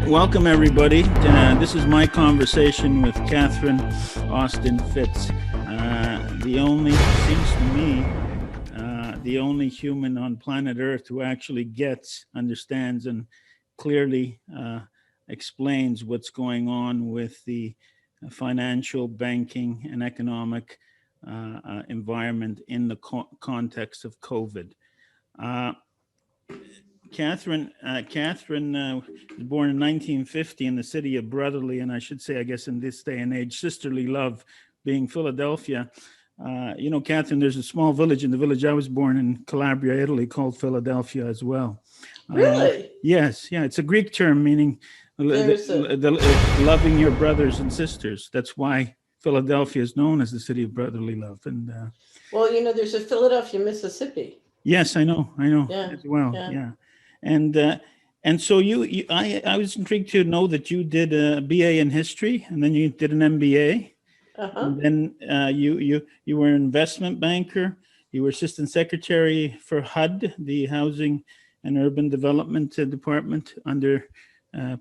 Welcome, everybody. This is my conversation with Catherine Austin Fitts. Seems to me, the only human on planet Earth who actually gets, understands, and clearly explains what's going on with the financial, banking, and economic environment in the context of COVID. Catherine was born in 1950 in the city of brotherly, and I should say, I guess in this day and age, sisterly love, being Philadelphia. Catherine, there's a small village in the village I was born in, Calabria, Italy, called Philadelphia as well. Really? Yes, yeah, it's a Greek term meaning loving your brothers and sisters. That's why Philadelphia is known as the city of brotherly love. And well, there's a Philadelphia, Mississippi. Yes, I know Yeah, as well. yeah. Yeah. And so I was intrigued to know that you did a BA in history, and then you did an MBA, and then you were an investment banker. You were assistant secretary for HUD, the Housing and Urban Development Department under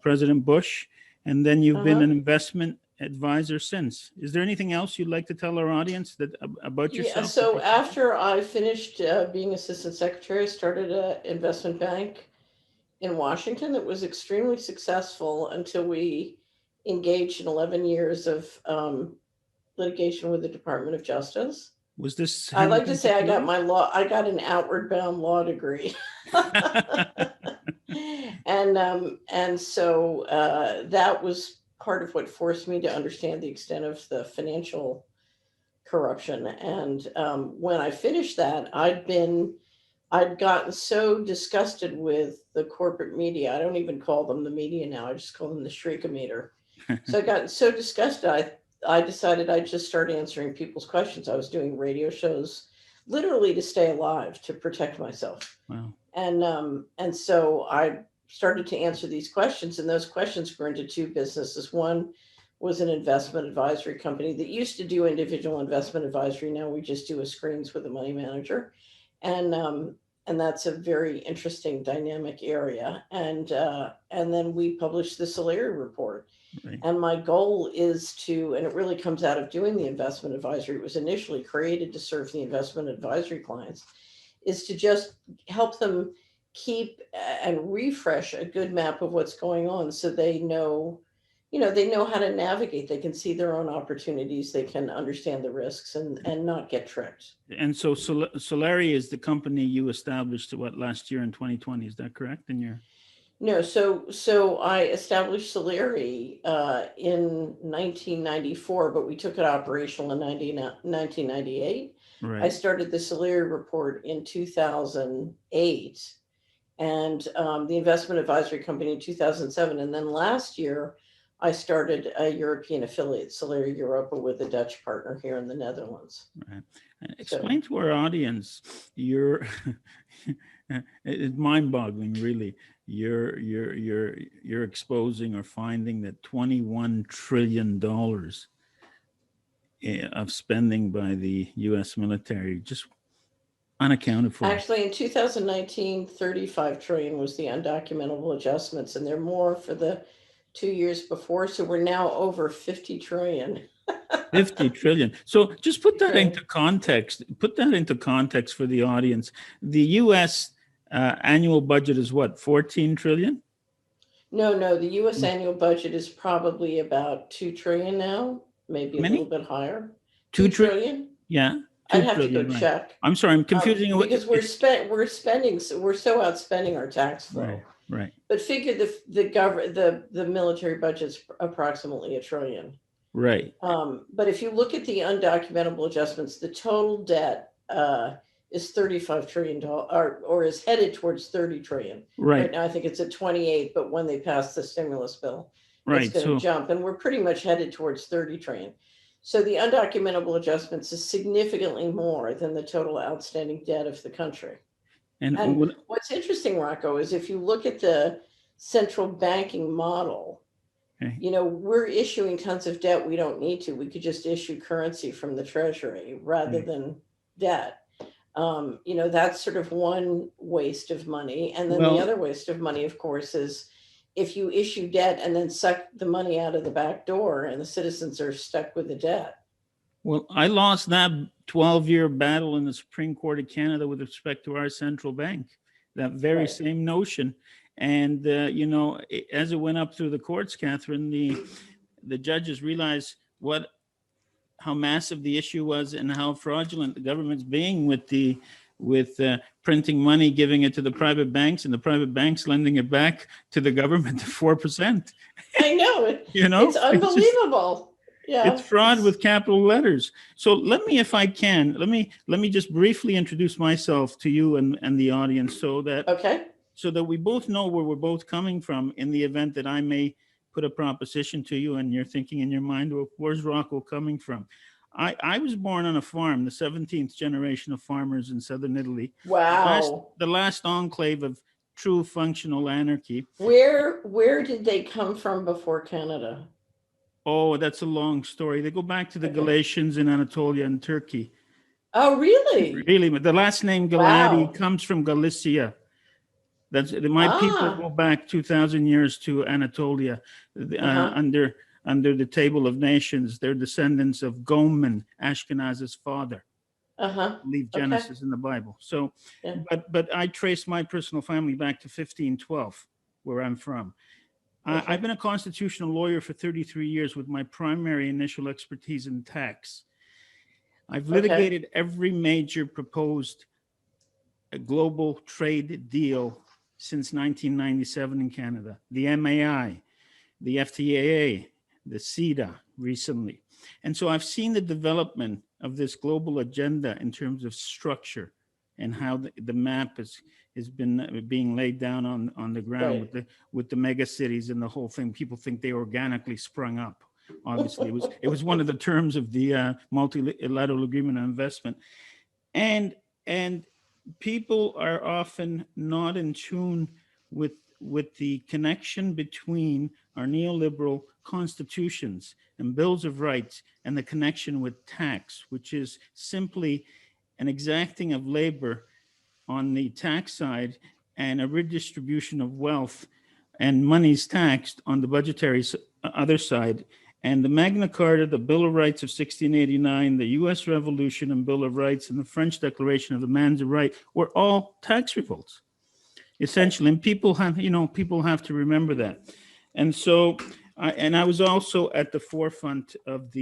President Bush, and then you've been an investment advisor since. Is there anything else you'd like to tell our audience about yourself? Yeah, so after I finished being assistant secretary, I started an investment bank in Washington that was extremely successful until we engaged in 11 years of litigation with the Department of Justice. Was this? I like to say I got an outward bound law degree. And so that was part of what forced me to understand the extent of the financial corruption. And when I finished that, I'd gotten so disgusted with the corporate media. I don't even call them the media now. I just call them the shriekometer. So I got so disgusted, I decided I'd just start answering people's questions. I was doing radio shows literally to stay alive, to protect myself. Wow. And so I started to answer these questions, and those questions grew into two businesses. One was an investment advisory company that used to do individual investment advisory. Now we just do a screens with a money manager. And that's a very interesting dynamic area. And then we published the Solari report. Right. And my goal is and it really comes out of doing the investment advisory. It was initially created to serve the investment advisory clients, is to just help them keep and refresh a good map of what's going on, so they know how to navigate. They can see their own opportunities. They can understand the risks and not get tricked. And so Solari is the company you established last year in 2020. Is that correct? No, so I established Solari in 1994, but we took it operational in 1998. Right. I started the Solari report in 2008, and the investment advisory company in 2007. And then last year, I started a European affiliate, Solari Europa, with a Dutch partner here in the Netherlands. Right. Explain to our audience, it's mind-boggling, really. You're exposing or finding that $21 trillion of spending by the U.S. military just unaccounted for. Actually, in 2019, 35 trillion was the undocumentable adjustments, and they're more for the 2 years before. So we're now over 50 trillion. 50 trillion. So just put that into context. Put that into context for the audience. The U.S. Annual budget is what, 14 trillion? No, the U.S. annual budget is probably about 2 trillion now, maybe a little bit higher. 2 trillion? Yeah. I'd have to go check. I'm sorry, I'm confusing because we're spending, we're so outspending our tax flow. Right. But figure the military budget's approximately $1 trillion. Right. But if you look at the undocumentable adjustments, the total debt is $35 trillion, or is headed towards 30 trillion. Right now, I think it's at 28, but when they pass the stimulus bill, it's going to jump, and we're pretty much headed towards 30 trillion. So the undocumentable adjustments is significantly more than the total outstanding debt of the country. And what's interesting, Rocco, is if you look at the central banking model, we're issuing tons of debt we don't need to. We could just issue currency from the treasury rather than debt. That's sort of one waste of money. And then the other waste of money, of course, is if you issue debt and then suck the money out of the back door and the citizens are stuck with the debt. Well, I lost that 12-year battle in the Supreme Court of Canada with respect to our central bank, that very Right. same notion. And, as it went up through the courts, Catherine, the judges realized how massive the issue was and how fraudulent the government's being with printing money, giving it to the private banks, and the private banks lending it back to the government at 4%. I know it. It's unbelievable. It's fraud with capital letters. So let me, if I can, let me just briefly introduce myself to you and the audience, so that we both know where we're both coming from in the event that I may put a proposition to you and you're thinking in your mind, well, where's Rocco coming from? I was born on a farm, the 17th generation of farmers in southern Italy. Wow. The last enclave of true functional anarchy. Where did they come from before Canada? Oh, that's a long story. They go back to the Galatians in Anatolia and Turkey. Oh, really? Really, but the last name Galati comes from Galicia. My people go back 2,000 years to Anatolia under the Table of Nations. They're descendants of Gomer, Ashkenaz's father. Leave Genesis in the Bible. So, but I trace my personal family back to 1512, where I'm from. I've been a constitutional lawyer for 33 years with my primary initial expertise in tax. I've litigated every major proposed global trade deal since 1997 in Canada, the MAI, the FTAA, the CETA recently. And so I've seen the development of this global agenda in terms of structure and how the map has been being laid down on the ground with the mega cities and the whole thing. People think they organically sprung up. Obviously, it was one of the terms of the multilateral agreement on investment, and people are often not in tune with the connection between our neoliberal constitutions and bills of rights and the connection with tax, which is simply an exacting of labor on the tax side and a redistribution of wealth and monies taxed on the budgetary other side. And the Magna Carta, the Bill of Rights of 1689, the US Revolution and Bill of Rights, and the French Declaration of the Man's Right were all tax revolts, essentially. And people have to remember that. And so, I was also at the forefront of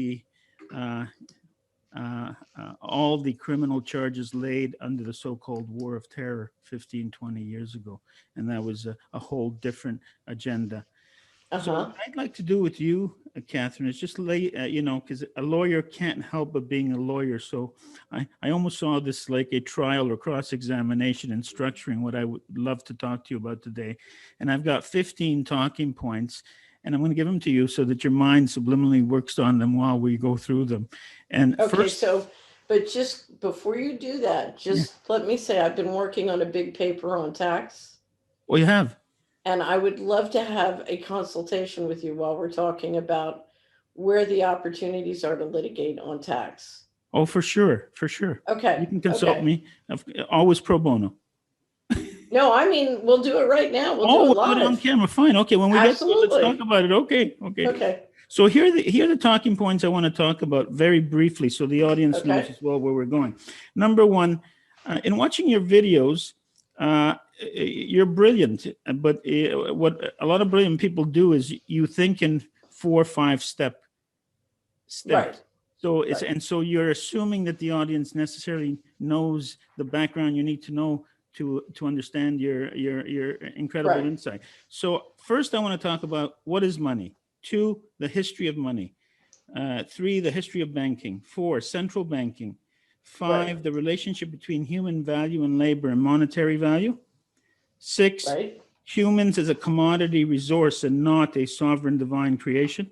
all the criminal charges laid under the so-called War of Terror 15, 20 years ago. And that was a whole different agenda. So what I'd like to do with you, Catherine, is just lay, because a lawyer can't help but being a lawyer. So I almost saw this like a trial or cross-examination in structuring what I would love to talk to you about today. And I've got 15 talking points, and I'm going to give them to you so that your mind subliminally works on them while we go through them. And but just before you do that, let me say I've been working on a big paper on tax. Well, you have. And I would love to have a consultation with you while we're talking about where the opportunities are to litigate on tax. Oh, for sure. For sure. Okay. You can consult me. Always pro bono. No, I mean, we'll do it right now. We'll do it on camera. Fine. Okay. When we get to it, let's talk about it. Okay. So here are the talking points I want to talk about very briefly so the audience knows as well where we're going. Number one, in watching your videos, you're brilliant, but what a lot of brilliant people do is you think in 4 or 5 steps. Right. So so you're assuming that the audience necessarily knows the background you need to know to understand your incredible insight. So first I want to talk about what is money. 2, the history of money. 3, the history of banking. 4, central banking. 5, the relationship between human value and labor and monetary value. 6, humans as a commodity resource and not a sovereign divine creation.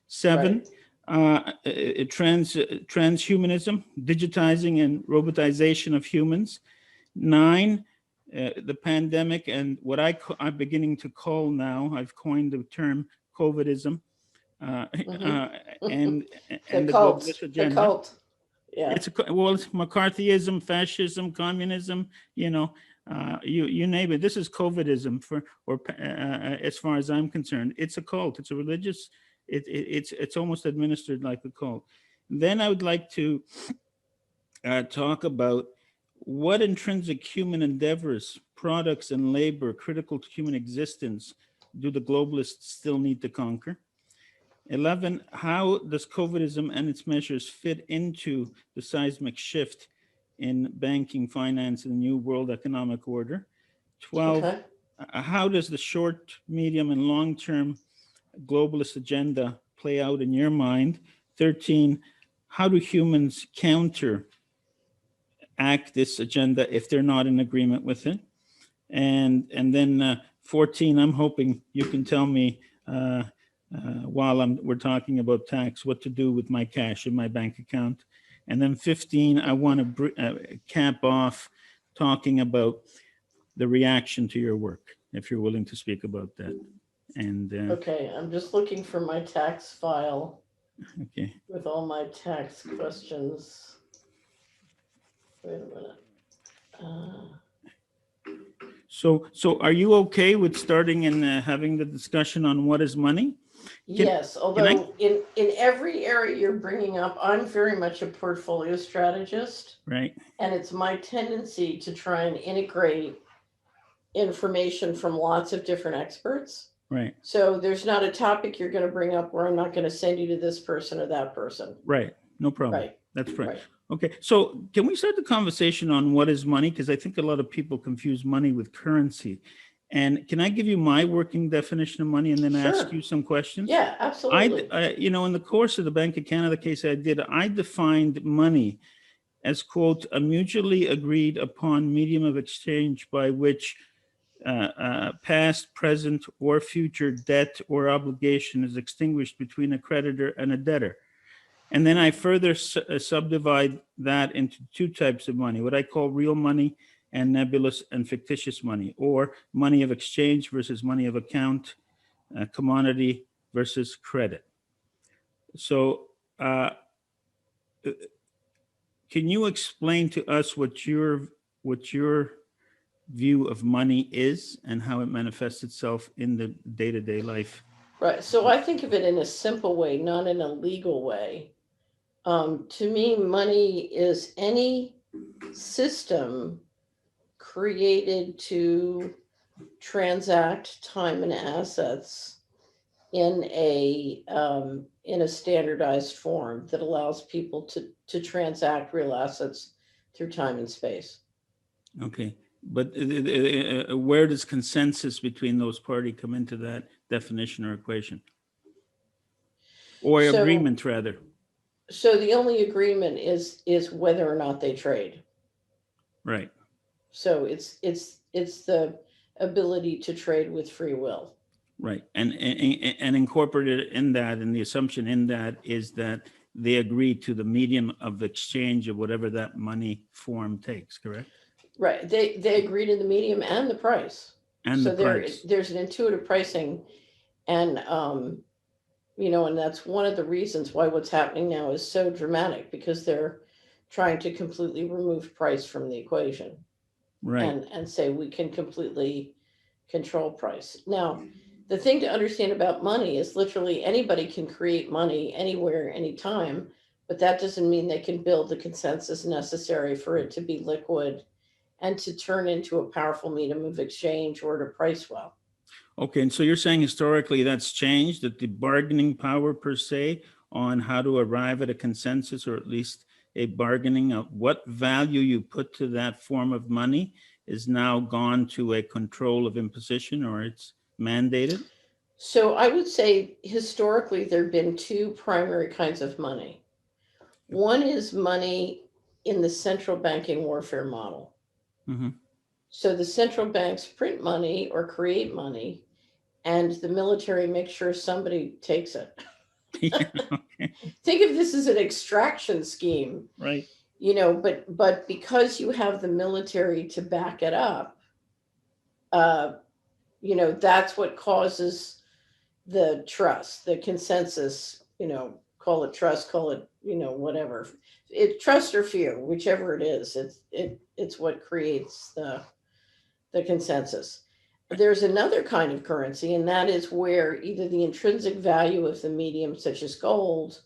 7, transhumanism, digitizing and robotization of humans. 9, the pandemic and what I'm beginning to call now, I've coined the term COVIDism, and the globalist agenda. The cult. Yeah. Well, it's McCarthyism, fascism, communism, you name it. This is COVIDism as far as I'm concerned. It's a cult. It's a religious, it's almost administered like a cult. Then I would like to talk about what intrinsic human endeavors, products, and labor critical to human existence do the globalists still need to conquer? 11, how does COVIDism and its measures fit into the seismic shift in banking, finance, and the new world economic order? 12, Okay. how does the short, medium, and long-term globalist agenda play out in your mind? 13, how do humans counteract this agenda if they're not in agreement with it? And then 14, I'm hoping you can tell me while we're talking about tax, what to do with my cash in my bank account. And then 15, I want to cap off talking about the reaction to your work, if you're willing to speak about that. And Okay, I'm just looking for my tax file okay. with all my tax questions. Wait a minute. So are you okay with starting and having the discussion on what is money? Yes, although in every area you're bringing up, I'm very much a portfolio strategist. Right. And it's my tendency to try and integrate information from lots of different experts. Right. So there's not a topic you're going to bring up where I'm not going to send you to this person or that person. Right. No problem. Right. That's right. Right. Okay. So can we start the conversation on what is money? Because I think a lot of people confuse money with currency. And can I give you my working definition of money and then ask Sure. you some questions? Yeah, absolutely. In the course of the Bank of Canada case I did, I defined money as, quote, a mutually agreed upon medium of exchange by which past, present, or future debt or obligation is extinguished between a creditor and a debtor. And then I further subdivide that into two types of money, what I call real money and nebulous and fictitious money, or money of exchange versus money of account, commodity versus credit. So can you explain to us what your view of money is and how it manifests itself in the day-to-day life? Right. So I think of it in a simple way, not in a legal way. To me, money is any system created to transact time and assets in a standardized form that allows people to transact real assets through time and space. Okay, but where does consensus between those parties come into that definition or equation? Or agreement, rather? So the only agreement is whether or not they trade. Right. So it's the ability to trade with free will. Right. And incorporated in that, and the assumption in that is that they agree to the medium of exchange of whatever that money form takes, correct? Right. They agree to the medium and the price. And so there's an intuitive pricing, and and that's one of the reasons why what's happening now is so dramatic, because they're trying to completely remove price from the equation. Right. And say we can completely control price. Now, the thing to understand about money is literally anybody can create money anywhere, anytime, but that doesn't mean they can build the consensus necessary for it to be liquid and to turn into a powerful medium of exchange or to price well. Okay, and so you're saying historically that's changed, that the bargaining power per se on how to arrive at a consensus, or at least a bargaining of what value you put to that form of money, is now gone to a control of imposition, or it's mandated? So I would say historically there have been two primary kinds of money. One is money in the central banking warfare model. Mm-hmm. So the central banks print money or create money, and the military makes sure somebody takes it. Yeah, okay. Think of this as an extraction scheme. Right. But because you have the military to back it up, that's what causes the trust, the consensus, call it trust, call it, whatever. Trust or fear, whichever it is, it's what creates the consensus. There's another kind of currency, and that is where either the intrinsic value of the medium, such as gold,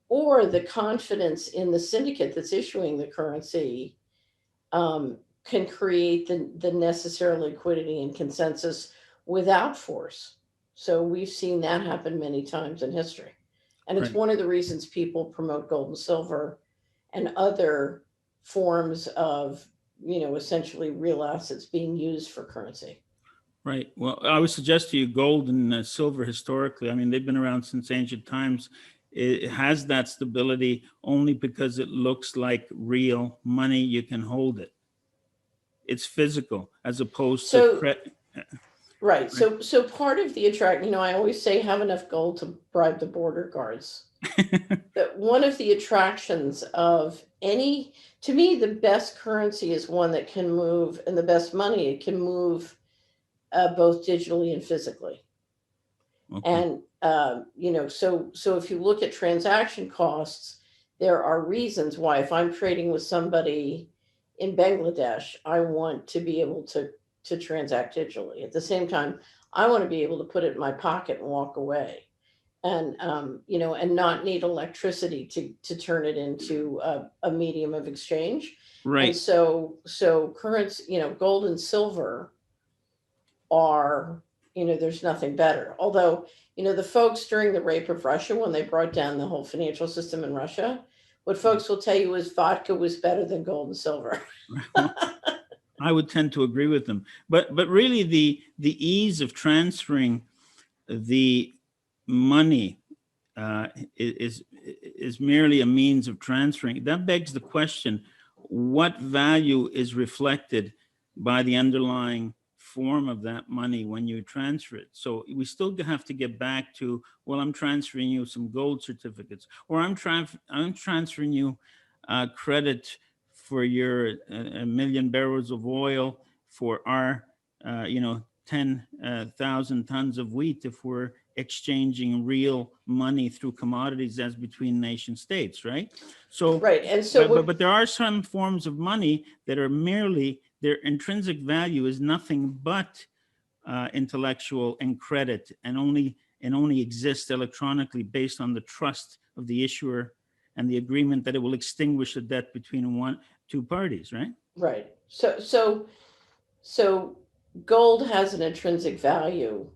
or the confidence in the syndicate that's issuing the currency, can create the necessary liquidity and consensus without force. So we've seen that happen many times in history. And it's Right. one of the reasons people promote gold and silver and other forms of, essentially real assets being used for currency. Right. Well, I would suggest to you gold and silver historically, I mean, they've been around since ancient times. It has that stability only because it looks like real money. You can hold it. It's physical as opposed to So, credit. right. So part of the attract, I always say have enough gold to bribe the border guards. That one of the attractions of to me, the best currency is one that can move, and the best money, it can move both digitally and physically. Okay. And so if you look at transaction costs, there are reasons why if I'm trading with somebody in Bangladesh, I want to be able to transact digitally. At the same time, I want to be able to put it in my pocket and walk away, and and not need electricity to turn it into a medium of exchange. And Right. so currency, gold and silver are, there's nothing better. Although, the folks during the rape of Russia, when they brought down the whole financial system in Russia, what folks will tell you is vodka was better than gold and silver. Well, I would tend to agree with them. But really the ease of transferring the money is merely a means of transferring. That begs the question, what value is reflected by the underlying form of that money when you transfer it? So we still have to get back to, well, I'm transferring you some gold certificates, or I'm transferring you credit for your 1,000,000 barrels of oil for our 10,000 tons of wheat, if we're exchanging real money through commodities as between nation states, right? So, Right. And so but there are some forms of money that are merely, their intrinsic value is nothing but intellectual and credit, and only exists electronically based on the trust of the issuer and the agreement that it will extinguish the debt between two parties, right? right. So gold has an intrinsic value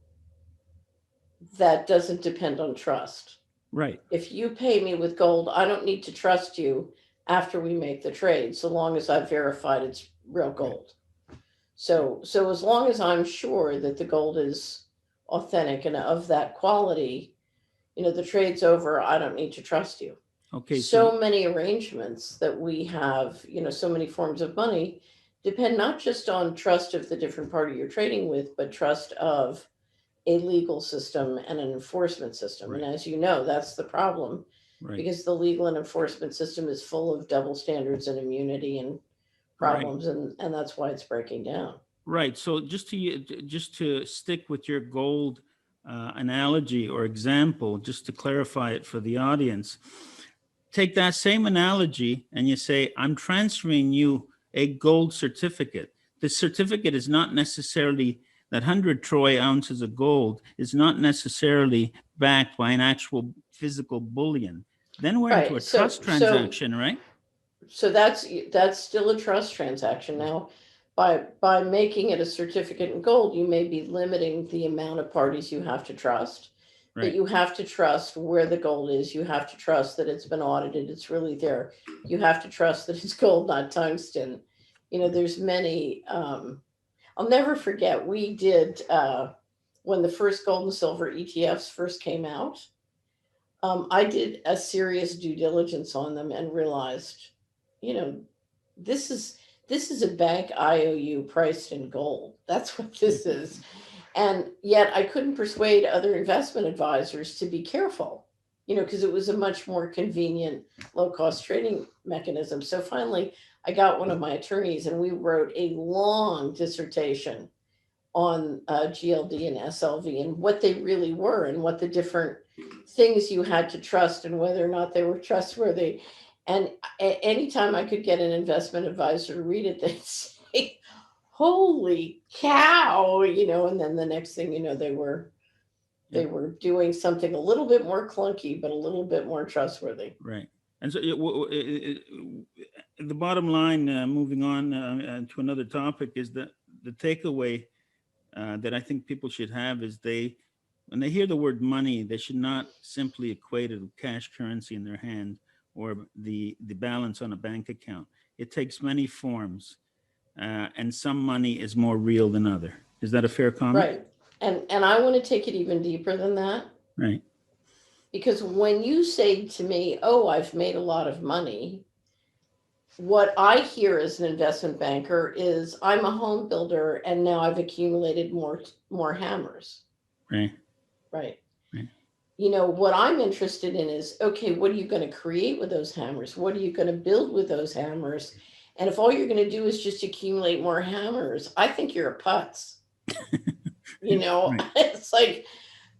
that doesn't depend on trust. Right. If you pay me with gold, I don't need to trust you after we make the trade, so long as I've verified it's real gold. So as long as I'm sure that the gold is authentic and of that quality, the trade's over. I don't need to trust you. Okay. So many arrangements that we have, so many forms of money depend not just on trust of the different party you're trading with, but trust of a legal system and an enforcement system. Right. And as you know, that's the problem, Right. because the legal and enforcement system is full of double standards and immunity and problems, and that's why it's breaking down. Right. So just to stick with your gold analogy or example, just to clarify it for the audience, take that same analogy and you say, I'm transferring you a gold certificate. The certificate is not necessarily, that 100 troy ounces of gold is not necessarily backed by an actual physical bullion. Then we're into a trust transaction, right? So that's still a trust transaction. Now, by making it a certificate in gold, you may be limiting the amount of parties you have to trust. But you have to trust where the gold is. You have to trust that it's been audited. It's really there. You have to trust that it's gold, not tungsten. There's many. I'll never forget. We did when the first gold and silver ETFs first came out. I did a serious due diligence on them and realized, this is a bank IOU priced in gold. That's what this is. And yet I couldn't persuade other investment advisors to be careful, because it was a much more convenient, low-cost trading mechanism. So finally, I got one of my attorneys and we wrote a long dissertation on GLD and SLV and what they really were and what the different things you had to trust and whether or not they were trustworthy. And anytime I could get an investment advisor to read it, they'd say, "Holy cow!" And then the next thing you know, they were doing something a little bit more clunky, but a little bit more trustworthy. Right. And so the bottom line, moving on to another topic, is that the takeaway that I think people should have is when they hear the word money, they should not simply equate it with cash currency in their hand or the balance on a bank account. It takes many forms, and some money is more real than other. Is that a fair comment? Right. And I want to take it even deeper than that. Right. Because when you say to me, "Oh, I've made a lot of money," what I hear as an investment banker is, "I'm a home builder and now I've accumulated more hammers." Right. Right. Right. What I'm interested in is, okay, what are you going to create with those hammers? What are you going to build with those hammers? And if all you're going to do is just accumulate more hammers, I think you're a putz. Right. It's like,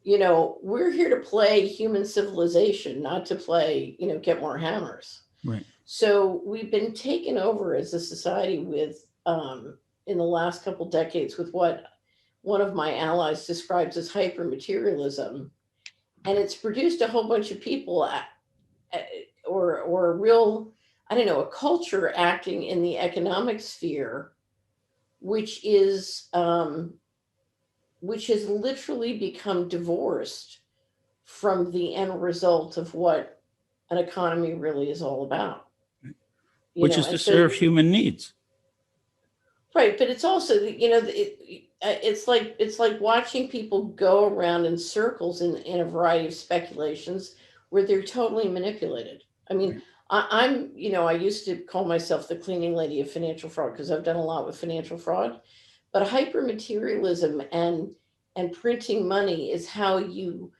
we're here to play human civilization, not to play, get more hammers. Right. So we've been taken over as a society with, in the last couple decades, with what one of my allies describes as hyper materialism. And it's produced a whole bunch of people or a real, I don't know, a culture acting in the economic sphere, which has literally become divorced from the end result of what an economy really is all about. Which is to serve human needs. Right, but it's also, it's like watching people go around in circles in a variety of speculations where they're totally manipulated. I mean, I used to call myself the cleaning lady of financial fraud because I've done a lot with financial fraud. But hyper materialism and printing money is how you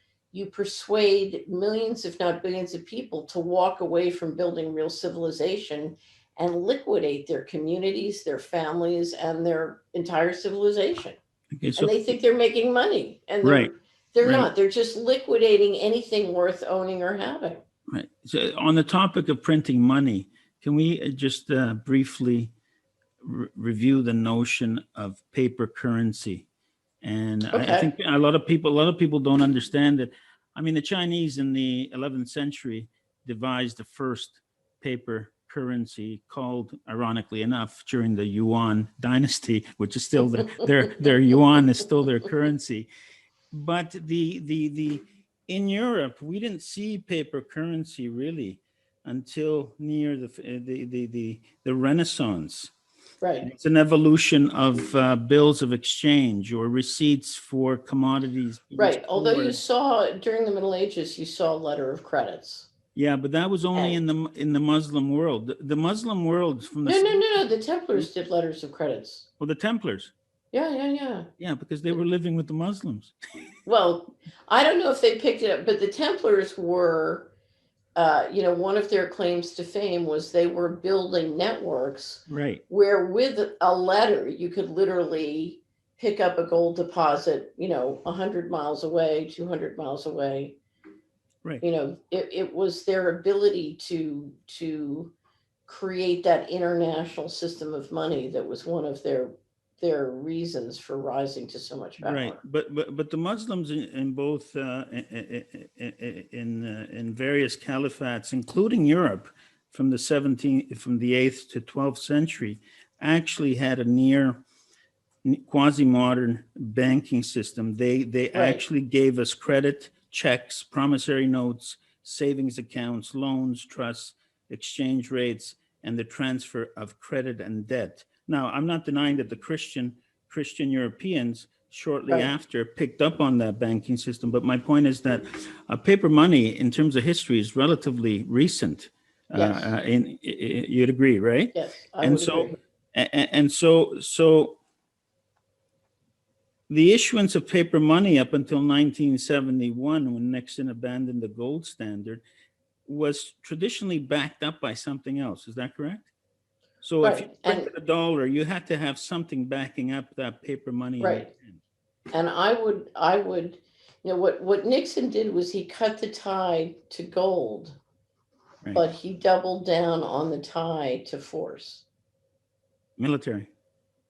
persuade millions, if not billions, of people to walk away from building real civilization and liquidate their communities, their families, and their entire civilization. Okay, and they think they're making money, and Right. they're Right. not. They're just liquidating anything worth owning or having. Right. So on the topic of printing money, can we just briefly review the notion of paper currency? And I Okay. think a lot of people don't understand it. I mean, the Chinese in the 11th century devised the first paper currency called, ironically enough, during the Yuan dynasty, which is still their yuan is still their currency. But in Europe, we didn't see paper currency really until near the Renaissance. Right. It's an evolution of bills of exchange or receipts for commodities. Right. Although you saw during the Middle Ages, you saw a letter of credits. Yeah, but that was only in the Muslim world. The Muslim world from the No. The Templars did letters of credits. Well, the Templars. Yeah, because they were living with the Muslims. Well, I don't know if they picked it up, but the Templars were, one of their claims to fame was they were building networks, right, where with a letter you could literally pick up a gold deposit, 100 miles away, 200 miles away. Right. It was their ability to create that international system of money that was one of their reasons for rising to so much power. Right, but the Muslims in both in various caliphates, including Europe, from the 8th to 12th century, actually had a near quasi-modern banking system. They actually gave us credit, checks, promissory notes, savings accounts, loans, trusts, exchange rates, and the transfer of credit and debt. Now, I'm not denying that the Christian Europeans shortly after picked up on that banking system, but my point is that paper money, in terms of history, is relatively recent. Yes. You'd agree, right? Yes, I would agree. And so the issuance of paper money up until 1971, when Nixon abandoned the gold standard, was traditionally backed up by something else. Is that correct? So if you printed a dollar, you had to have something backing up that paper money. Right. And I would what Nixon did was he cut the tie to gold, Right. but he doubled down on the tie to force. Military.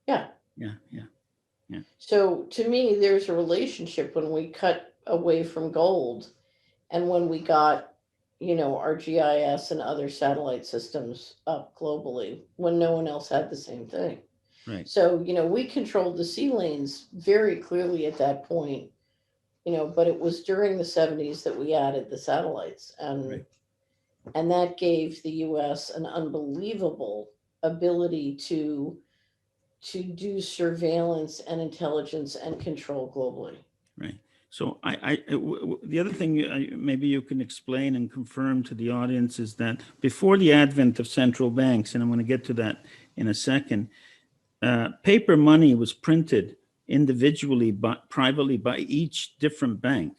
Yeah. Yeah. Yeah. So to me, there's a relationship when we cut away from gold and when we got, our GIS and other satellite systems up globally when no one else had the same thing. Right. So, we controlled the sea lanes very clearly at that point, but it was during the 70s that we added the satellites, and Right. and that gave the US an unbelievable ability to do surveillance and intelligence and control globally. Right. So the other thing maybe you can explain and confirm to the audience is that before the advent of central banks, and I'm going to get to that in a second, paper money was printed individually, but privately by each different bank.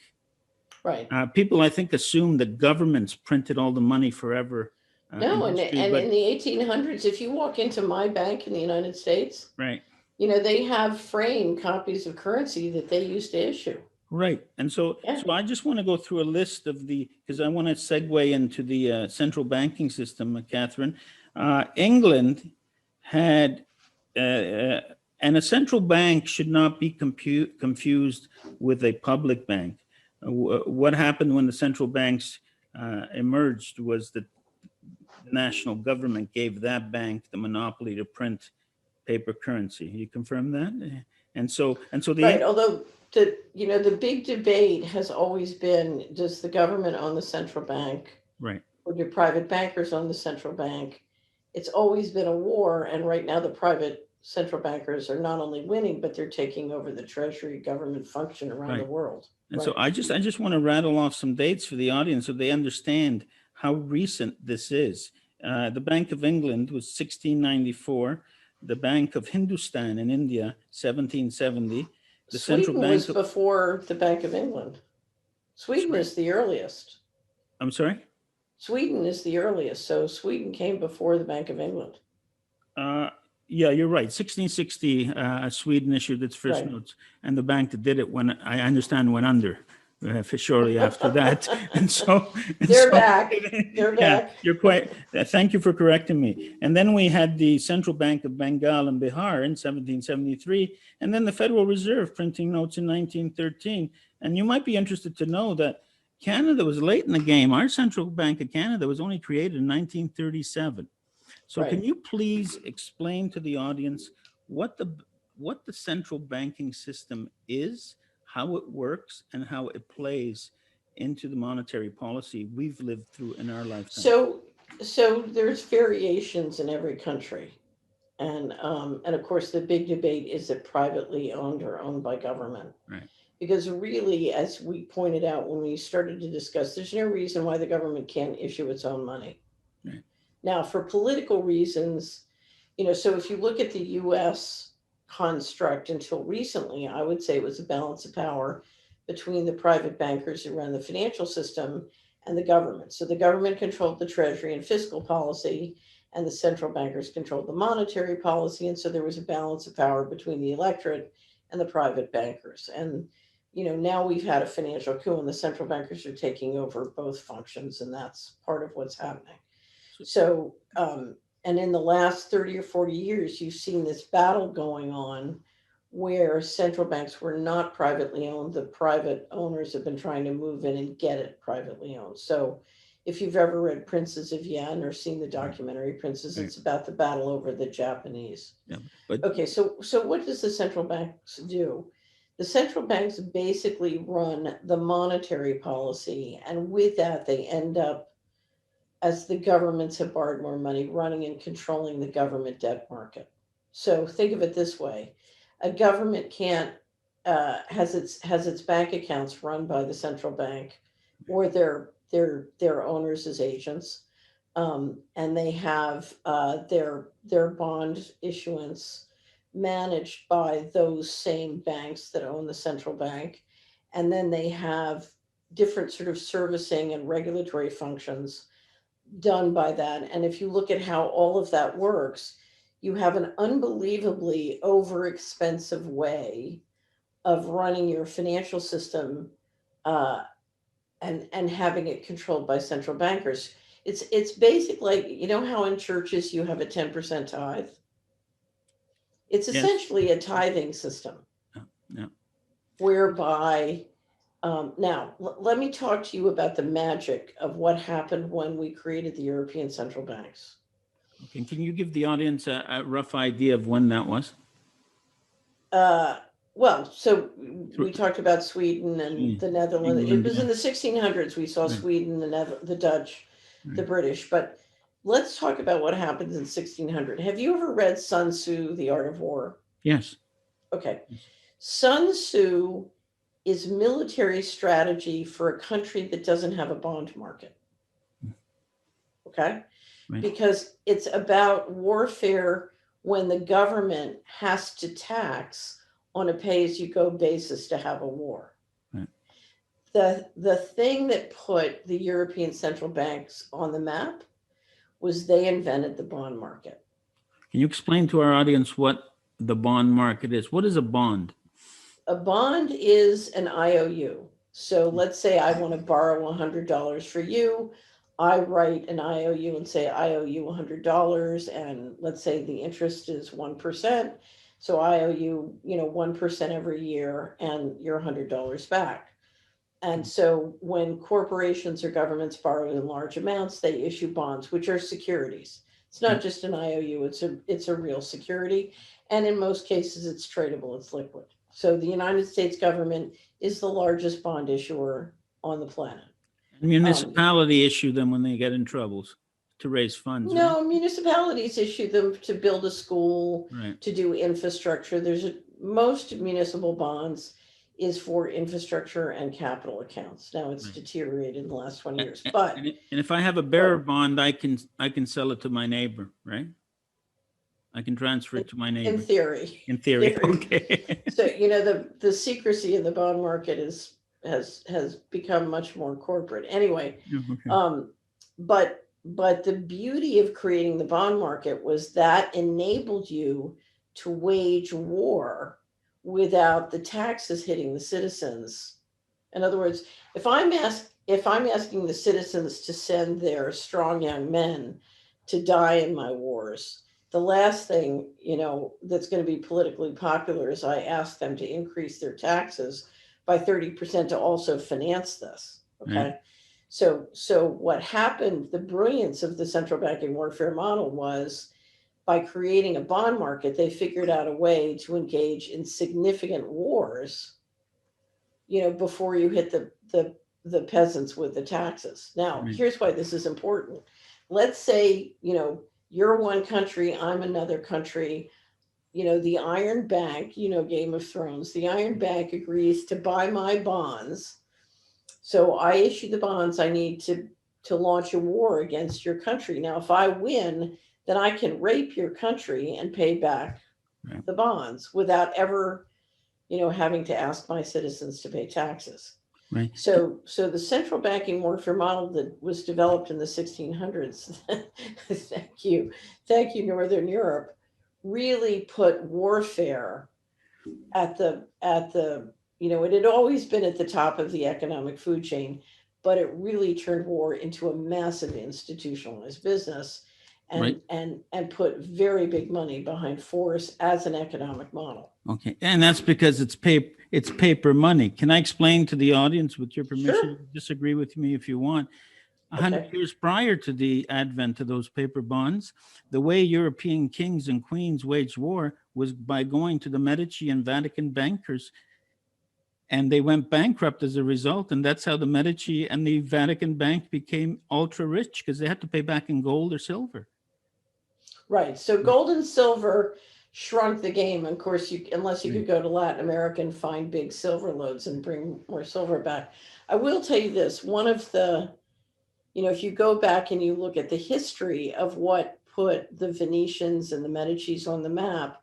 Right. People, I think, assume that governments printed all the money forever. No, in and history, and but in the 1800s, if you walk into my bank in the United States, right. they have framed copies of currency that they used to issue. Right. And so, Yeah. so I just want to go through a list of because I want to segue into the central banking system, Catherine. England had, and a central bank should not be confused with a public bank. What happened when the central banks emerged was that the national government gave that bank the monopoly to print paper currency. You confirm that? And so Right. Although the big debate has always been, does the government own the central bank? Right. Or do private bankers own the central bank? It's always been a war. And right now the private central bankers are not only winning, but they're taking over the treasury government function around the Right. world. And Right. so I just want to rattle off some dates for the audience so they understand how recent this is. The Bank of England was 1694. The Bank of Hindustan in India, 1770. The Central Sweden Bank was of, before the Bank of England. Sweden Sorry? is the earliest. I'm sorry? Sweden is the earliest. So Sweden came before the Bank of England. Yeah, you're right. 1660, Sweden issued its first Right. notes, and the bank that did it, when I understand, went under for shortly after that. And so They're back. They're yeah, back. you're quite. Thank you for correcting me. And then we had the Central Bank of Bengal and Bihar in 1773, and then the Federal Reserve printing notes in 1913. And you might be interested to know that Canada was late in the game. Our Central Bank of Canada was only created in 1937. So Right. can you please explain to the audience what the central banking system is, how it works, and how it plays into the monetary policy we've lived through in our lifetime? So there's variations in every country. And of course the big debate, is it privately owned or owned by government? Right. Because really, as we pointed out when we started to discuss, there's no reason why the government can't issue its own money. Right. Now, for political reasons, so if you look at the US construct until recently, I would say it was a balance of power between the private bankers who run the financial system and the government. So the government controlled the treasury and fiscal policy, and the central bankers controlled the monetary policy. And so there was a balance of power between the electorate and the private bankers. And now we've had a financial coup and the central bankers are taking over both functions, and that's part of what's happening. So, and in the last 30 or 40 years, you've seen this battle going on where central banks were not privately owned. The private owners have been trying to move in and get it privately owned. So, if you've ever read Princes of Yen or seen the documentary Princes, it's about the battle over the Japanese. Yeah, but Okay, so what does the central banks do? The central banks basically run the monetary policy, and with that, they end up, as the governments have borrowed more money, running and controlling the government debt market. So think of it this way: a government can't has its bank accounts run by the central bank or their owners as agents, and they have their bond issuance managed by those same banks that own the central bank, and then they have different sort of servicing and regulatory functions done by that. And if you look at how all of that works, you have an unbelievably over expensive way of running your financial system uh, and having it controlled by central bankers. It's basically, you know how in churches you have a 10% tithe? It's Yes. essentially a tithing system Yeah. whereby, now let me talk to you about the magic of what happened when we created the European central banks. Okay. Can you give the audience a rough idea of when that was? Well, so we talked about Sweden and the Netherlands. It England, was yeah. in the 1600s we saw Right. Sweden, the Dutch, the Right. British. But let's talk about what happens in 1600. Have you ever read Sun Tzu, The Art of War? Yes. Okay. Yes. Sun Tzu is military strategy for a country that doesn't have a bond market. Okay. Right. Because it's about warfare when the government has to tax on a pay-as-you-go basis to have a war. Right. The thing that put the European central banks on the map was they invented the bond market. Can you explain to our audience what the bond market is? What is a bond? A bond is an IOU. So let's say I want to borrow $100 for you. I write an IOU and say I owe you $100, and let's say the interest is 1%. So I owe you, 1% every year, and you're $100 back. And so when corporations or governments borrow in large amounts, they issue bonds, which are securities. It's not just an IOU, it's a real security. And in most cases, it's tradable, it's liquid. So the United States government is the largest bond issuer on the planet. Municipality issue them when they get in troubles to raise funds. No, right? Municipalities issue them to build a school, right. To do infrastructure. Most municipal bonds is for infrastructure and capital accounts. Now it's deteriorated in the last 20 years. But and if I have a bearer bond, I can sell it to my neighbor, right? I can transfer it to my neighbor. In theory. In theory. Okay. So the secrecy in the bond market has become much more corporate. Anyway, okay. But the beauty of creating the bond market was that enabled you to wage war without the taxes hitting the citizens. In other words, if I'm asking the citizens to send their strong young men to die in my wars, the last thing, that's going to be politically popular is I ask them to increase their taxes by 30% to also finance this. Okay. So what happened, the brilliance of the central banking warfare model was by creating a bond market, they figured out a way to engage in significant wars, before you hit the peasants with the taxes. Now, here's why this is important. Let's say, you're one country, I'm another country. The Iron Bank, Game of Thrones, the Iron Bank agrees to buy my bonds. So I issue the bonds I need to launch a war against your country. Now, if I win, then I can rape your country and pay back the bonds without ever, having to ask my citizens to pay taxes. Right. So the central banking warfare model that was developed in the 1600s, thank you, Northern Europe, really put warfare at the it had always been at the top of the economic food chain, but it really turned war into a massive institutionalized business and put very big money behind force as an economic model. Okay, and that's because it's paper money. Can I explain to the audience, with your permission? Sure. Disagree with me if you want. 100 years prior to the advent of those paper bonds, the way European kings and queens waged war was by going to the Medici and Vatican bankers, and they went bankrupt as a result. And that's how the Medici and the Vatican Bank became ultra rich, because they had to pay back in gold or silver. Right. So gold and silver shrunk the game. Of course, unless you could go to Latin America and find big silver lodes and bring more silver back. I will tell you this, one of the, if you go back and you look at the history of what put the Venetians and the Medicis on the map,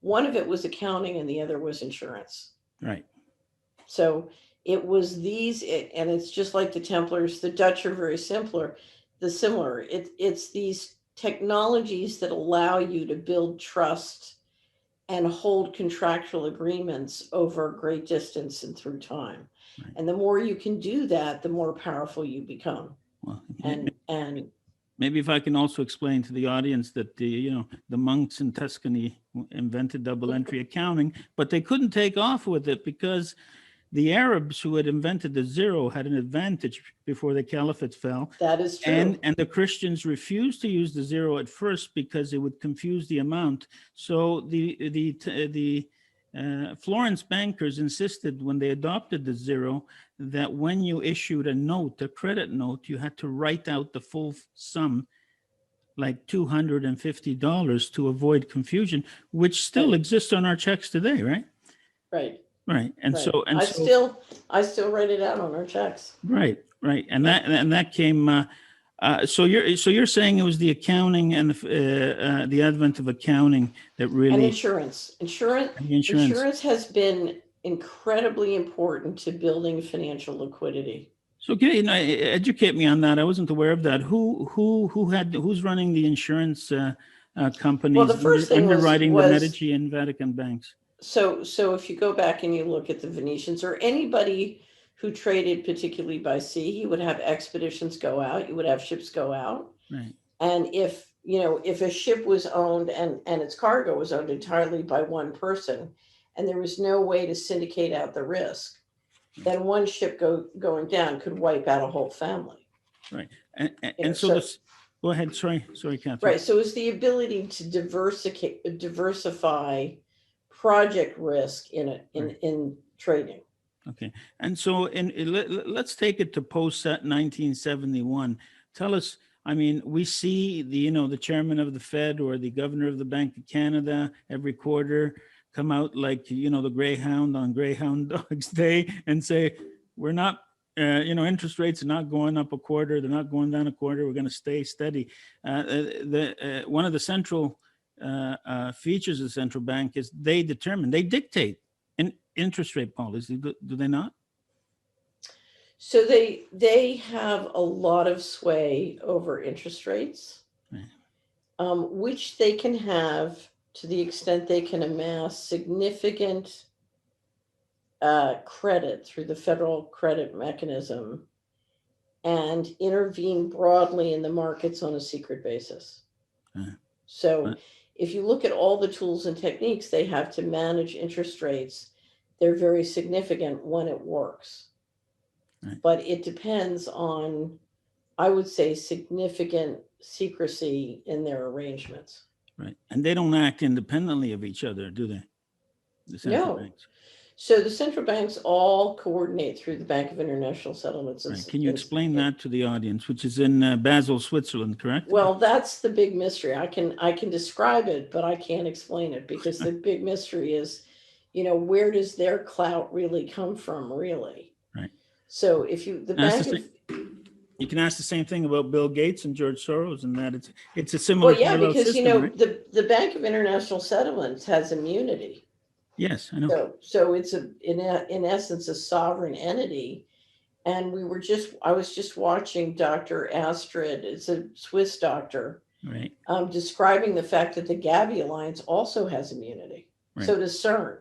one of it was accounting and the other was insurance. Right. So it was and it's just like the Templars. The Dutch are very similar. It's these technologies that allow you to build trust and hold contractual agreements over a great distance and through time. Right. And the more you can do that, the more powerful you become. Well, And maybe if I can also explain to the audience that the monks in Tuscany invented double entry accounting, but they couldn't take off with it because the Arabs who had invented the zero had an advantage before the caliphate fell. that is true. And the Christians refused to use the zero at first because it would confuse the amount. So the Florence bankers insisted when they adopted the zero that when you issued a note, a credit note, you had to write out the full sum, like $250, to avoid confusion, which still exists on our checks today, right? Right. Right. And Right. so, I still write it out on our checks. right. And that came, so you're saying it was the accounting and the advent of accounting that And really, insurance. the insurance. Insurance has been incredibly important to building financial liquidity. So educate me on that. I wasn't aware of that. Who's running the insurance companies? Well, the first thing underwriting the was Medici and Vatican banks. so if you go back and you look at the Venetians or anybody who traded particularly by sea, you would have expeditions go out, you would have ships go out. Right. And if a ship was owned and its cargo was owned entirely by one person and there was no way to syndicate out the risk, then one ship going down could wipe out a whole family. Right. You know, And so this, go ahead. Sorry, Catherine. right. So it's the ability to diversify project risk in trading. Okay. And so let's take it to post 1971. Tell us, I mean, we see the chairman of the Fed or the governor of the Bank of Canada every quarter come out like, the Greyhound on Greyhound Dogs Day and say, we're not, interest rates are not going up a quarter. They're not going down a quarter. We're going to stay steady. One of the central features of the central bank is they dictate an interest rate policy. Do they not? So they have a lot of sway over interest rates, Right. Which they can have to the extent they can amass significant credit through the federal credit mechanism and intervene broadly in the markets on a secret basis. So if you look at all the tools and techniques they have to manage interest rates, they're very significant when it works. Right. But it depends on, I would say, significant secrecy in their arrangements. Right. And they don't act independently of each other, do they? The central No. banks. So the central banks all coordinate through the Bank of International Settlements. Right. Can you explain that to the audience, which is in Basel, Switzerland, correct? Well, that's the big mystery. I can describe it, but I can't explain it because the big mystery is, where does their clout really come from, really? Right. So if you you can ask the same thing about Bill Gates and George Soros, and that it's a similar. Well, yeah, parallel because system, right? the Bank of International Settlements has immunity. Yes, I know. So it's in essence a sovereign entity, and I was just watching Dr. Astrid, it's a Swiss doctor, Right. Describing the fact that the Gavi Alliance also has immunity. Right. So does CERN.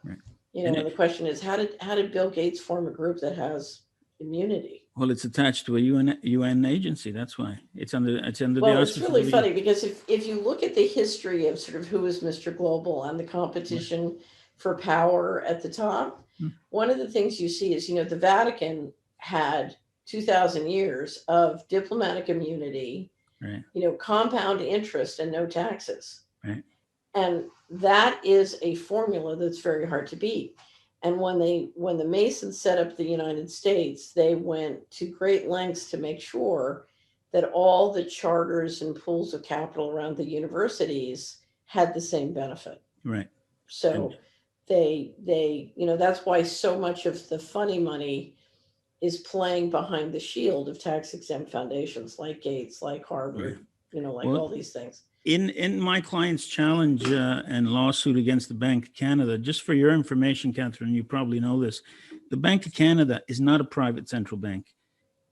Right. And the question is, how did Bill Gates form a group that has immunity? Well, it's attached to a UN agency. That's why it's under the Well, it's auspices really of the funny because if you look at the history of sort of who is Mr. Global and the competition for power at the top, one of the things you see is, the Vatican had 2,000 years of diplomatic immunity, Right. Compound interest and no taxes. Right. And that is a formula that's very hard to beat. And when the Masons set up the United States, they went to great lengths to make sure that all the charters and pools of capital around the universities had the same benefit. Right. So they that's why so much of the funny money is playing behind the shield of tax exempt foundations like Gates, like Harvard, like all these things. In my client's challenge and lawsuit against the Bank of Canada, just for your information, Catherine, you probably know this, the Bank of Canada is not a private central bank.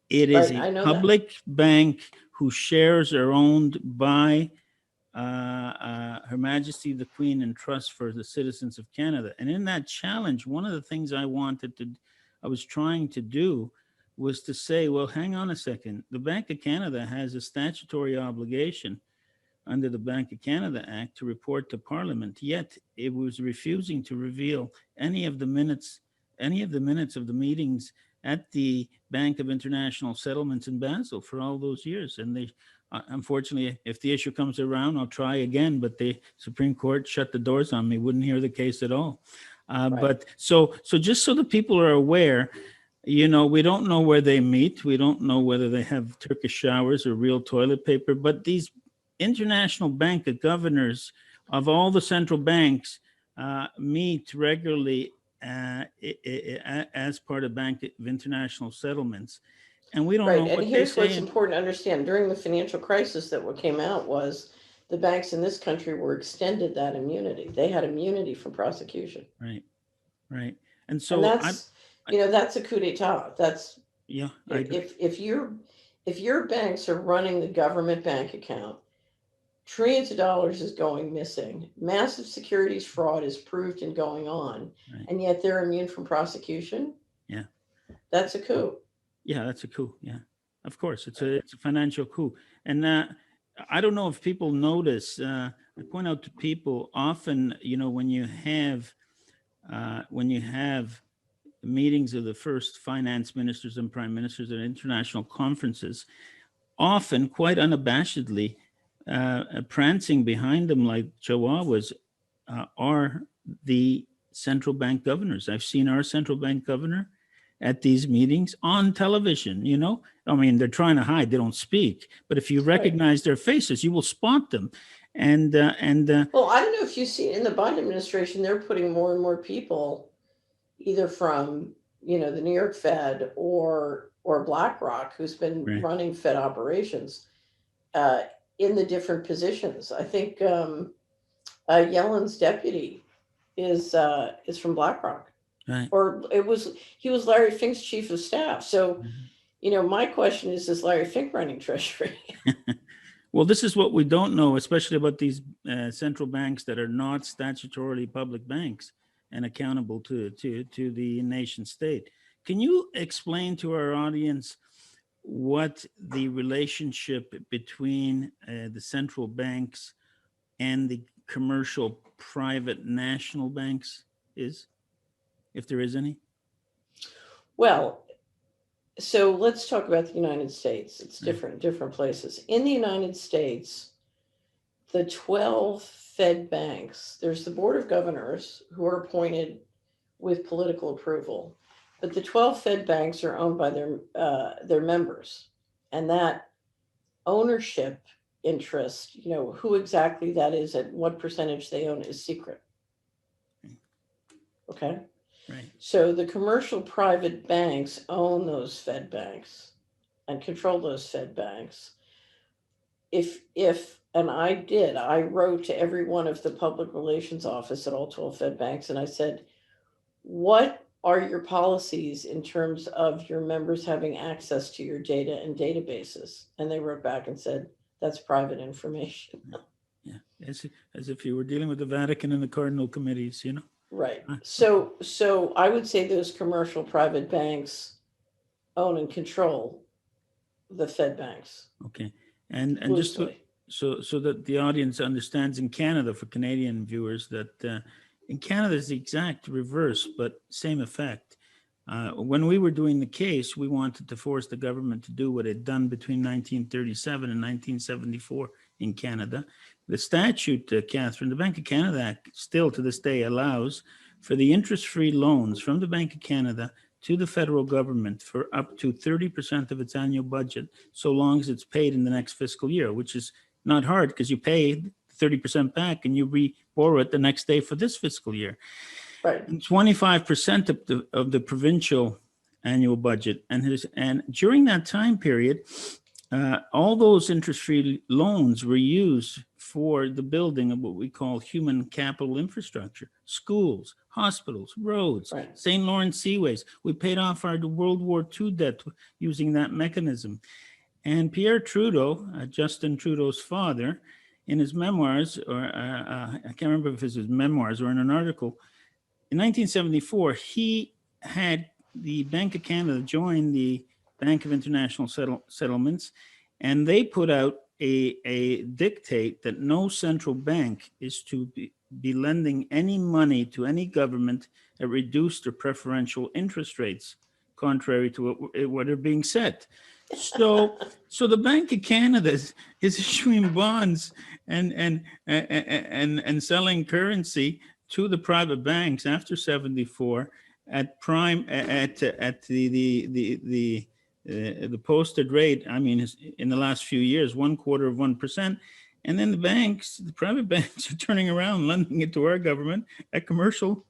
It is a public bank whose shares are owned by Her Majesty the Queen and Trust for the Citizens of Canada. And in that challenge, one of the things I was trying to do was to say, well, hang on a second. The Bank of Canada has a statutory obligation under the Bank of Canada Act to report to Parliament, yet it was refusing to reveal any of the minutes of the meetings at the Bank of International Settlements in Basel for all those years. And they, unfortunately, if the issue comes around, I'll try again, but the Supreme Court shut the doors on me, wouldn't hear the case at all. Right. But so just so the people are aware, you know, we don't know where they meet. We don't know whether they have Turkish showers or real toilet paper, but these International Bank of Governors of all the central banks meet regularly as part of Bank of International Settlements. And we don't know Right. what And here's they what's say. important to understand. During the financial crisis, that what came out was the banks in this country were extended that immunity. They had immunity from prosecution. Right. And And so that's, you know, that's a coup d'etat. That's, yeah, I agree. if your banks are running the government bank account, trillions of dollars is going missing, massive securities fraud is proved and going on, Right. and yet they're immune from prosecution. Yeah. That's a coup. Yeah, that's a coup. Yeah, of course, it's a financial coup. And I don't know if people notice. I point out to people often, you know, when you have meetings of the first finance ministers and prime ministers at international conferences, often quite unabashedly, prancing behind them like chihuahuas are the central bank governors. I've seen our central bank governor at these meetings on television, you know. I mean, they're trying to hide, they don't speak, but if you recognize their faces, you will spot them. And well, I don't know if you see in the Biden administration, they're putting more and more people either from, you know, the New York Fed or BlackRock, who's been Right. running Fed operations, in the different positions. I think Yellen's deputy is from BlackRock. Right. Or he was Larry Fink's chief of staff. So, you know, my question is Larry Fink running Treasury? Well, this is what we don't know, especially about these central banks that are not statutorily public banks and accountable to the nation state. Can you explain to our audience what the relationship between the central banks and the commercial private national banks is, if there is any? Well, so let's talk about the United States. It's different places. In the United States, the 12 Fed banks, there's the Board of Governors who are appointed with political approval, but the 12 Fed banks are owned by their members. And that ownership interest, you know, who exactly that is and what percentage they own is secret. Okay. Right. So the commercial private banks own those Fed banks and control those Fed banks. And I wrote to every one of the public relations office at all 12 Fed banks, and I said, what are your policies in terms of your members having access to your data and databases? And they wrote back and said, that's private information. Yeah, as if you were dealing with the Vatican and the cardinal committees, you know? Right. So I would say those commercial private banks own and control the Fed banks. Okay. And just so that the audience understands, in Canada, for Canadian viewers, that in Canada is the exact reverse, but same effect. When we were doing the case, we wanted to force the government to do what it had done between 1937 and 1974 in Canada. The statute, Catherine, the Bank of Canada Act still to this day allows for the interest-free loans from the Bank of Canada to the federal government for up to 30% of its annual budget, so long as it's paid in the next fiscal year, which is not hard because you pay 30% back and you re-borrow it the next day for this fiscal year. Right. And 25% of the provincial annual budget. And during that time period, all those interest-free loans were used for the building of what we call human capital infrastructure, schools, hospitals, roads, Right. St. Lawrence Seaways. We paid off our World War II debt using that mechanism. And Pierre Trudeau, Justin Trudeau's father, in his memoirs, or I can't remember if it was his memoirs or in an article, in 1974, he had the Bank of Canada join the Bank of International Settlements, and they put out a dictate that no central bank is to be lending any money to any government at reduced or preferential interest rates, contrary to what are being set. So the Bank of Canada is issuing bonds and selling currency to the private banks after 74 at prime at the posted rate. I mean, in the last few years, 1/4%, and then the private banks are turning around lending it to our government at commercial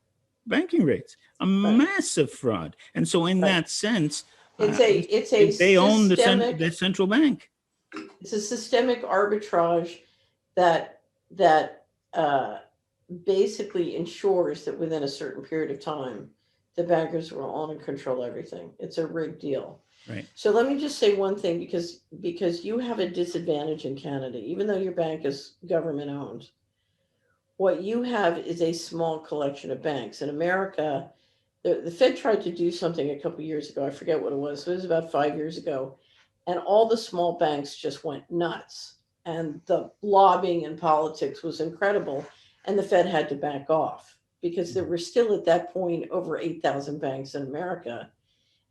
banking rates. A massive fraud. And so, in that sense, they own the central bank. It's a systemic arbitrage that basically ensures that within a certain period of time, the bankers will own and control everything. It's a rigged deal. Right. So let me just say one thing, because you have a disadvantage in Canada, even though your bank is government owned. What you have is a small collection of banks. In America, the Fed tried to do something a couple years ago. I forget what it was. It was about 5 years ago. And all the small banks just went nuts. And the lobbying in politics was incredible. And the Fed had to back off because there were still at that point over 8,000 banks in America.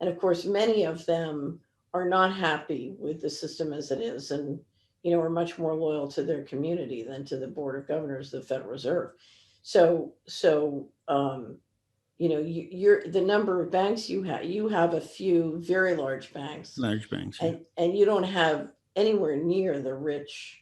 And of course, many of them are not happy with the system as it is, and are much more loyal to their community than to the Board of Governors of the Federal Reserve. So you're the number of banks you have a few very large banks, yeah. and you don't have anywhere near the rich,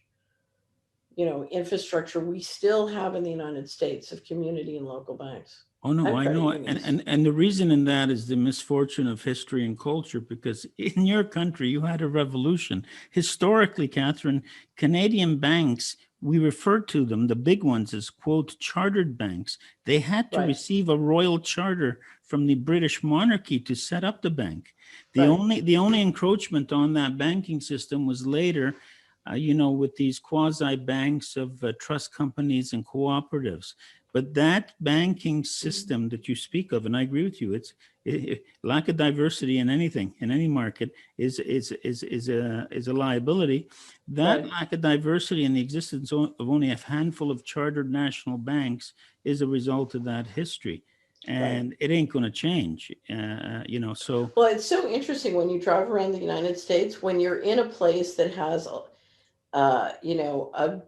infrastructure we still have in the United States of community and local banks. Oh, no, I know. And the reason in that is the misfortune of history and culture, because in your country, you had a revolution. Historically, Catherine, Canadian banks, we refer to them, the big ones, as, quote, chartered banks. They had to receive a royal charter from the British monarchy to set up the bank. The only encroachment on that banking system was later, with these quasi banks of trust companies and cooperatives. But that banking system that you speak of, and I agree with you, lack of diversity in anything, in any market, is a liability. That lack of diversity and the existence of only a handful of chartered national banks is a result of that history, and it ain't going to change. So. Well, it's so interesting when you drive around the United States, when you're in a place that has a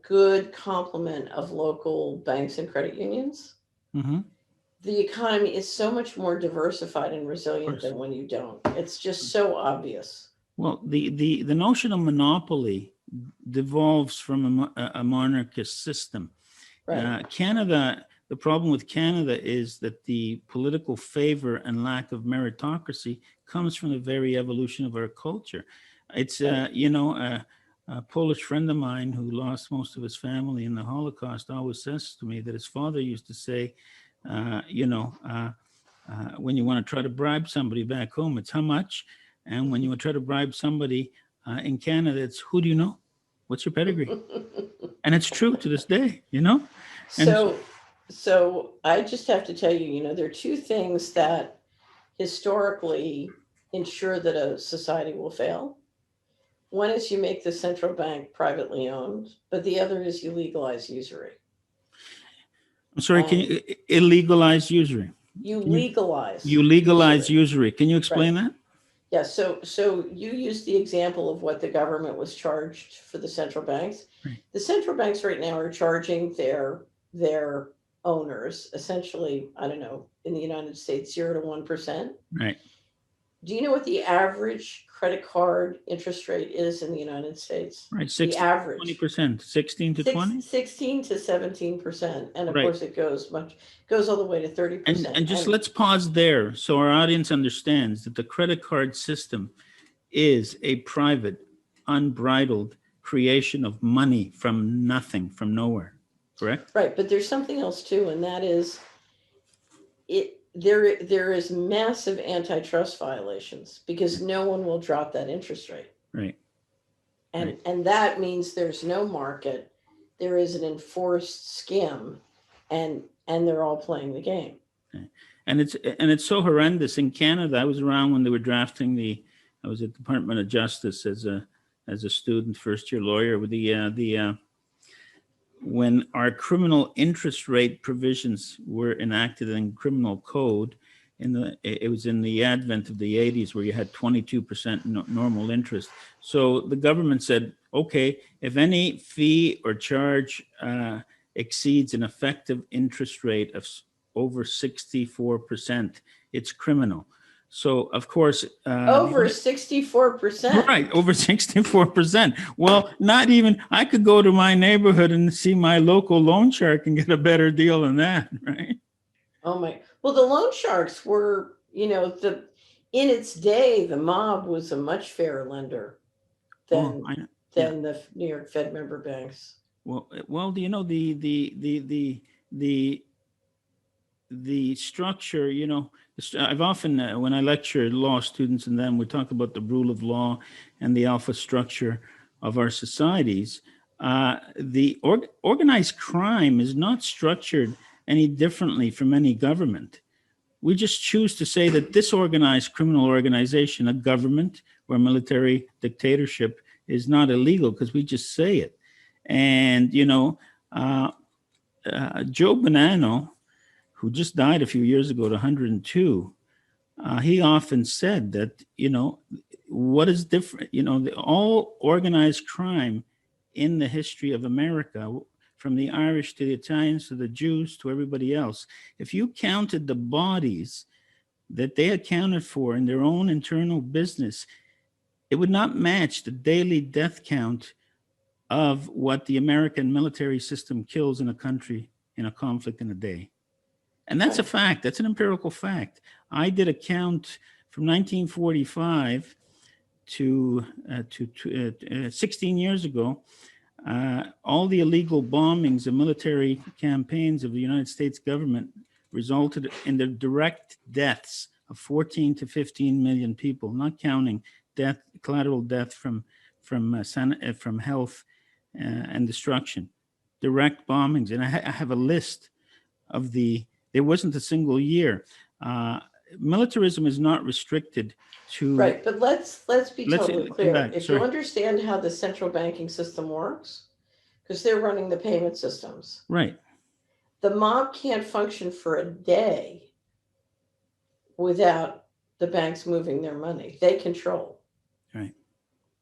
good complement of local banks and credit unions. Mm-hmm. The economy is so much more diversified and resilient than when you don't. It's just so obvious. Well, the notion of monopoly devolves from a monarchist system. Canada, the problem with Canada is that the political favor and lack of meritocracy comes from the very evolution of our culture. It's, a Polish friend of mine who lost most of his family in the Holocaust always says to me that his father used to say, when you want to try to bribe somebody back home, it's how much. And when you want to try to bribe somebody in Canada, it's who do you know? What's your pedigree? And it's true to this day, And so I just have to tell you, there are two things that historically ensure that a society will fail. One is you make the central bank privately owned, but the other is you legalize usury. I'm sorry, can you illegalize usury? You legalize usury. Can you explain that? Yeah, so you used the example of what the government was charged for the central banks. Right. The central banks right now are charging their owners essentially, I don't know, in the United States, 0 to 1%. Right. Do you know what the average credit card interest rate is in the United States? Right, 16, the average 20%, 16 to 20? 16 to 17%. And of course it goes all the way to 30%. And just let's pause there so our audience understands that the credit card system is a private, unbridled creation of money from nothing, from nowhere, correct? Right, but there's something else too, and that is there is massive antitrust violations because no one will drop that interest rate. Right. And that means there's no market. there is an enforced skim, and they're all playing the game. And it's so horrendous in Canada. I was around when they were drafting I was at the Department of Justice as a student, first year lawyer, with when our criminal interest rate provisions were enacted in criminal code. It was in the advent of the 80s, where you had 22% normal interest. So the government said, okay, if any fee or charge exceeds an effective interest rate of over 64%, it's criminal. So of course, over 64%. Right, over 64%. Well, not even, I could go to my neighborhood and see my local loan shark and get a better deal than that, right? Oh my, well, the loan sharks were, in its day, the mob was a much fairer lender than the New York Fed member banks. Well, do you know the structure, I've often, when I lecture law students and then we talk about the rule of law and the alpha structure of our societies, the organized crime is not structured any differently from any government. We just choose to say that this organized criminal organization, a government or military dictatorship, is not illegal because we just say it. And, Joe Bonanno, who just died a few years ago at 102, he often said that, what is different, all organized crime in the history of America, from the Irish to the Italians to the Jews to everybody else, if you counted the bodies that they accounted for in their own internal business, it would not match the daily death count of what the American military system kills in a country in a conflict in a day. And that's a fact. That's an empirical fact. I did a count from 1945 to 16 years ago. All the illegal bombings and military campaigns of the United States government resulted in the direct deaths of 14 to 15 million people, not counting collateral death from health and destruction. Direct bombings, and I have a list of there wasn't a single year. Militarism is not restricted to... Right, but let's be totally clear. If you understand how the central banking system works, because they're running the payment systems. Right. The mob can't function for a day without the banks moving their money. They control. Right.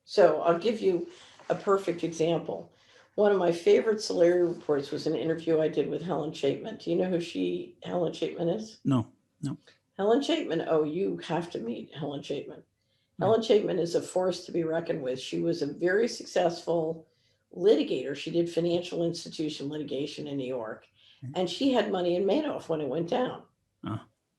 So I'll give you a perfect example. One of my favorite Solari reports was an interview I did with Helen Chapman. Do you know who Helen Chapman is? No. Helen Chapman, you have to meet Helen Chapman. Helen Chapman is a force to be reckoned with. She was a very successful litigator. She did financial institution litigation in New York, and she had money in Madoff when it went down.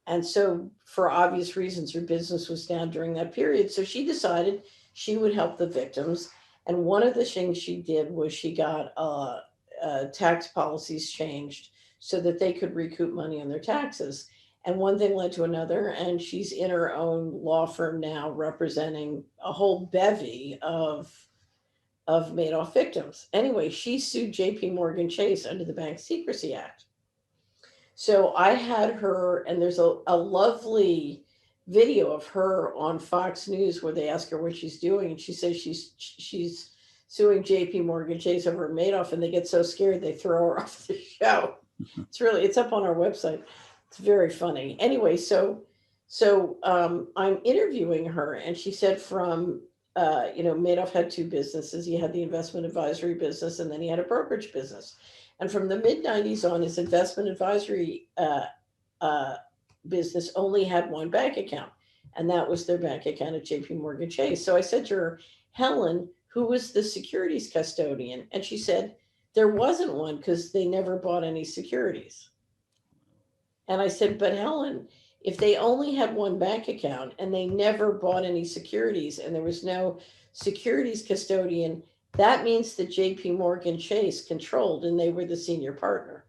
And so for obvious reasons, her business was down during that period. So she decided she would help the victims. And one of the things she did was she got tax policies changed so that they could recoup money on their taxes. And one thing led to another, and she's in her own law firm now representing a whole bevy of Madoff victims. Anyway, she sued JP Morgan Chase under the Bank Secrecy Act. So I had her, and there's a lovely video of her on Fox News where they ask her what she's doing, and she says she's suing JP Morgan Chase over Madoff, and they get so scared they throw her off the show. It's up on our website. It's very funny. Anyway, so I'm interviewing her, and she said Madoff had two businesses. He had the investment advisory business, and then he had a brokerage business. And from the mid-90s on, his investment advisory business only had one bank account, and that was their bank account at JP Morgan Chase. So I said to her, Helen, who was the securities custodian? And she said, there wasn't one because they never bought any securities. And I said, but Helen, if they only had one bank account and they never bought any securities and there was no securities custodian, that means that JP Morgan Chase controlled and they were the senior partner.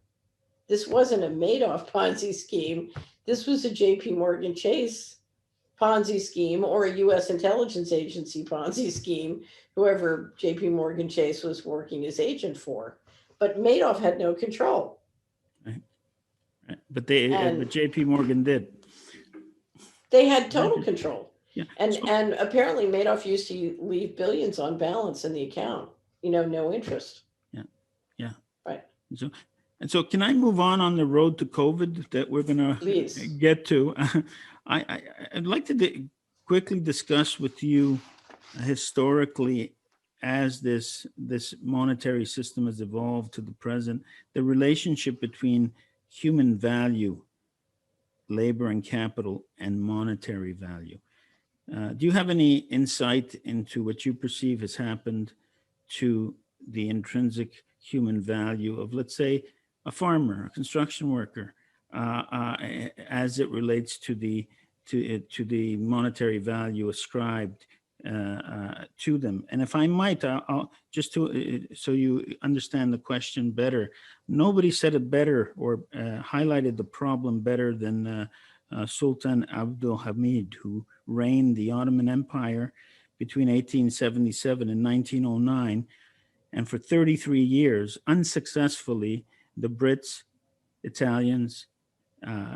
This wasn't a Madoff Ponzi scheme. This was a JP Morgan Chase Ponzi scheme or a US intelligence agency Ponzi scheme, whoever JP Morgan Chase was working as agent for. but Madoff had no control. Right. Right. But they, And but JP Morgan did. they had total control. Yeah. And apparently Madoff used to leave billions on balance in the account, no interest. Yeah. Yeah. Right. And so can I move on the road to COVID that we're going to Please. get to? I'd like to quickly discuss with you historically, as this monetary system has evolved to the present, the relationship between human value, labor and capital, and monetary value. Do you have any insight into what you perceive has happened to the intrinsic human value of, let's say, a farmer, a construction worker, as it relates to the monetary value ascribed to them? And if I might, I'll just so you understand the question better. Nobody said it better or highlighted the problem better than Sultan Abdul Hamid, who reigned the Ottoman Empire between 1877 and 1909. And for 33 years, unsuccessfully, the Brits, Italians,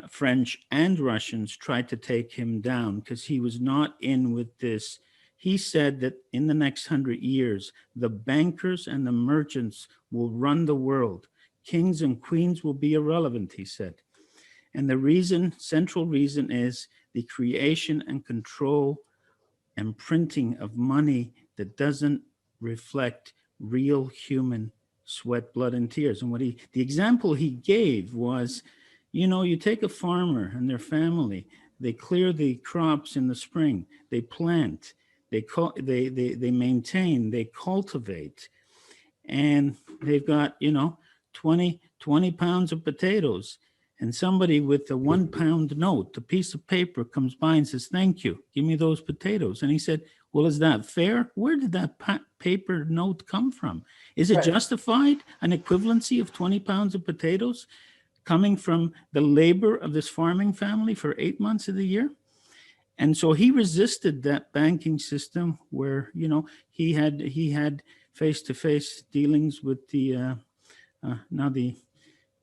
French, and Russians tried to take him down because he was not in with this. He said that in the next 100 years, the bankers and the merchants will run the world. Kings and queens will be irrelevant, he said. And the central reason is the creation and control and printing of money that doesn't reflect real human sweat, blood, and tears. And the example he gave was, you take a farmer and their family, they clear the crops in the spring, they plant, they maintain, they cultivate, and they've got, 20 pounds of potatoes. And somebody with a 1 pound note, a piece of paper, comes by and says, "Thank you, give me those potatoes." And he said, "Well, is that fair? Where did that paper note come from? Is it justified, an equivalency of 20 pounds of potatoes coming from the labor of this farming family for 8 months of the year?" And so he resisted that banking system where, he had face-to-face dealings with the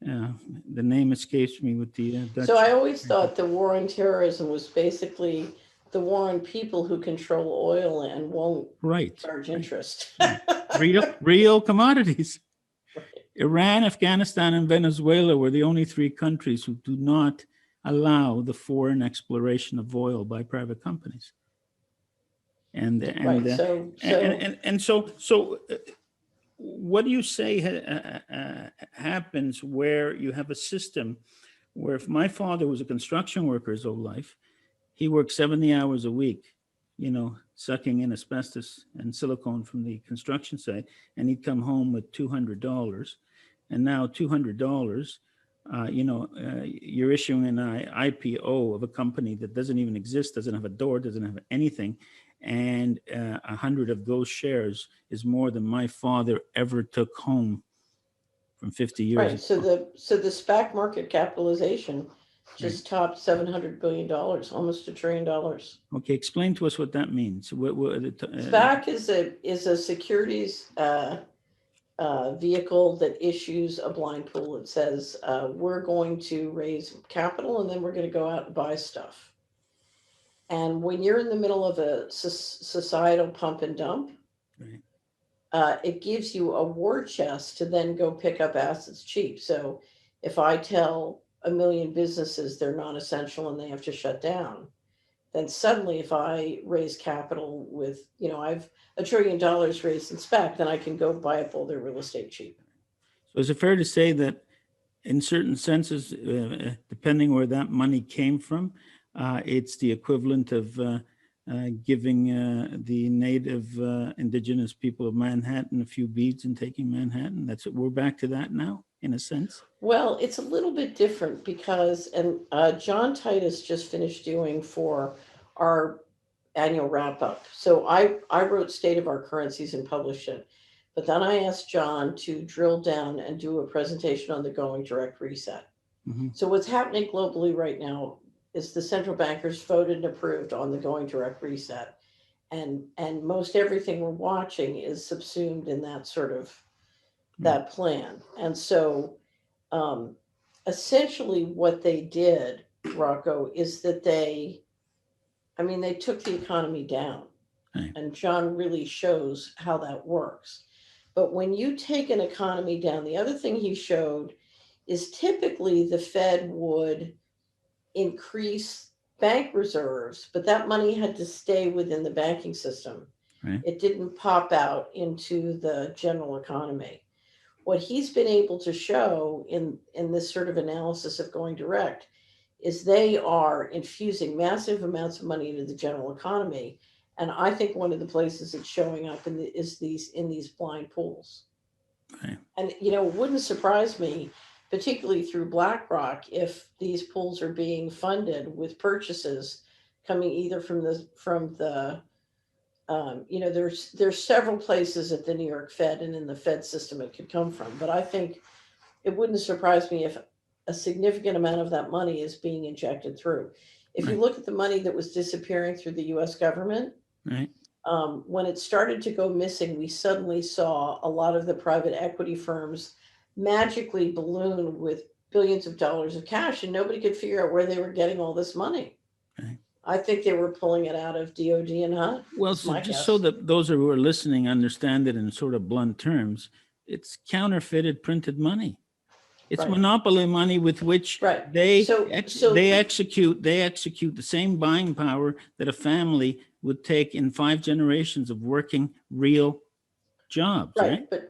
the name escapes me, with the Dutch. So I always thought the war on terrorism was basically the war on people who control oil and won't charge interest. Real commodities. Iran, Afghanistan, and Venezuela were the only 3 countries who do not allow the foreign exploration of oil by private companies. So what do you say happens where you have a system where, if my father was a construction worker his whole life, he worked 70 hours a week, sucking in asbestos and silicone from the construction site, and he'd come home with $200. And now $200, you're issuing an IPO of a company that doesn't even exist, doesn't have a door, doesn't have anything. And 100 of those shares is more than my father ever took home from 50 years. Right. So the SPAC market capitalization just topped $700 billion, almost $1 trillion. Okay, explain to us what that means. SPAC is a securities vehicle that issues a blind pool. It says we're going to raise capital and then we're going to go out and buy stuff. And when you're in the middle of a societal pump and dump, it gives you a war chest to then go pick up assets cheap. So if I tell 1 million businesses they're non-essential and they have to shut down, then suddenly if I raise capital with, I've $1 trillion raised in SPAC, then I can go buy up all their real estate cheap. So is it fair to say that in certain senses, depending where that money came from, it's the equivalent of giving the native indigenous people of Manhattan a few beads and taking Manhattan? We're back to that now, in a sense. Well, it's a little bit different because, and John Titus just finished doing for our annual wrap up. So I wrote State of Our Currencies and published it. But then I asked John to drill down and do a presentation on the going direct reset. Mm-hmm. So what's happening globally right now is the central bankers voted and approved on the going direct reset. And most everything we're watching is subsumed in that sort of that plan. And so um, essentially what they did, Rocco, is that they took the economy down. Right. And John really shows how that works. But when you take an economy down, the other thing he showed is typically the Fed would increase bank reserves, but that money had to stay within the banking system. Right. It didn't pop out into the general economy. What he's been able to show in this sort of analysis of going direct is they are infusing massive amounts of money into the general economy. And I think one of the places it's showing up is these blind pools. Right. And it wouldn't surprise me, particularly through BlackRock, if these pools are being funded with purchases coming either from the there's several places at the New York Fed and in the Fed system it could come from. But I think it wouldn't surprise me if a significant amount of that money is being injected through. If you Right. look at the money that was disappearing through the US government, Right. when it started to go missing, we suddenly saw a lot of the private equity firms magically balloon with billions of dollars of cash, and nobody could figure out where they were getting all this money. Right. I think they were pulling it out of DOD and HUD. Well, That's so my just so guess. that those who are listening understand it in sort of blunt terms, it's counterfeited printed money. It's Right. monopoly money with which Right. they So execute the same buying power that a family would take in 5 generations of working real jobs, right? right,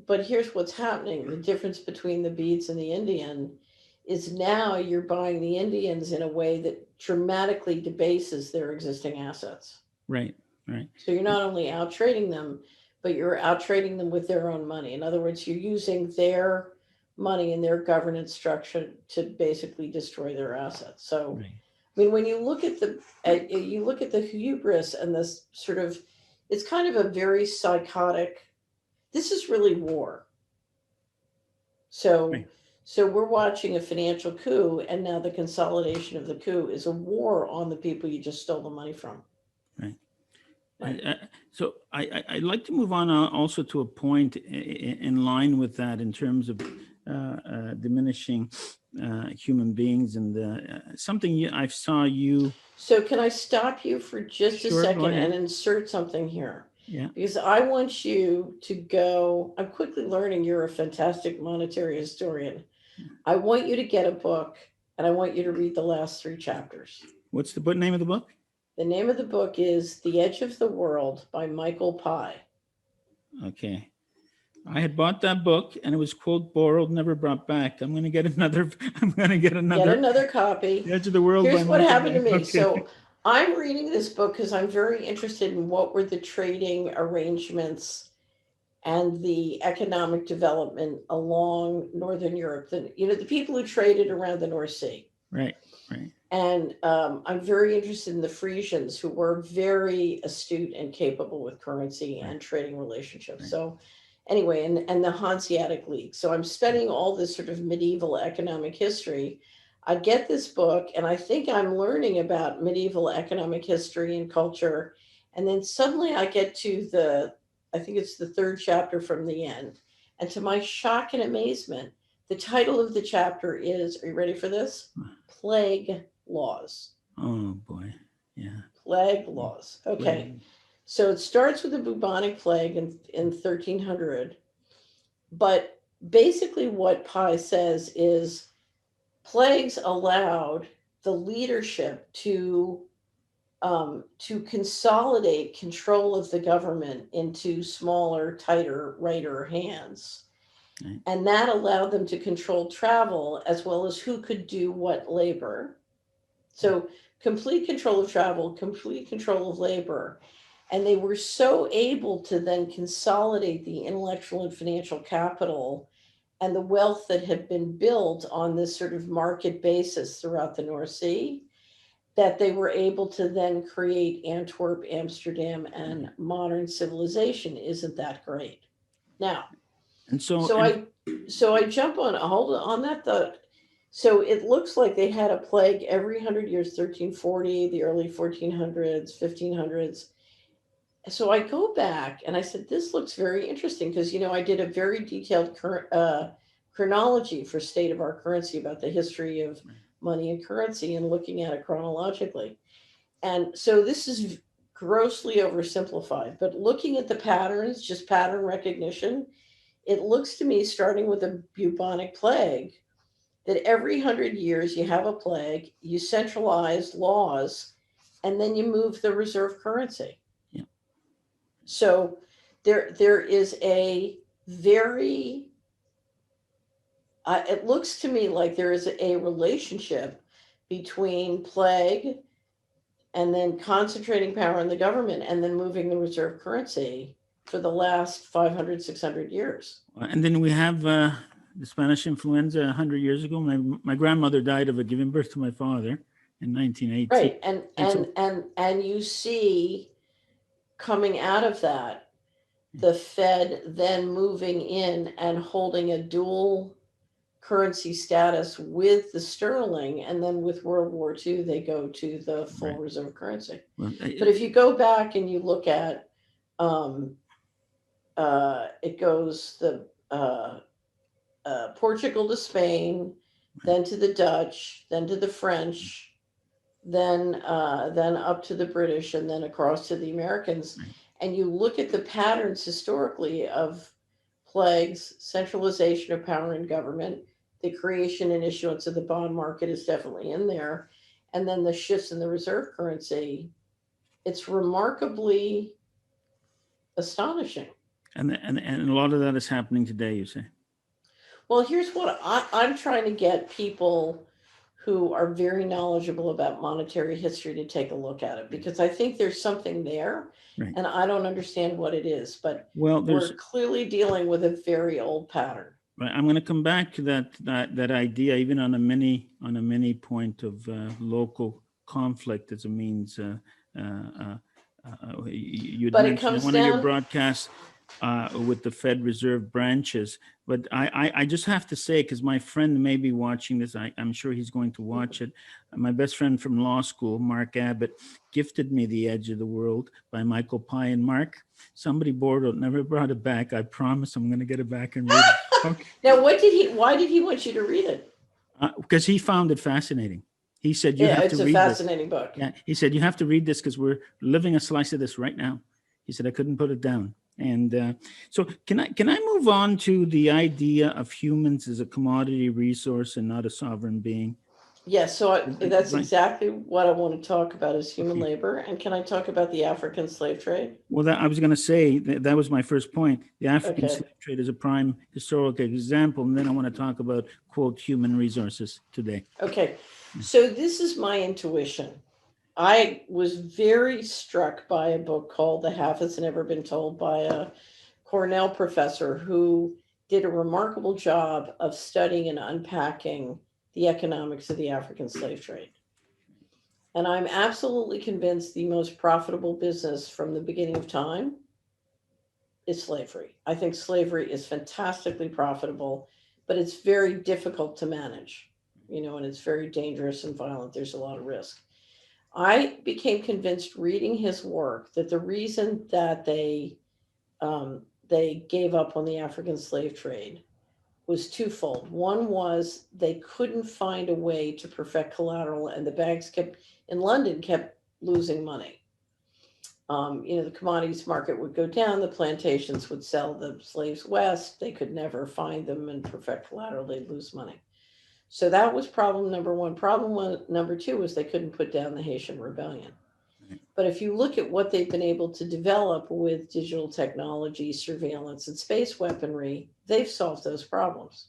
but here's what's happening. The difference between the beads and the Indian is now you're buying the Indians in a way that dramatically debases their existing assets. Right, right, So you're not only out trading them, but you're out trading them with their own money. In other words, you're using their money and their governance structure to basically destroy their assets. So, right. I mean, when you look at the hubris and this sort of, it's kind of a very psychotic. This is really war. So, Right. so we're watching a financial coup, and now the consolidation of the coup is a war on the people you just stole the money from. Right. Right. So I'd like to move on also to a point in line with that in terms of diminishing human beings and something I saw you. So can I stop you for just a Sure, go second ahead. and insert something here? Yeah. Because I want you to go, I'm quickly learning you're a fantastic monetary historian. I want you to get a book and I want you to read the last 3 chapters. What's the name of the book? The name of the book is The Edge of the World by Michael Pye. Okay. I had bought that book and it was quote borrowed, never brought back. I'm going to get another. Get another copy. The Edge of the World. Here's by what Michael happened to Pye. me. Okay. So I'm reading this book because I'm very interested in what were the trading arrangements and the economic development along Northern Europe. The people who traded around the North Sea. Right, right. And I'm very interested in the Frisians, who were very astute and capable with currency and trading relationships. Right. So anyway, and the Hanseatic League. So I'm studying all this sort of medieval economic history. I get this book and I think I'm learning about medieval economic history and culture. And then suddenly I get to I think it's the 3rd chapter from the end. And to my shock and amazement, the title of the chapter is, are you ready for this? Plague Laws. Oh boy. Yeah. Plague laws. Okay. Plague. So it starts with the bubonic plague in 1300. But basically, what Pye says is plagues allowed the leadership to consolidate control of the government into smaller, tighter, righter hands. Right. And that allowed them to control travel as well as who could do what labor. So complete control of travel, complete control of labor. And they were so able to then consolidate the intellectual and financial capital and the wealth that had been built on this sort of market basis throughout the North Sea, that they were able to then create Antwerp, Amsterdam, and modern civilization. Isn't that great? Now, And so I jump on that thought. So it looks like they had a plague every 100 years, 1340, the early 1400s, 1500s. So I go back and I said, this looks very interesting because, I did a very detailed chronology for State of Our Currency about the history of money and currency and looking at it chronologically. And so this is grossly oversimplified, but looking at the patterns, just pattern recognition, it looks to me, starting with a bubonic plague, that every 100 years you have a plague, you centralize laws, and then you move the reserve currency. Yeah. So there is a very, it looks to me like there is a relationship between plague and then concentrating power in the government and then moving the reserve currency for the last 500, 600 years. And then we have the Spanish influenza 100 years ago. My grandmother died of it, giving birth to my father in 1918. Right. And you see coming out of that, the Fed then moving in and holding a dual currency status with the sterling, and then with World War II, they go to the full reserve currency. Well, but if you go back and you look at, it goes the Portugal to Spain, then to the Dutch, then to the French, then up to the British, and then across to the Americans. And you look at the patterns historically of plagues, centralization of power in government, the creation and issuance of the bond market is definitely in there, and then the shifts in the reserve currency. It's remarkably astonishing. And a lot of that is happening today, you say? Well, here's what I'm trying to get people who are very knowledgeable about monetary history to take a look at it, because I think there's something there, and I don't understand what it is, but we're clearly dealing with a very old pattern. Right. I'm going to come back to that idea, even on a mini point of local conflict as a means. You'd mentioned one of your broadcasts with the Fed Reserve branches, but I just have to say, because my friend may be watching this, I'm sure he's going to watch it. My best friend from law school, Mark Abbott, gifted me The Edge of the World by Michael Pye. And Mark, somebody borrowed it, never brought it back. I promise I'm going to get it back and read it. Okay. Now, why did he want you to read it? Because he found it fascinating. He said, you have to read this. It's a fascinating book. Yeah, he said, you have to read this because we're living a slice of this right now. He said, I couldn't put it down. And so can I move on to the idea of humans as a commodity resource and not a sovereign being? Yes, so that's exactly what I want to talk about, is human labor. And can I talk about the African slave trade? Well, I was going to say that was my first point. The African slave trade is a prime historical example. And then I want to talk about, quote, human resources today. Okay, so this is my intuition. I was very struck by a book called The Half Has Never Been Told by a Cornell professor who did a remarkable job of studying and unpacking the economics of the African slave trade. And I'm absolutely convinced the most profitable business from the beginning of time is slavery. I think slavery is fantastically profitable, but it's very difficult to manage, and it's very dangerous and violent. There's a lot of risk. I became convinced reading his work that the reason that they gave up on the African slave trade was twofold. One was they couldn't find a way to perfect collateral, and the banks in London kept losing money. The commodities market would go down, the plantations would sell the slaves west, they could never find them and perfect collateral, they'd lose money. So that was problem number one. Number two was they couldn't put down the Haitian Rebellion. But if you look at what they've been able to develop with digital technology, surveillance, and space weaponry, they've solved those problems.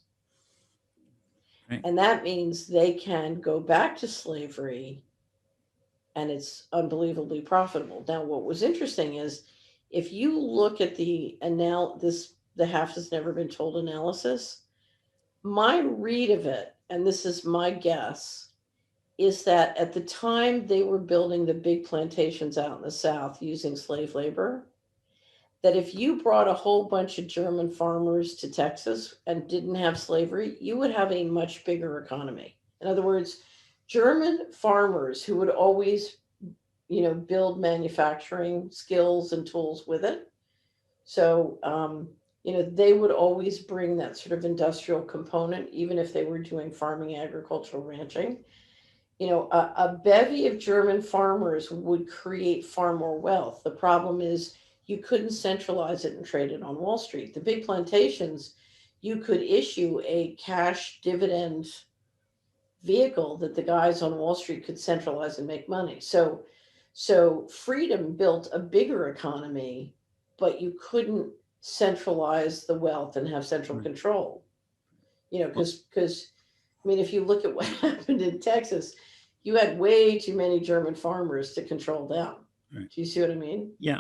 Right. And that means they can go back to slavery, and it's unbelievably profitable. Now, what was interesting is, if you look at the Half Has Never Been Told analysis, my read of it, and this is my guess, is that at the time they were building the big plantations out in the South using slave labor, that if you brought a whole bunch of German farmers to Texas and didn't have slavery, you would have a much bigger economy. In other words, German farmers who would always, build manufacturing skills and tools with it. So, they would always bring that sort of industrial component, even if they were doing farming, agricultural, ranching. A bevy of German farmers would create far more wealth. The problem is you couldn't centralize it and trade it on Wall Street. The big plantations, you could issue a cash dividend vehicle that the guys on Wall Street could centralize and make money. So freedom built a bigger economy, but you couldn't centralize the wealth and have central control. Because if you look at what happened in Texas, you had way too many German farmers to control them. Right. Do you see what I mean? Yeah.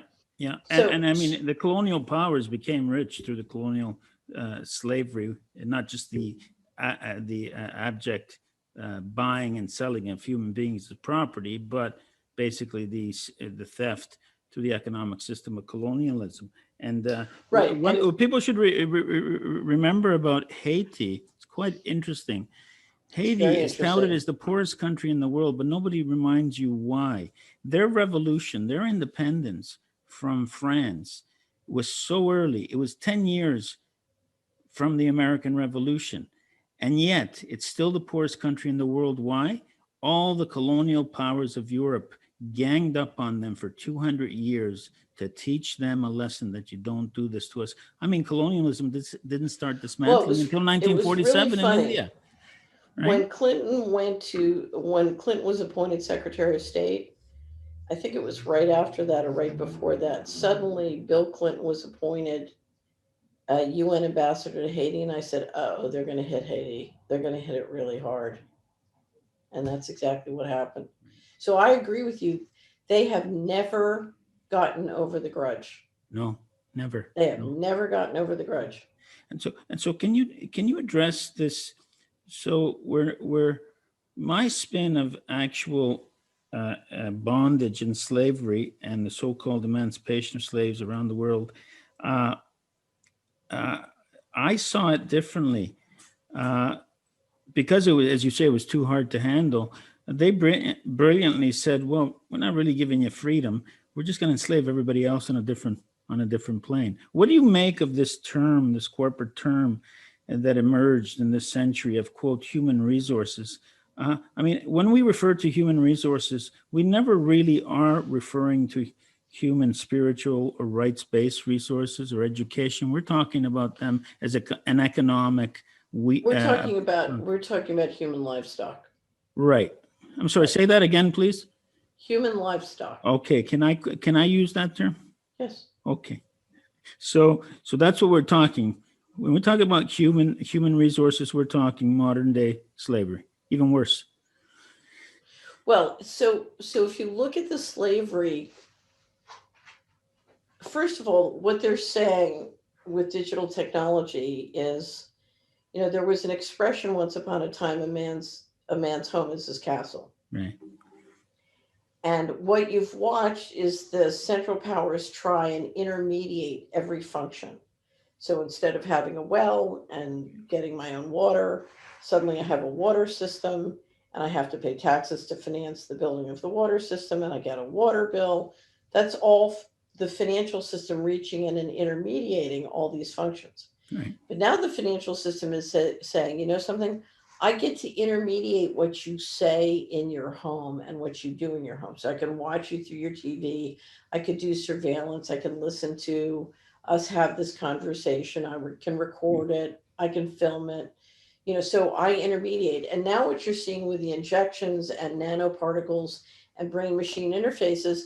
So- And I mean, the colonial powers became rich through the colonial slavery, and not just the abject buying and selling of human beings as property, but basically the theft through the economic system of colonialism. And Right. what people should remember about Haiti, it's quite interesting. Haiti very is touted interesting. as the poorest country in the world, but nobody reminds you why. Their revolution, their independence from France was so early. It was 10 years from the American Revolution. And yet it's still the poorest country in the world. Why? All the colonial powers of Europe ganged up on them for 200 years to teach them a lesson that you don't do this to us. I mean, colonialism didn't start dismantling until it was 1947 really in funny. India. Right? When Clinton was appointed Secretary of State, I think it was right after that or right before that, suddenly Bill Clinton was appointed UN ambassador to Haiti. And I said, oh, they're going to hit Haiti. They're going to hit it really hard. And that's exactly what happened. So I agree with you. They have never gotten over the grudge. No, never. They have never gotten over the grudge. And so can you address this? So we're my spin of actual bondage and slavery and the so-called emancipation of slaves around the world, I saw it differently because it was, as you say, it was too hard to handle. They brilliantly said, "Well, we're not really giving you freedom. We're just going to enslave everybody else on a different plane." What do you make of this term, this corporate term that emerged in this century of, quote, human resources? I mean, when we refer to human resources, we never really are referring to human, spiritual, or rights-based resources or education. We're talking about them as an economic. We're talking about human livestock. Right. I'm sorry. Say that again, please. Human livestock. Okay. Can I use that term? Yes. Okay. So that's what we're talking. When we talk about human resources, we're talking modern day slavery, even worse. Well, so if you look at the slavery, first of all, what they're saying with digital technology is, there was an expression once upon a time, a man's home is his castle. Right. And what you've watched is the central powers try and intermediate every function. So instead of having a well and getting my own water, suddenly I have a water system and I have to pay taxes to finance the building of the water system, and I get a water bill. That's all the financial system reaching in and intermediating all these functions. Right. But now the financial system is saying, something, I get to intermediate what you say in your home and what you do in your home. So I can watch you through your TV. I could do surveillance. I can listen to us have this conversation. I can record it. I can film it. So I intermediate. And now what you're seeing with the injections and nanoparticles and brain machine interfaces,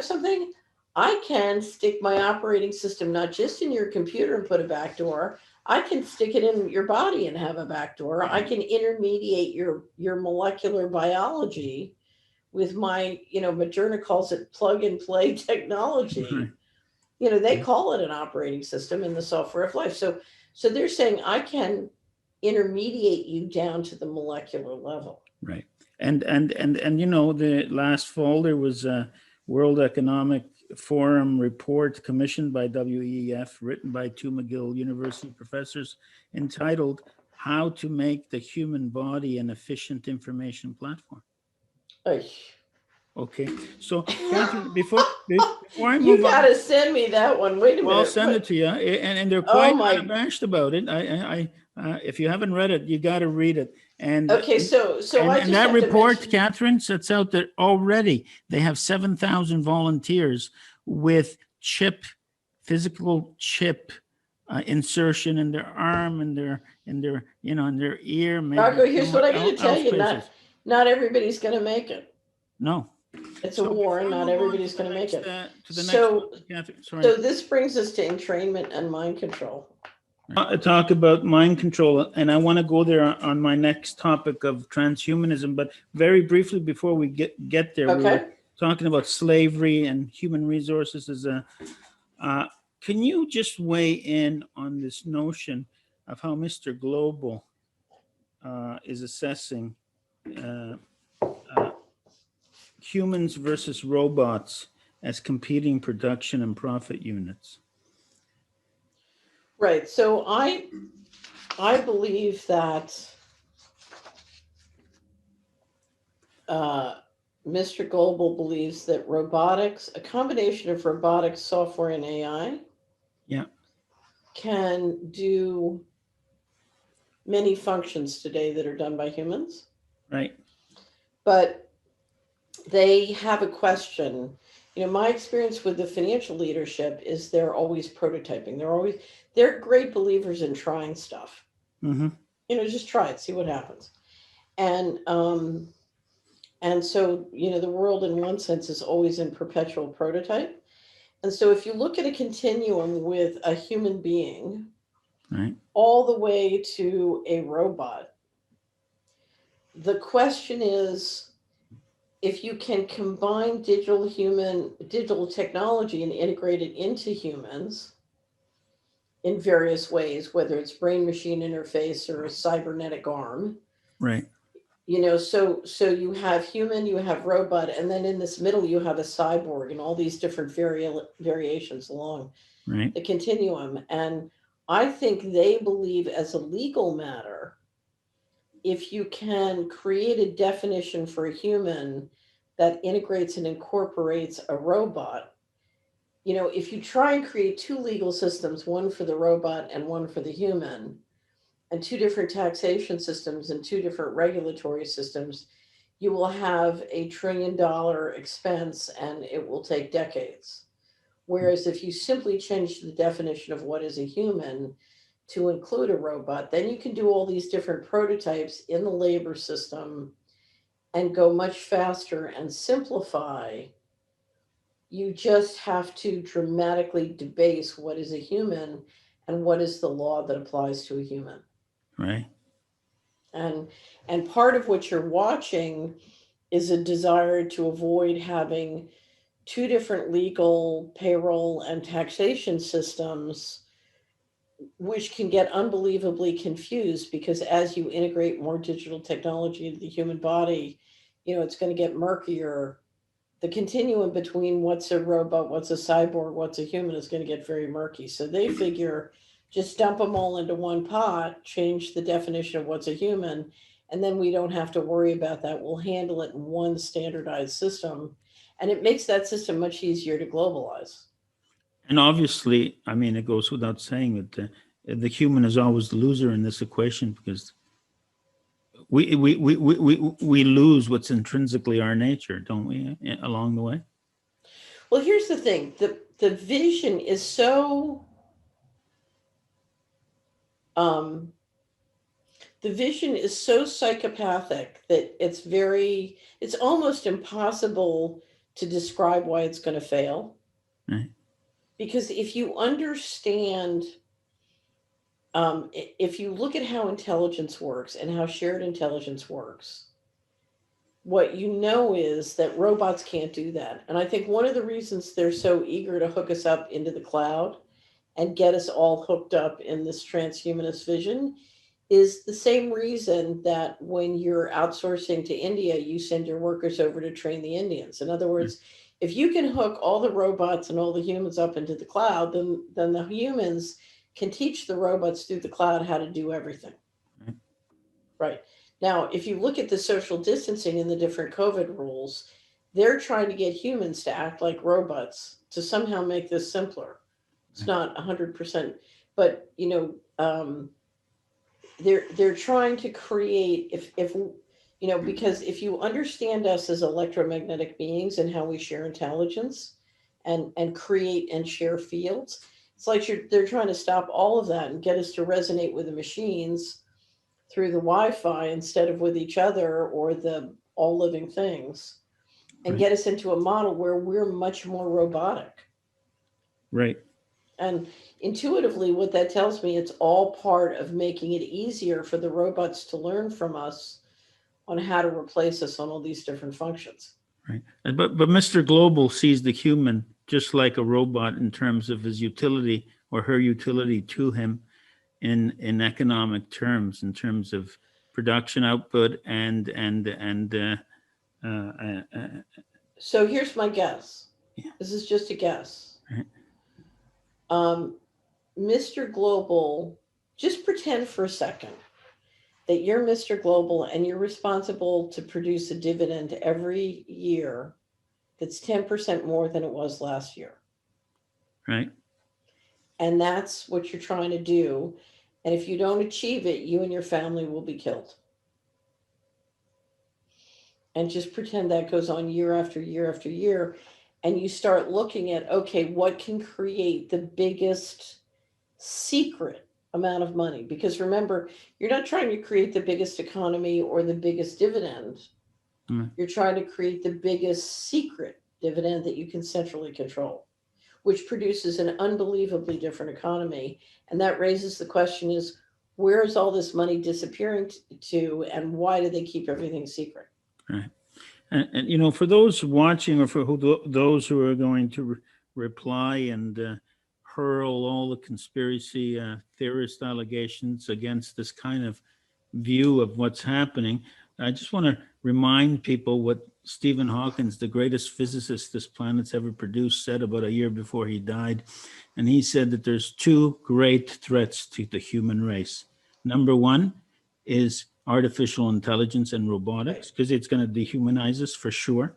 something, I can stick my operating system not just in your computer and put a backdoor. I can stick it in your body and have a backdoor. I can intermediate your molecular biology with my, Moderna calls it plug and play technology. Mm-hmm. They call it an operating system in the software of life. So they're saying I can intermediate you down to the molecular level. Right. And the last fall there was a World Economic Forum report commissioned by WEF, written by two McGill University professors, entitled "How to Make the Human Body an Efficient Information Platform." Oy. Okay. So, Catherine, before I You move on, gotta send me that one. Wait a well, I'll minute. send it What? to you, and they're Oh quite my. unabashed about it. If you haven't read it, you got to read it. And Okay, so I and just that have to report, mention. Catherine, sets out that already they have 7,000 volunteers with physical chip insertion in their arm and their in their ear, maybe Rocco, here's what I gotta tell else you. places. Not everybody's gonna make it. No. It's a So war, and before I not move on everybody's gonna make it. to the next So topic, Catherine, sorry. so this brings us to entrainment and mind control. Talk about mind control, and I want to go there on my next topic of transhumanism. But very briefly, before we get there, we were Okay. talking about slavery and human resources as a. Can you just weigh in on this notion of how Mr. Global is assessing uh, uh, humans versus robots as competing production and profit units? Right. So I believe that Mr. Global believes that robotics, a combination of robotics, software, and AI, Yeah. can do many functions today that are done by humans. Right. But they have a question. My experience with the financial leadership is they're always prototyping. They're great believers in trying stuff. Mm-hmm. Just try it, see what happens. And so the world in one sense is always in perpetual prototype. And so if you look at a continuum with a human being, Right. all the way to a robot, the question is, if you can combine digital technology and integrate it into humans in various ways, whether it's brain machine interface or a cybernetic arm, Right. so you have human, you have robot, and then in this middle you have a cyborg and all these different variations along Right. the continuum. And I think they believe, as a legal matter, if you can create a definition for a human that integrates and incorporates a robot, if you try and create two legal systems, one for the robot and one for the human, and two different taxation systems and two different regulatory systems, you will have $1 trillion expense and it will take decades. Whereas if you simply change the definition of what is a human to include a robot, then you can do all these different prototypes in the labor system and go much faster and simplify. You just have to dramatically debase what is a human and what is the law that applies to a human. Right. And part of what you're watching is a desire to avoid having two different legal, payroll, and taxation systems, which can get unbelievably confused, because as you integrate more digital technology into the human body, it's going to get murkier. The continuum between what's a robot, what's a cyborg, what's a human is going to get very murky. So they figure just dump them all into one pot, change the definition of what's a human, and then we don't have to worry about that. We'll handle it in one standardized system. And it makes that system much easier to globalize. And obviously, I mean, it goes without saying that the human is always the loser in this equation, because we lose what's intrinsically our nature, don't we, along the way? Well, here's the thing. The vision is so psychopathic that it's almost impossible to describe why it's going to fail. Right. Because if you understand, if you look at how intelligence works and how shared intelligence works, what you know is that robots can't do that. And I think one of the reasons they're so eager to hook us up into the cloud and get us all hooked up in this transhumanist vision is the same reason that when you're outsourcing to India, you send your workers over to train the Indians. In other words, if you can hook all the robots and all the humans up into the cloud, then the humans can teach the robots through the cloud how to do everything. Right. Now, if you look at the social distancing and the different COVID rules, they're trying to get humans to act like robots to somehow make this simpler. It's not 100%, but they're trying to create, if because if you understand us as electromagnetic beings and how we share intelligence and create and share fields, it's like they're trying to stop all of that and get us to resonate with the machines through the Wi-Fi instead of with each other or the all living things, and Right. get us into a model where we're much more robotic. Right. And intuitively, what that tells me, it's all part of making it easier for the robots to learn from us on how to replace us on all these different functions. Right. But Mr. Global sees the human just like a robot in terms of his utility or her utility to him in economic terms, in terms of production output and uh, uh, uh, So here's my guess. Yeah. This is just a guess. Right. Mr. Global, just pretend for a second that you're Mr. Global and you're responsible to produce a dividend every year that's 10% more than it was last year. Right. And that's what you're trying to do. And if you don't achieve it, you and your family will be killed. And just pretend that goes on year after year after year. And you start looking at, okay, what can create the biggest secret amount of money? Because remember, you're not trying to create the biggest economy or the biggest dividend. Mm. You're trying to create the biggest secret dividend that you can centrally control, which produces an unbelievably different economy. And that raises the question is, where is all this money disappearing to, and why do they keep everything secret? Right. And for those watching, or for those who are going to reply and hurl all the conspiracy theorist allegations against this kind of view of what's happening, I just want to remind people what Stephen Hawking, the greatest physicist this planet's ever produced, said about a year before he died. And he said that there's two great threats to the human race. Number one is artificial intelligence and robotics, because it's going to dehumanize us for sure.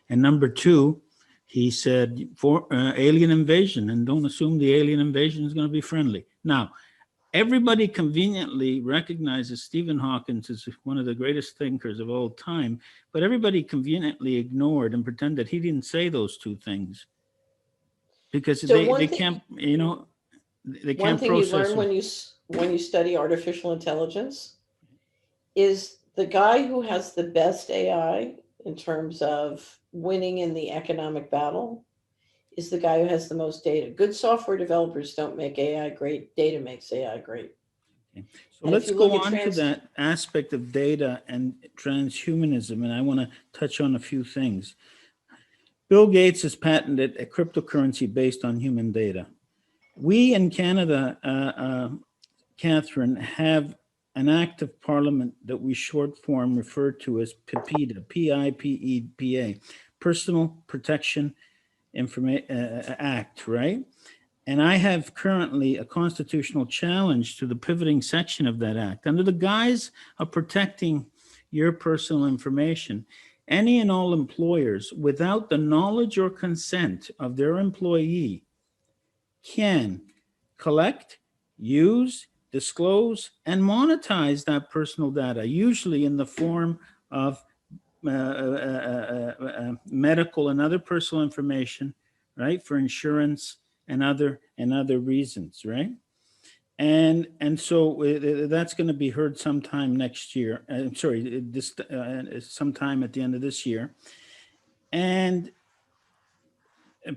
And number two, he said, for alien invasion, and don't assume the alien invasion is going to be friendly. Now, everybody conveniently recognizes Stephen Hawking as one of the greatest thinkers of all time, but everybody conveniently ignored and pretend that he didn't say those two things, because So they can't, they one can't thing you process learn them. when you study artificial intelligence is the guy who has the best AI in terms of winning in the economic battle is the guy who has the most data. Good software developers don't make AI great. Data makes AI great. Okay. So And if let's you look go at on to that aspect of data and transhumanism, and I want to touch on a few things. Bill Gates has patented a cryptocurrency based on human data. We in Canada, Catherine, have an act of parliament that we short form refer to as PIPEDA, P-I-P-E-D-A, Personal Protection Act, right? And I have currently a constitutional challenge to the pivoting section of that act. Under the guise of protecting your personal information, any and all employers, without the knowledge or consent of their employee, can collect, use, disclose, and monetize that personal data, usually in the form of medical and other personal information, right, for insurance and other reasons, right? And so that's going to be heard sometime next year. I'm sorry, this sometime at the end of this year. And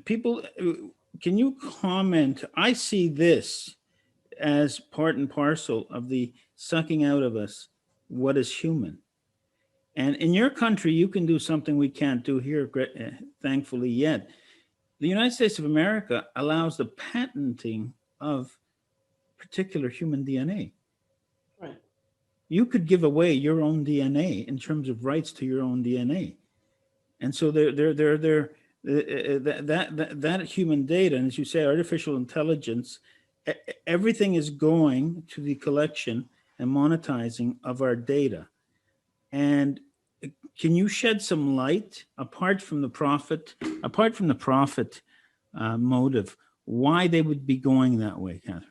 people, can you comment? I see this as part and parcel of the sucking out of us what is human. And in your country, you can do something we can't do here, thankfully, yet. The United States of America allows the patenting of particular human DNA. right. You could give away your own DNA in terms of rights to your own DNA. And so that human data, and as you say, artificial intelligence, everything is going to the collection and monetizing of our data. And can you shed some light apart from the profit motive, why they would be going that way, Catherine?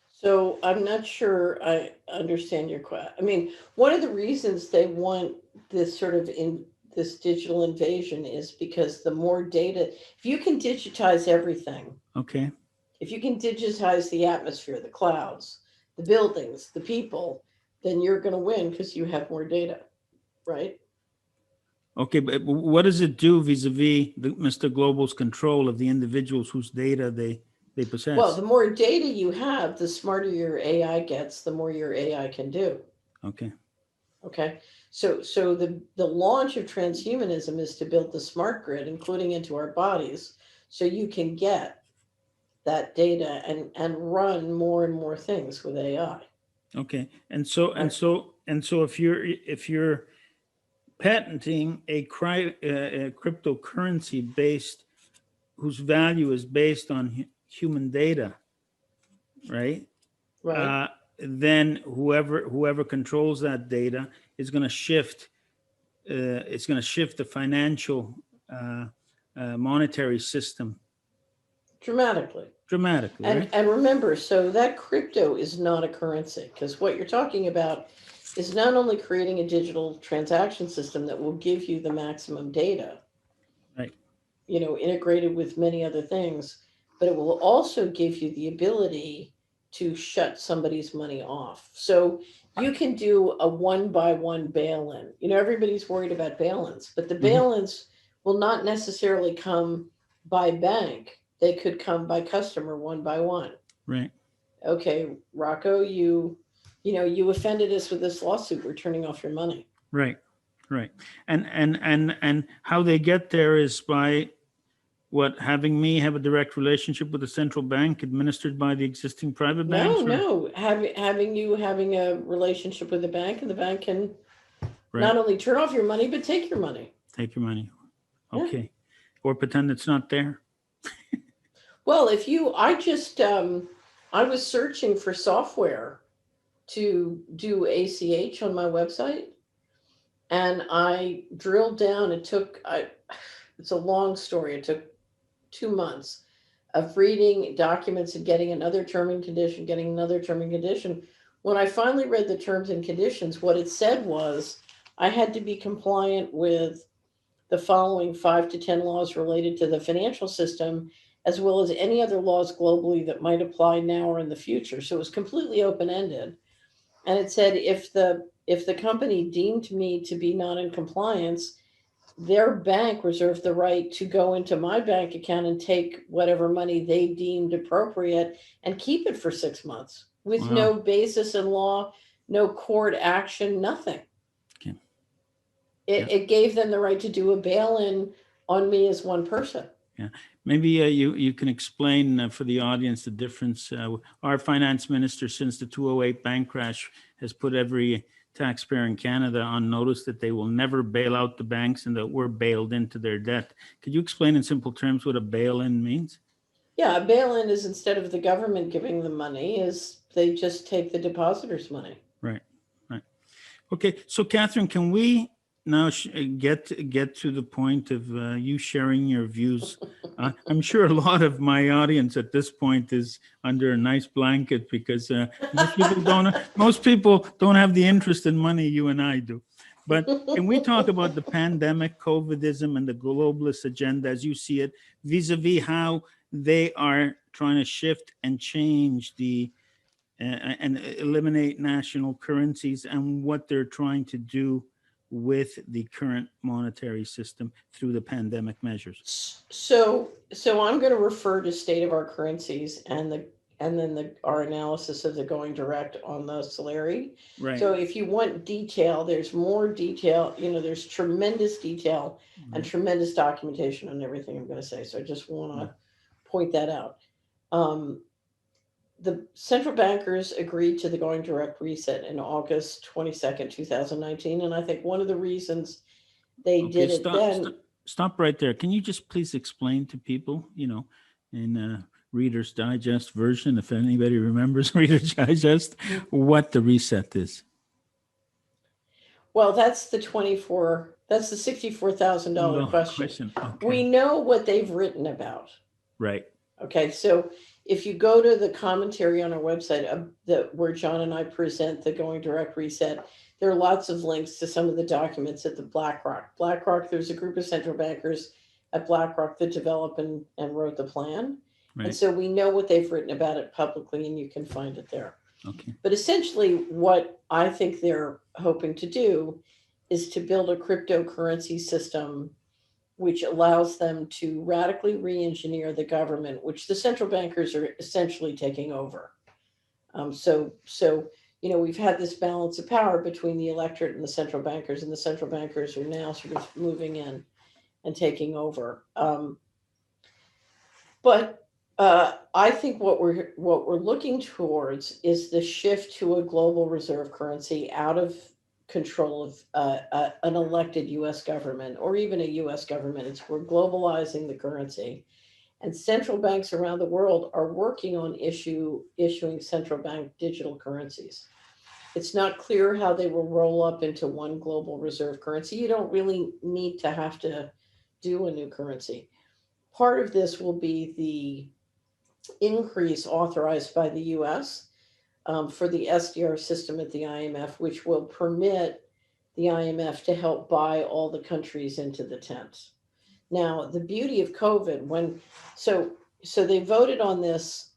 So I'm not sure I understand your question. I mean, one of the reasons they want this sort of in this digital invasion is because the more data, if you can digitize everything, Okay. if you can digitize the atmosphere, the clouds, the buildings, the people, then you're going to win because you have more data, right? Okay, but what does it do vis-a-vis Mr. Global's control of the individuals whose data they possess? Well, the more data you have, the smarter your AI gets, the more your AI can do. Okay. Okay. So the launch of transhumanism is to build the smart grid, including into our bodies, so you can get that data and run more and more things with AI. Okay. And so if you're patenting a cryptocurrency based whose value is based on human data, right? Right. Then whoever controls that data is going to shift. It's going to shift the financial monetary system Dramatically. dramatically, right? And remember, so that crypto is not a currency, because what you're talking about is not only creating a digital transaction system that will give you the maximum data, Right. Integrated with many other things, but it will also give you the ability to shut somebody's money off. So you can do a one by one bail-in. Everybody's worried about bail-ins, but the bail-ins will not necessarily come by bank. They could come by customer one by one. Right. Okay, Rocco, you offended us with this lawsuit. We're turning off your money. Right. Right. And how they get there is by having me have a direct relationship with the central bank administered by the existing private banks? No. Having a relationship with the bank, and the bank can not only turn off your money, but take your money. Take your money. Yeah. Okay. Or pretend it's not there. Well, I was searching for software to do ACH on my website, and I drilled down. It's a long story. It took 2 months of reading documents and getting another term and condition, getting another term and condition. When I finally read the terms and conditions, what it said was I had to be compliant with the following 5 to 10 laws related to the financial system, as well as any other laws globally that might apply now or in the future. So it was completely open-ended. And it said if the company deemed me to be not in compliance, their bank reserved the right to go into my bank account and take whatever money they deemed appropriate and keep it for 6 months with Wow. no basis in law, no court action, nothing. Okay. It gave them the right to do a bail-in on me as one person. Yeah. Maybe you can explain for the audience the difference. Our finance minister, since the 2008 bank crash, has put every taxpayer in Canada on notice that they will never bail out the banks and that we're bailed into their debt. Could you explain in simple terms what a bail-in means? Yeah, a bail-in is, instead of the government giving the money, is they just take the depositor's money. Right. Okay. So, Catherine, can we now get to the point of you sharing your views? I'm sure a lot of my audience at this point is under a nice blanket because most people don't have the interest in money you and I do. But can we talk about the pandemic, COVIDism, and the globalist agenda as you see it, vis-a-vis how they are trying to shift and change and eliminate national currencies and what they're trying to do with the current monetary system through the pandemic measures? So I'm going to refer to state of our currencies and then our analysis of the going direct on the Solari. Right. So if you want detail, there's more detail. There's tremendous detail and tremendous documentation on everything I'm going to say. So I just want to point that out. The central bankers agreed to the going direct reset in August 22nd, 2019. And I think one of the reasons they did it then. Stop right there. Can you just please explain to people, in Reader's Digest version, if anybody remembers Reader's Digest, what the reset is? Well, that's the $64,000 question. We Okay. know what they've written about. Right. Okay, so if you go to the commentary on our website where John and I present the Going Direct Reset, there are lots of links to some of the documents at the BlackRock. BlackRock, there's a group of central bankers at BlackRock that developed and wrote the plan. And Right. so we know what they've written about it publicly, and you can find it there. Okay. But essentially, what I think they're hoping to do is to build a cryptocurrency system which allows them to radically re-engineer the government, which the central bankers are essentially taking over. So we've had this balance of power between the electorate and the central bankers, and the central bankers are now sort of moving in and taking over. But I think what we're looking towards is the shift to a global reserve currency out of control of an elected U.S. government or even a U.S. government. We're globalizing the currency, and central banks around the world are working on issuing central bank digital currencies. It's not clear how they will roll up into one global reserve currency. You don't really need to have to do a new currency. Part of this will be the increase authorized by the US for the SDR system at the IMF, which will permit the IMF to help buy all the countries into the tent. Now, the beauty of COVID, so they voted on this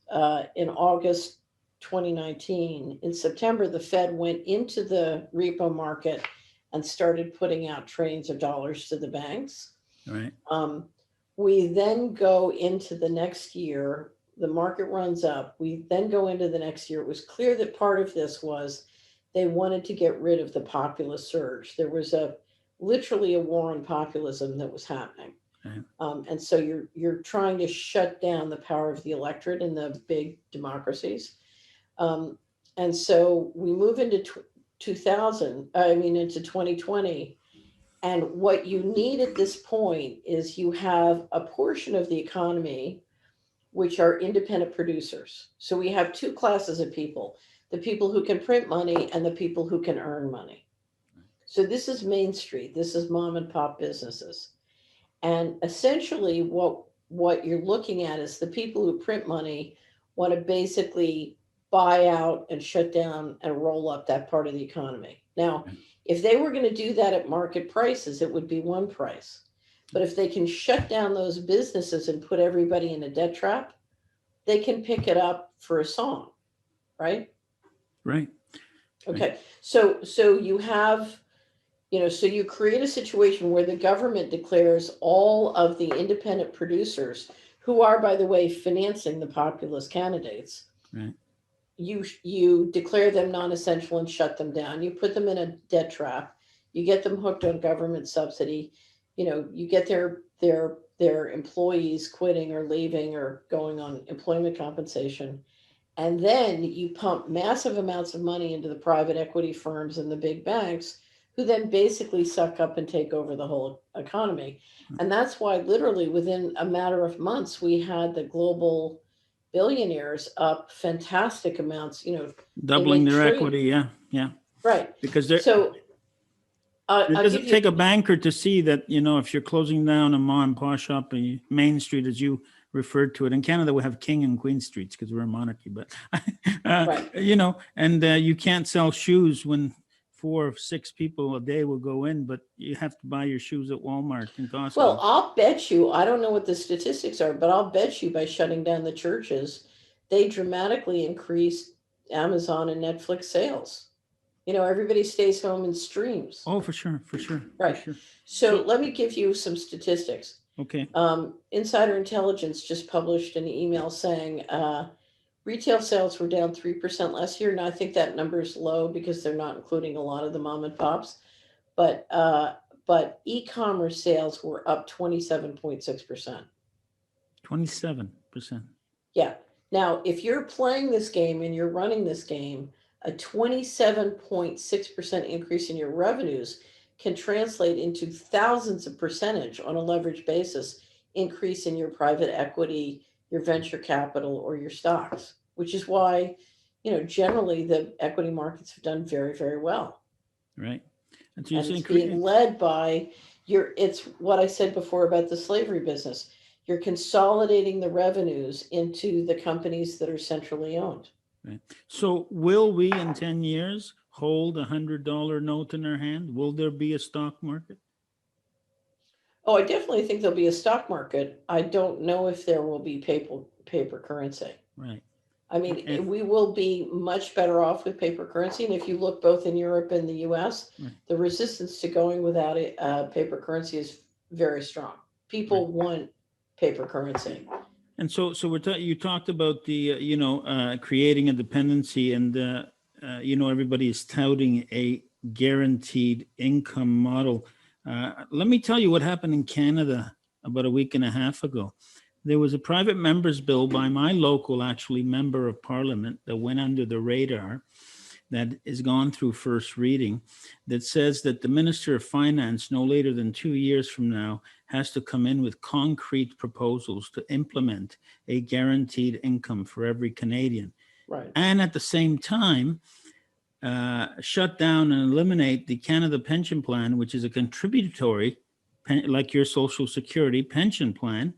in August 2019. In September, the Fed went into the repo market and started putting out trains of dollars to the banks. All right. We then go into the next year, the market runs up. We then go into the next year. It was clear that part of this was they wanted to get rid of the populist surge. There was literally a war on populism that was happening. Right. And so you're trying to shut down the power of the electorate in the big democracies. And so we move into 2020. And what you need at this point is you have a portion of the economy which are independent producers. So we have two classes of people, the people who can print money and the people who can earn money. So this is Main Street. This is mom and pop businesses. And essentially what you're looking at is the people who print money want to basically buy out and shut down and roll up that part of the economy. Now, if they were going to do that at market prices, it would be one price. But if they can shut down those businesses and put everybody in a debt trap, they can pick it up for a song, right? Right. Okay. So you have, so you create a situation where the government declares all of the independent producers, who are, by the way, financing the populist candidates. Right. You declare them non-essential and shut them down. You put them in a debt trap. You get them hooked on government subsidy. You get their employees quitting or leaving or going on employment compensation. And then you pump massive amounts of money into the private equity firms and the big banks, who then basically suck up and take over the whole economy. And that's why literally within a matter of months, we had the global billionaires up fantastic amounts, Doubling their equity. Yeah. Yeah. Right. Because it doesn't take a banker to see that, if you're closing down a mom and pop shop in Main Street, as you referred to it. In Canada, we have King and Queen Streets because we're a monarchy, but, right. And you can't sell shoes when 4 or 6 people a day will go in, but you have to buy your shoes at Walmart and Costco. Well, I'll bet you, I don't know what the statistics are, but I'll bet you by shutting down the churches, they dramatically increased Amazon and Netflix sales. Everybody stays home and streams. Oh, for sure. Right. For sure. So let me give you some statistics. Okay. Insider Intelligence just published an email saying retail sales were down 3% last year. Now I think that number is low because they're not including a lot of the mom and pops, but e-commerce sales were up 27.6%. 27%. Yeah. Now, if you're playing this game and you're running this game, a 27.6% increase in your revenues can translate into thousands of percentage on a leverage basis increase in your private equity, your venture capital, or your stocks, which is why, generally the equity markets have done very, very well. Right. And so you're And it's saying being led by it's what I said before about the slavery business. You're consolidating the revenues into the companies that are centrally owned. right. So will we in 10 years hold $100 note in our hand? Will there be a stock market? Oh, I definitely think there'll be a stock market. I don't know if there will be paper currency. Right. I mean, And, we will be much better off with paper currency. And if you look both in Europe and the US, right, the resistance to going without paper currency is very strong. People right. want paper currency. And so you talked about the, creating a dependency, and, everybody is touting a guaranteed income model. Let me tell you what happened in Canada about a week and a half ago. There was a private member's bill by my local, actually, member of parliament that went under the radar, that is gone through first reading, that says that the Minister of Finance, no later than 2 years from now, has to come in with concrete proposals to implement a guaranteed income for every Canadian. Right. And at the same time, shut down and eliminate the Canada Pension Plan, which is a contributory, like your Social Security pension plan,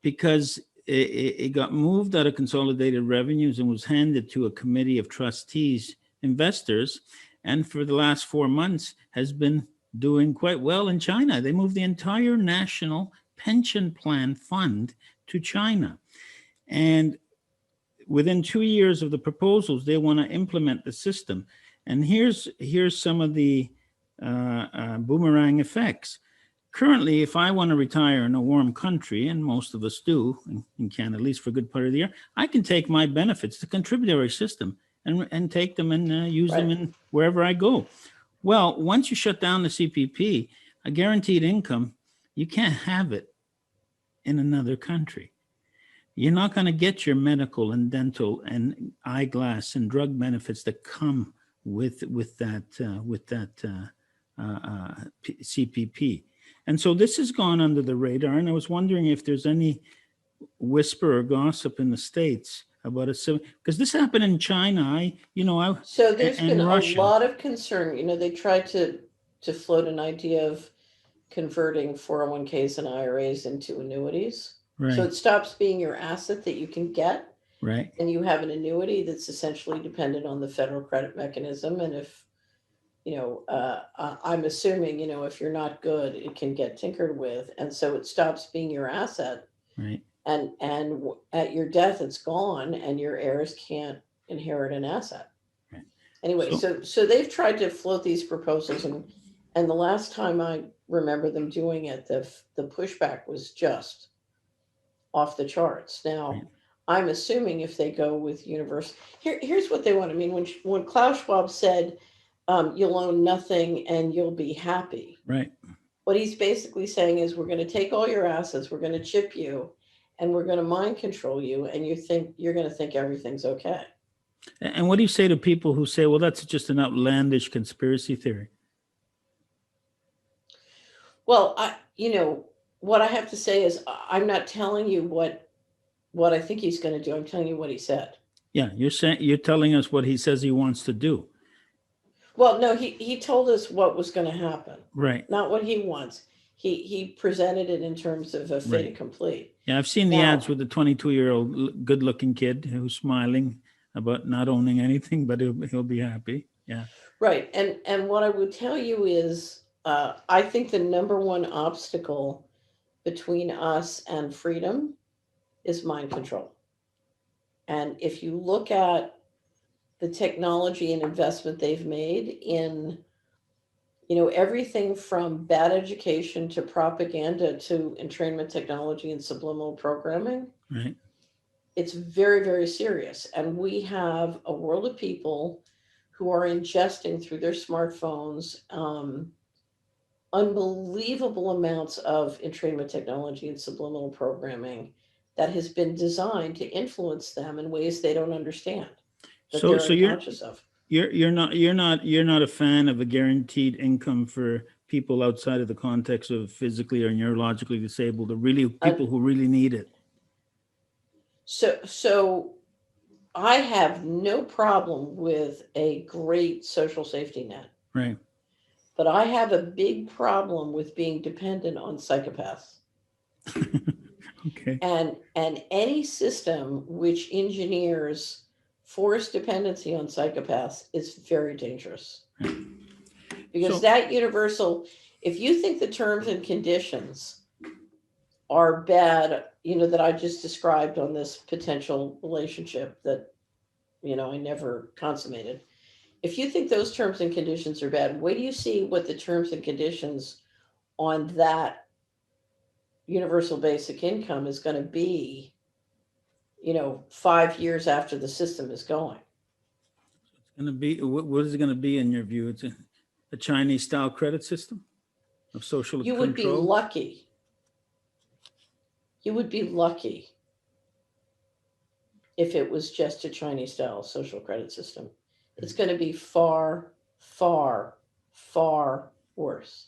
because it got moved out of consolidated revenues and was handed to a committee of trustees, investors, and for the last 4 months has been doing quite well in China. They moved the entire national pension plan fund to China. And within 2 years of the proposals, they want to implement the system. And here's some of the boomerang effects. Currently, if I want to retire in a warm country, and most of us do in Canada, at least for a good part of the year, I can take my benefits, the contributory system, and take them and use them in wherever I go. Well, once you shut down the CPP, a guaranteed income, you can't have it in another country. You're not going to get your medical and dental and eyeglass and drug benefits that come with that CPP. And so this has gone under the radar, and I was wondering if there's any whisper or gossip in the States about it. So, because this happened in China, So there's and been Russia. a lot of concern. They tried to float an idea of converting 401ks and IRAs into annuities. Right. So it stops being your asset that you can get. Right. And you have an annuity that's essentially dependent on the federal credit mechanism. And if I'm assuming, if you're not good, it can get tinkered with. And so it stops being your asset. Right. And at your death, it's gone and your heirs can't inherit an asset. Right. Anyway, so they've tried to float these proposals. And the last time I remember them doing it, the pushback was just off the charts. Now, Right. I'm assuming if they go with universal, here's what they want. I mean, when Klaus Schwab said, you'll own nothing and you'll be happy. Right. What he's basically saying is we're going to take all your assets, we're going to chip you, and we're going to mind control you, and you're going to think everything's okay. And what do you say to people who say, well, that's just an outlandish conspiracy theory? Well, what I have to say is I'm not telling you what I think he's going to do. I'm telling you what he said. Yeah, you're telling us what he says he wants to do. Well, no, he told us what was going to happen. Right. Not what he wants. He presented it in terms of a fait accompli. Yeah, I've seen the ads with the 22-year-old good-looking kid who's smiling about not owning anything, but he'll be happy. Yeah. Right. And what I would tell you is I think the number one obstacle between us and freedom is mind control. And if you look at the technology and investment they've made in, everything from bad education to propaganda to entrainment technology and subliminal programming, Right. It's very, very serious. And we have a world of people who are ingesting through their smartphones unbelievable amounts of entrainment technology and subliminal programming that has been designed to influence them in ways they don't understand. So you're not a fan of a guaranteed income for people outside of the context of physically or neurologically disabled, or really people who really need it. So I have no problem with a great social safety net. Right. but I have a big problem with being dependent on psychopaths. Okay. And any system which engineers forced dependency on psychopaths is very dangerous. Because So- that universal, if you think the terms and conditions are bad, that I just described on this potential relationship that, I never consummated. If you think those terms and conditions are bad, wait do you see what the terms and conditions on that universal basic income is going to be, 5 years after the system is going. It's going to be, what is it going to be in your view? It's a Chinese style credit system of social You control? would be lucky. You would be lucky if it was just a Chinese style social credit system. It's going to be far, far, far worse.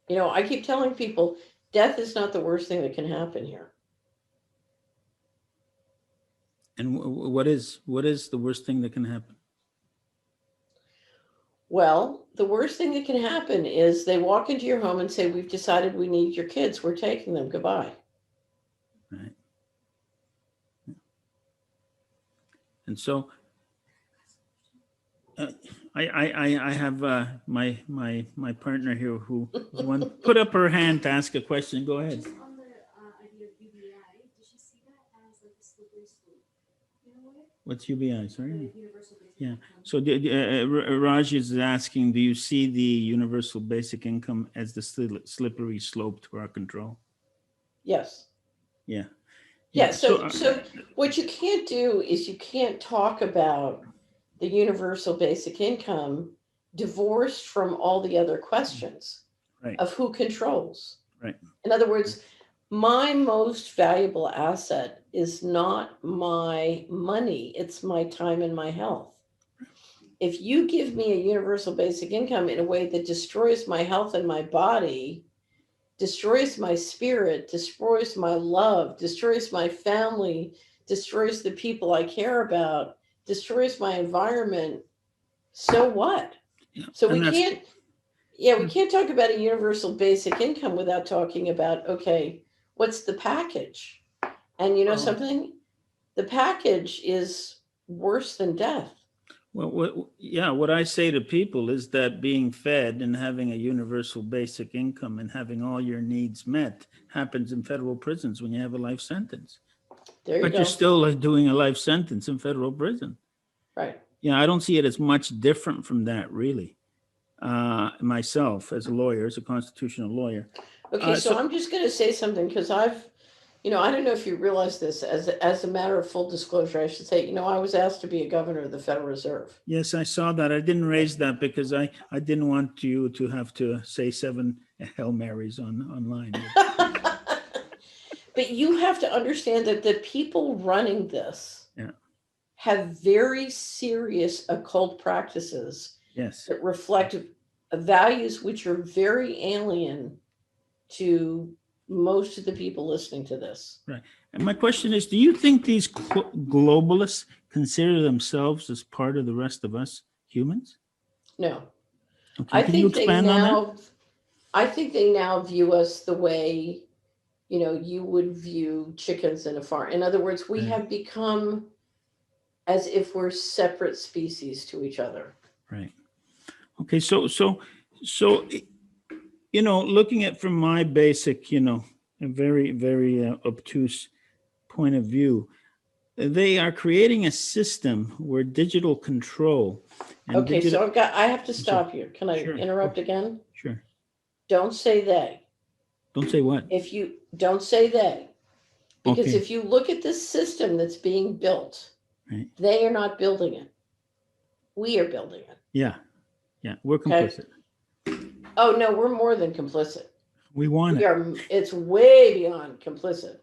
I keep telling people death is not the worst thing that can happen here. And what is the worst thing that can happen? Well, the worst thing that can happen is they walk into your home and say, "We've decided we need your kids. We're taking them. Goodbye." Right. And so I have my partner here who one put up her hand to ask a question. Go ahead. Just on the idea of UBI, does she see that as like a slippery slope in a way? What's UBI? Sorry. The universal basic Yeah. income? So Raj is asking, do you see the universal basic income as the slippery slope to our control? Yes. Yeah. Yeah. So what you can't do is you can't talk about the universal basic income divorced from all the other questions Right. of who controls. Right. In other words, my most valuable asset is not my money, it's my time and my health. If you give me a universal basic income in a way that destroys my health and my body, destroys my spirit, destroys my love, destroys my family, destroys the people I care about, destroys my environment, so what? Yeah. So And we that's- can't talk about a universal basic income without talking about, okay, what's the package? And Well- something, the package is worse than death. Well, what I say to people is that being fed and having a universal basic income and having all your needs met happens in federal prisons when you have a life sentence. There you But go. you're still doing a life sentence in federal prison. Right. Yeah, I don't see it as much different from that, really. Myself, as a lawyer, as a constitutional lawyer. Okay, so so- I'm just going to say something because I've, I don't know if you realize this, as a matter of full disclosure, I should say, I was asked to be a governor of the Federal Reserve. Yes, I saw that. I didn't raise that because I didn't want you to have to say 7 Hail Marys online. But you have to understand that the people running this Yeah. have very serious occult practices Yes. that reflect values which are very alien to most of the people listening to this. And my question is, do you think these globalists consider themselves as part of the rest of us humans? No. Okay. I Can you think they expand on that? now I think they now view us the way, you would view chickens in a farm. In other words, we Yeah. have become as if we're separate species to each other. Right. Okay. So, looking at from my basic, a very, very obtuse point of view, they are creating a system where digital control. And Okay, so I have to stop here. Can I Sure. interrupt again? Sure. Don't say they. Don't say what. If you don't say they, because Okay. if you look at this system that's being built, Right. they are not building it. We are building it. Yeah. Yeah. We're Okay. complicit. Oh no, we're more than complicit. We want We it. are. It's way beyond complicit.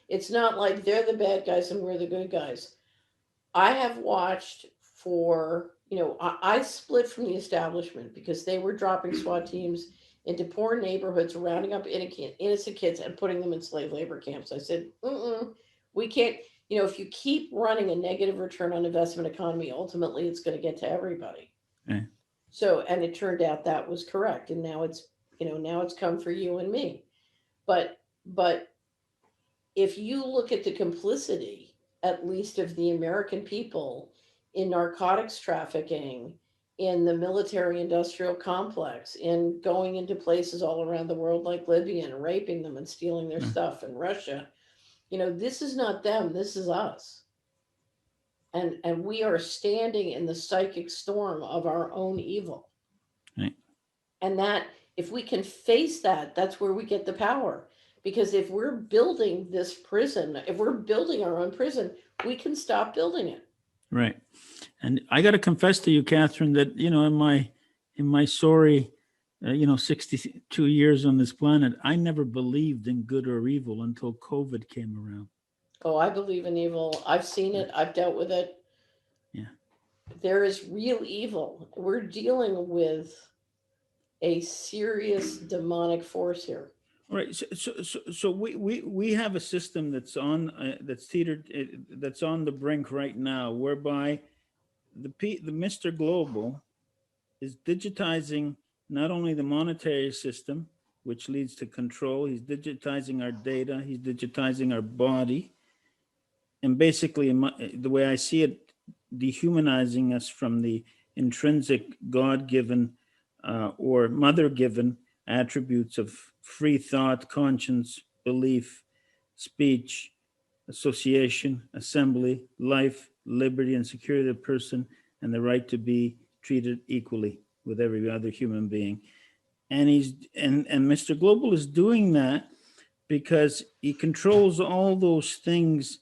It's not like they're the bad guys and we're the good guys. I have watched for, I split from the establishment because they were dropping SWAT teams into poor neighborhoods, rounding up innocent kids and putting them in slave labor camps. I said, we can't, if you keep running a negative return on investment economy, ultimately it's going to get to everybody. Okay. So, and it turned out that was correct. And now it's, now it's come for you and me. But if you look at the complicity, at least of the American people in narcotics trafficking, in the military industrial complex, in going into places all around the world like Libya and raping them and stealing their Mm. stuff, in Russia, this is not them, this is us. And we are standing in the psychic storm of our own evil. Right. And that, if we can face that, that's where we get the power. Because if we're building this prison, if we're building our own prison, we can stop building it. Right. And I got to confess to you, Catherine, that, in my sorry, 62 years on this planet, I never believed in good or evil until COVID came around. Oh, I believe in evil. I've seen it. I've dealt with it. Yeah. There is real evil. We're dealing with a serious demonic force here. Right. So we have a system that's that's teetered, that's on the brink right now, whereby the Mr. Global is digitizing not only the monetary system, which leads to control. He's digitizing our data. He's digitizing our body, and basically, the way I see it, dehumanizing us from the intrinsic God-given or mother-given attributes of free thought, conscience, belief, speech, association, assembly, life, liberty, and security of the person, and the right to be treated equally with every other human being. And Mr. Global is doing that because he controls all those things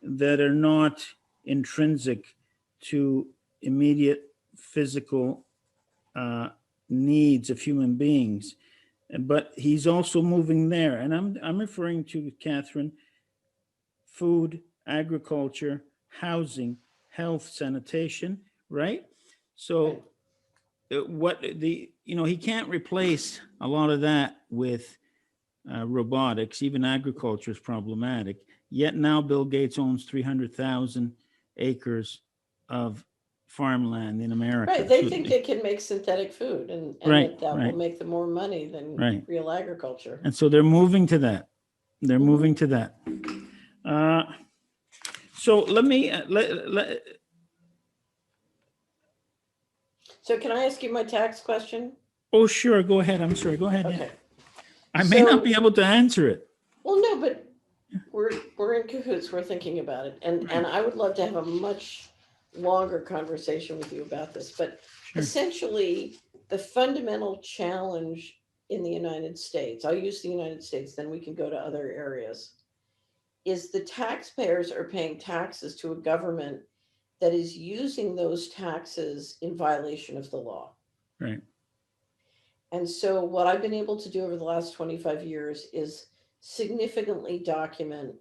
that are not intrinsic to immediate physical needs of human beings. But he's also moving there. And I'm referring to, Catherine, food, agriculture, housing, health, sanitation, right? So he can't replace a lot of that with robotics. Even agriculture is problematic. Yet now Bill Gates owns 300,000 acres of farmland in America. Right. They think they can make synthetic food and Right, that will right. make them more money than Right. real agriculture. And so they're moving to that. They're moving to that. So let me, So can I ask you my tax question? oh, sure, go ahead. I'm sorry, go ahead. Yeah. Okay. I may not be able to answer it. Well, no, but we're in cahoots. We're thinking about it, and I would love to have a much longer conversation with you about this. But Sure. essentially, the fundamental challenge in the United States, I'll use the United States, then we can go to other areas, is the taxpayers are paying taxes to a government that is using those taxes in violation of the law. Right. And so what I've been able to do over the last 25 years is significantly document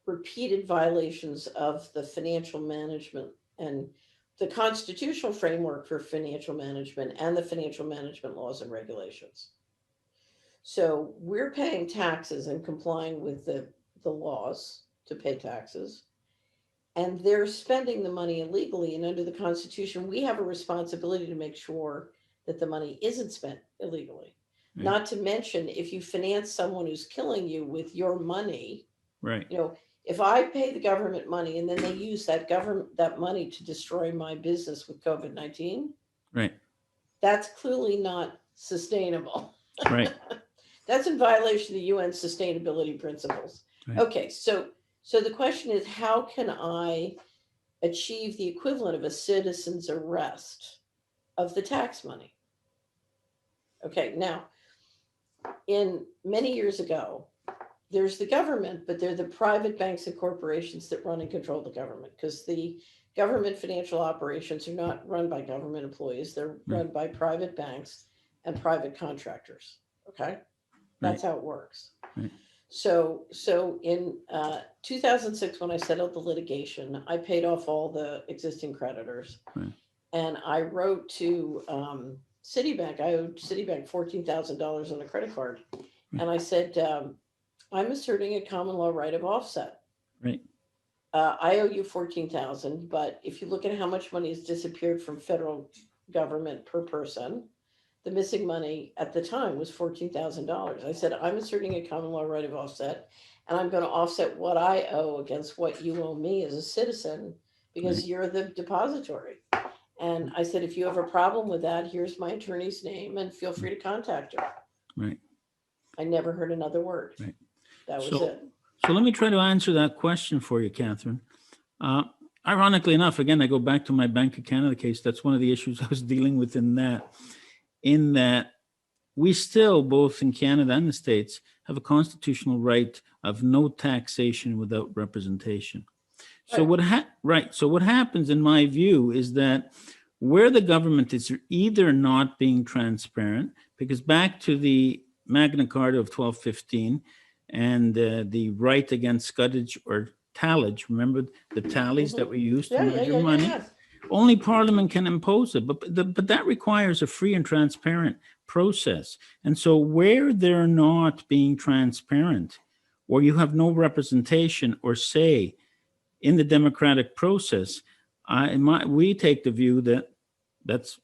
repeated violations of the financial management and the constitutional framework for financial management and the financial management laws and regulations. So we're paying taxes and complying with the laws to pay taxes. And they're spending the money illegally. And under the Constitution, we have a responsibility to make sure that the money isn't spent illegally. Right. Not to mention, if you finance someone who's killing you with your money, Right. If I pay the government money and then they use that money to destroy my business with COVID-19, Right. that's clearly not sustainable. Right. That's in violation of the UN sustainability principles. Right. Okay, so the question is, how can I achieve the equivalent of a citizen's arrest of the tax money? Okay, now, in many years ago, there's the government, but they're the private banks and corporations that run and control the government, because the government financial operations are not run by government employees. They're run by private banks and private contractors. Okay, that's how it works. Right. So in 2006, when I settled the litigation, I paid off all the existing creditors. Right. And I wrote to Citibank. I owed Citibank $14,000 on a credit card. Right. And I said, I'm asserting a common law right of offset. Right. I owe you $14,000, but if you look at how much money has disappeared from federal government per person. The missing money at the time was $14,000. I said, I'm asserting a common law right of offset, and I'm going to offset what I owe against what you owe me as a citizen because Right. you're the depository. And I said, if you have a problem with that, here's my attorney's name and feel free to contact her. Right. I never heard another word. Right. That was So- it. So let me try to answer that question for you, Catherine. Ironically enough, again, I go back to my Bank of Canada case. That's one of the issues I was dealing with in that we still, both in Canada and the States, have a constitutional right of no taxation without representation. So So what happens in my view is that where the government is either not being transparent, because back to the Magna Carta of 1215 and the right against scutage or tallage, remember the tallies that we used to measure money? Only Parliament can impose it, but that requires a free and transparent process. And so where they're not being transparent, or you have no representation or say in the democratic process, we take the view that that's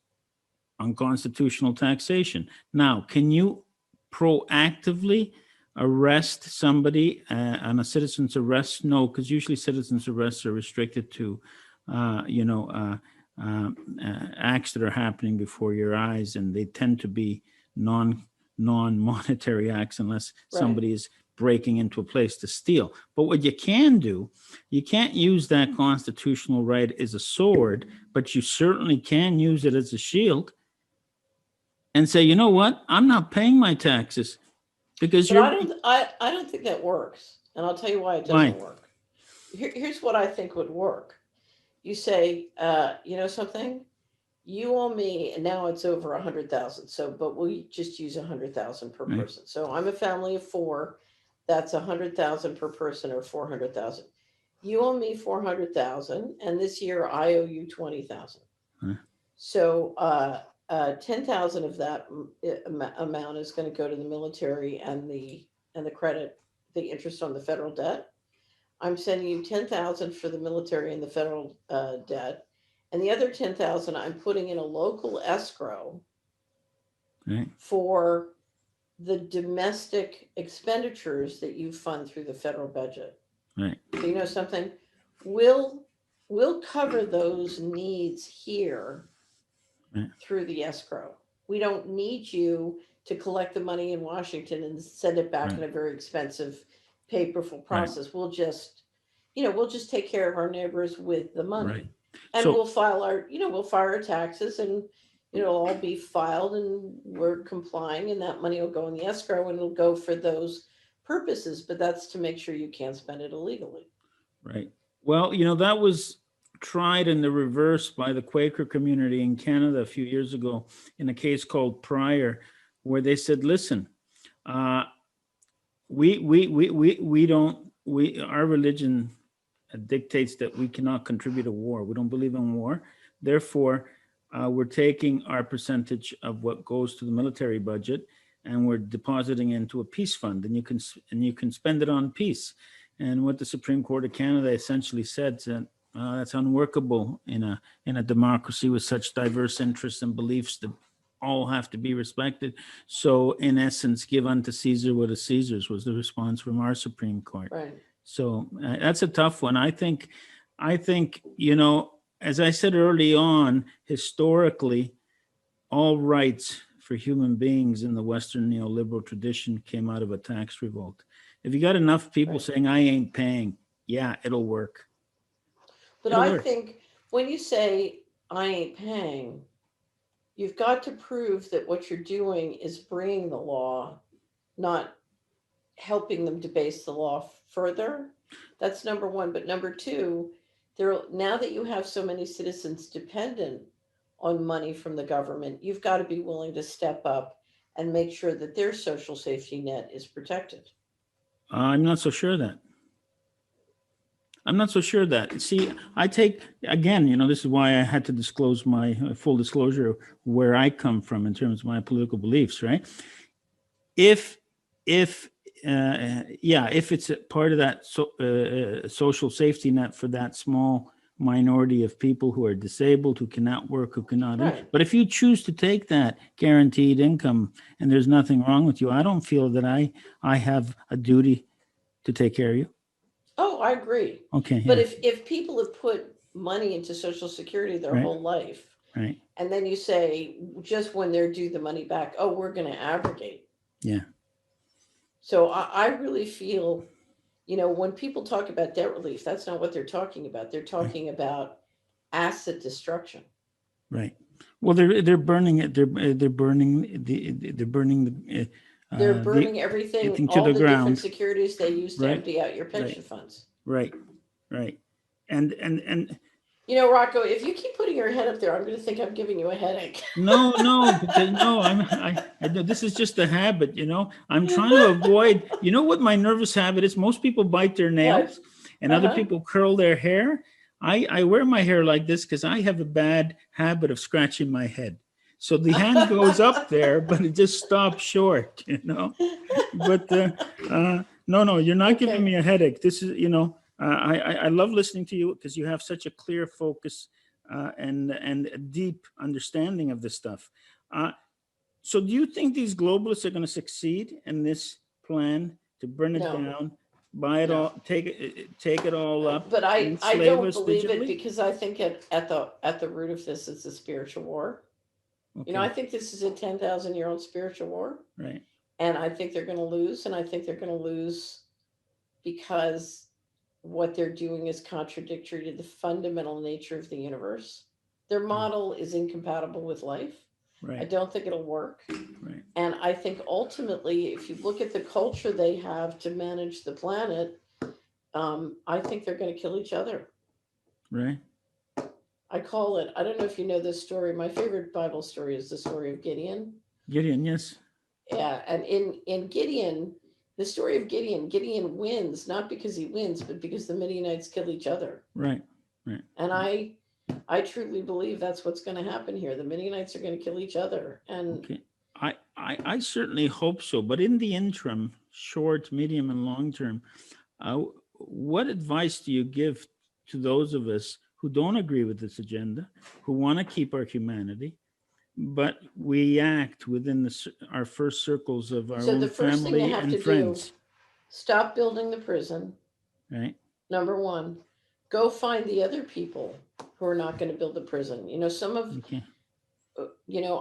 unconstitutional taxation. Now, can you proactively arrest somebody on a citizen's arrest? No, because usually citizens' arrests are restricted to acts that are happening before your eyes, and they tend to be non-monetary acts unless somebody is breaking into a place to steal. But what you can do, you can't use that constitutional right as a sword, but you certainly can use it as a shield and say, you know what, I'm not paying my taxes because I don't think that works, and I'll tell you why it doesn't work. Here's what I think would work. You say, you know something, you owe me, and now it's over 100,000. So, but we just use 100,000 per person. So I'm a family of 4. That's 100,000 per person, or 400,000. You owe me 400,000, and this year I owe you 20,000. So 10,000 of that amount is going to go to the military and the credit, the interest on the federal debt. I'm sending you 10,000 for the military and the federal debt, and the other 10,000 I'm putting in a local escrow for the domestic expenditures that you fund through the federal budget. Right. So you know something, we'll cover those needs here through the escrow. We don't need you to collect the money in Washington and send it back in a very expensive, paperful process. We'll just take care of our neighbors with the money, and we'll file our taxes, and it'll all be filed, and we're complying, and that money will go in the escrow, and it'll go for those purposes. But that's to make sure you can't spend it illegally. Right. Well, that was tried in the reverse by the Quaker community in Canada a few years ago in a case called Pryor, where they said, listen, our religion dictates that we cannot contribute to war. We don't believe in war. Therefore, we're taking our percentage of what goes to the military budget and we're depositing into a peace fund, and you can spend it on peace. And what the Supreme Court of Canada essentially said that that's unworkable in a democracy with such diverse interests and beliefs that all have to be respected. So in essence, give unto Caesar what is Caesar's was the response from our Supreme Court. Right. So that's a tough one. I think, as I said early on, historically, all rights for human beings in the Western neoliberal tradition came out of a tax revolt. If you got enough people saying, I ain't paying, yeah, it'll work. But I think when you say, I ain't paying, you've got to prove that what you're doing is bringing the law, not helping them debase the law further. That's number one. But number two, now that you have so many citizens dependent on money from the government, you've got to be willing to step up and make sure that their social safety net is protected. I'm not so sure that. See, I take, again, this is why I had to disclose my full disclosure where I come from in terms of my political beliefs, right? If it's a part of that social safety net for that small minority of people who are disabled, who cannot work, who cannot. Right. But if you choose to take that guaranteed income and there's nothing wrong with you, I don't feel that I have a duty to take care of you. Oh, I agree. Okay. But Yeah. if people have put money into Social Security their Right. whole life, Right. and then you say just when they're due the money back, oh, we're going to abrogate. Yeah. So I really feel, when people talk about debt relief, that's not what they're talking about. They're talking about asset destruction. Right. Well, they're burning it. They're burning they're burning They're the burning everything, everything to all the the different ground. securities they use to Right. empty out your pension funds. Right. Right. And Rocco, if you keep putting your head up there, I'm going to think I'm giving you a headache. no, because no, I know this is just a habit, I'm trying to avoid, what my nervous habit is? Most people bite their nails and other Uh-huh. people curl their hair. I wear my hair like this because I have a bad habit of scratching my head. So the hand goes up there, but it just stops short, But no, you're not Okay. giving me a headache. This is, I love listening to you because you have such a clear focus and a deep understanding of this stuff. So do you think these globalists are going to succeed in this plan to burn it No. down, buy it No. all, take it all up? But I enslave don't us believe it digitally? because I think at the root of this is a spiritual war. Okay, I think this is a 10,000-year-old spiritual war, right, and I think they're going to lose, and I think they're going to lose because what they're doing is contradictory to the fundamental nature of the universe. Their model is incompatible with life. I right, don't think it'll work. right, And I think ultimately, if you look at the culture they have to manage the planet, I think they're going to kill each other. right. I call it, I don't know if you know this story. My favorite Bible story is the story of Gideon. Gideon, yes, Yeah. And in Gideon, the story of Gideon wins, not because he wins, but because the Midianites kill each other. right. And I truly believe that's what's going to happen here. The Midianites are going to kill each other. And Okay. I certainly hope so. But in the interim, short, medium, and long term, what advice do you give to those of us who don't agree with this agenda, who want to keep our humanity, but we act within our first circles of our so own the first thing family you have and to friends, do, stop building the prison. right? Number one, go find the other people who are not going to build the prison. Some of, Okay.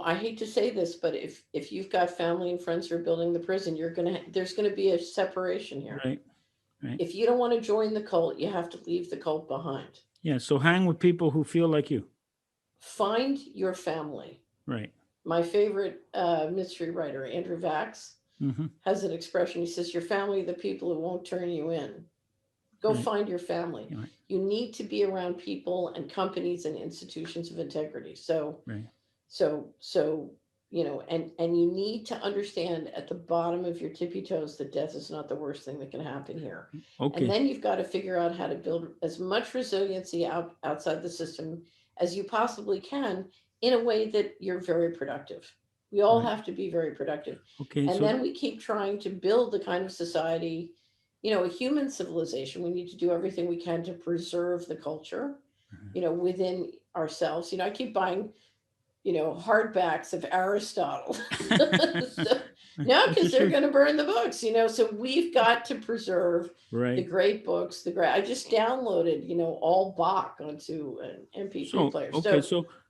I hate to say this, but if you've got family and friends who are building the prison, there's going to be a separation here. Right. If you don't want to join the cult, you have to leave the cult behind. Yeah. So hang with people who feel like you. Find your family. Right. My favorite mystery writer, Andrew Vax, Mm-hmm. has an expression. He says, your family are the people who won't turn you in. Go Right. find your family. Right. You need to be around people and companies and institutions of integrity. Right. And you need to understand at the bottom of your tippy toes that death is not the worst thing that can happen here. Okay. And then you've got to figure out how to build as much resiliency outside the system as you possibly can in a way that you're very productive. We all Right. have to be very productive. Okay. And So then we keep trying to build the kind of society, a human civilization. We need to do everything we can to preserve the culture, within ourselves. I keep buying, hardbacks of Aristotle. No, because they're going to burn the books, so we've got to preserve the right. great books. I just downloaded, all Bach onto an MP3 So player. okay.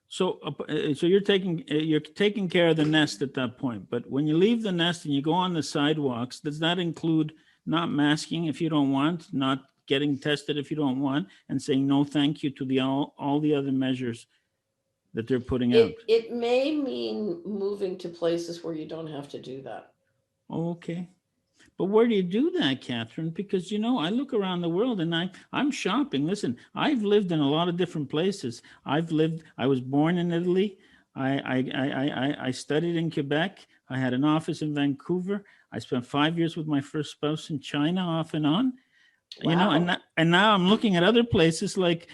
So you're taking care of the nest at that point. But when you leave the nest and you go on the sidewalks, does that include not masking if you don't want, not getting tested if you don't want, and saying no thank you to all the other measures that they're putting out? It may mean moving to places where you don't have to do that. Okay. But where do you do that, Catherine? Because, I look around the world and I'm shopping. Listen, I've lived in a lot of different places. I was born in Italy. I studied in Quebec. I had an office in Vancouver. I spent 5 years with my first spouse in China off and on. Wow. And now I'm looking at other places like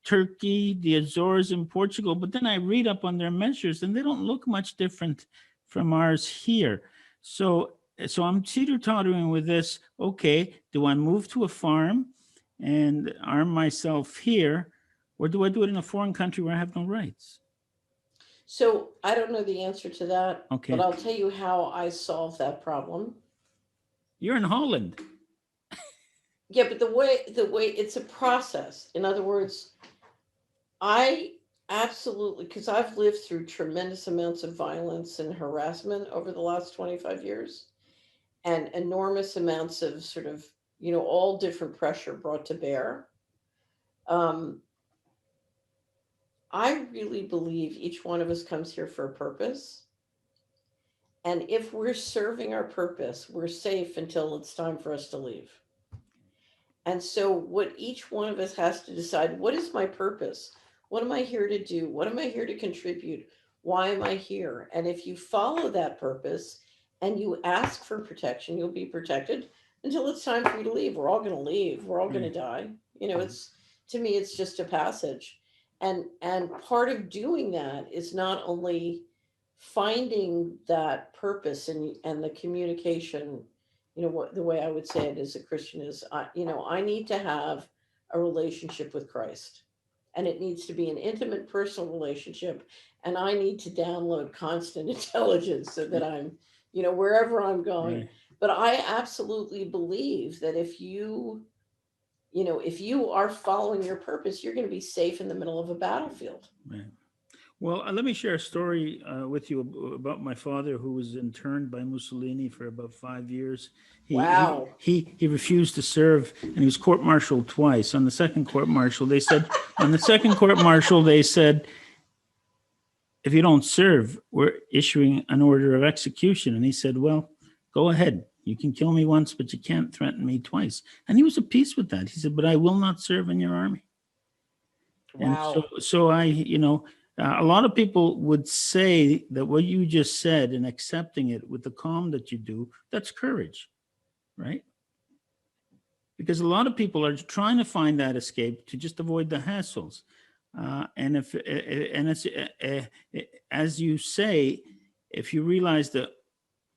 Turkey, the Azores, and Portugal. But then I read up on their measures, and they don't look much different from ours here. So I'm teeter-tottering with this. Okay, do I move to a farm and arm myself here, Or do I do it in a foreign country where I have no rights? So I don't know the answer to that, Okay. but I'll tell you how I solve that problem. You're in Holland. Yeah, but the way it's a process. In other words, I absolutely, because I've lived through tremendous amounts of violence and harassment over the last 25 years and enormous amounts of sort of, all different pressure brought to bear. Um, I really believe each one of us comes here for a purpose. And if we're serving our purpose, we're safe until it's time for us to leave. And so, what each one of us has to decide, what is my purpose? What am I here to do? What am I here to contribute? Why am I here? And if you follow that purpose and you ask for protection, you'll be protected until it's time for you to leave. We're all going to leave. We're all going to die. It's, to me, it's just a passage. And part of doing that is not only finding that purpose and the communication. What the way I would say it as a Christian is, I need to have a relationship with Christ, and it needs to be an intimate personal relationship, and I need to download constant intelligence so that I'm, wherever I'm going. Right. But I absolutely believe that if you are following your purpose, you're going to be safe in the middle of a battlefield. Right. Well, let me share a story with you about my father, who was interned by Mussolini for about 5 years. Wow. He refused to serve, and he was court-martialed twice. On the second court-martial, they said, if you don't serve, we're issuing an order of execution. And he said, well, go ahead. You can kill me once, but you can't threaten me twice. And he was at peace with that. He said, but I will not serve in your army. Wow. And so I, a lot of people would say that what you just said and accepting it with the calm that you do, that's courage, right? Because a lot of people are trying to find that escape to just avoid the hassles. And it's as you say, if you realize that,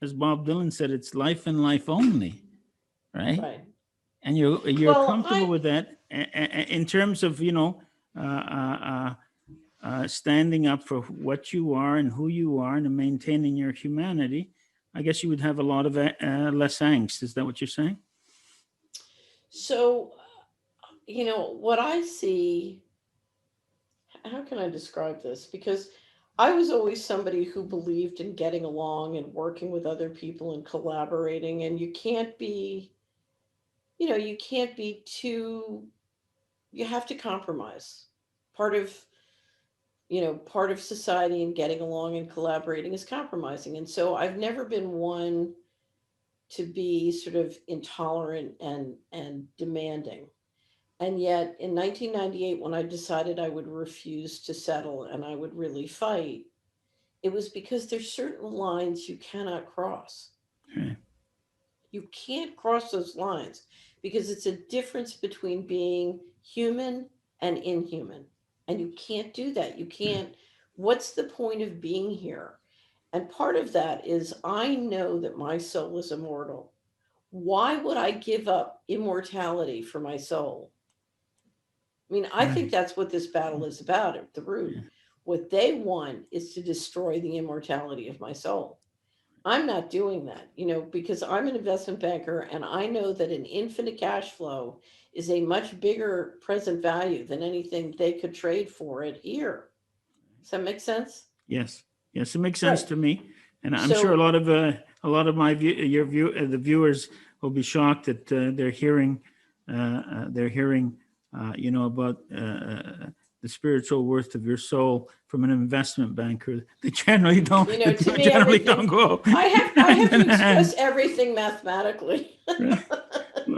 as Bob Dylan said, it's life and life only, right? Right. And you're Well, comfortable with that in terms of, standing up for what you are and who you are and maintaining your humanity, I guess you would have a lot of less angst. Is that what you're saying? So, what I see, how can I describe this? Because I was always somebody who believed in getting along and working with other people and collaborating. And you can't be too, you have to compromise. Part of, part of society and getting along and collaborating is compromising. And so I've never been one to be sort of intolerant and demanding. And yet in 1998, when I decided I would refuse to settle and I would really fight, it was because there's certain lines you cannot cross. Right. You can't cross those lines because it's a difference between being human and inhuman. And you can't do that. You can't. What's the point of being here? And part of that is I know that my soul is immortal. Why would I give up immortality for my soul? I mean, I think Right. that's what this battle is about at the root. Yeah. What they want is to destroy the immortality of my soul. I'm not doing that, because I'm an investment banker and I know that an infinite cash flow is a much bigger present value than anything they could trade for it here. Does that make sense? Yes, it makes sense Right. to me, and I'm sure a So, lot of my the viewers will be shocked that they're hearing about the spiritual worth of your soul from an investment banker. They generally don't. to They me, generally everything, don't go. I have to express everything mathematically.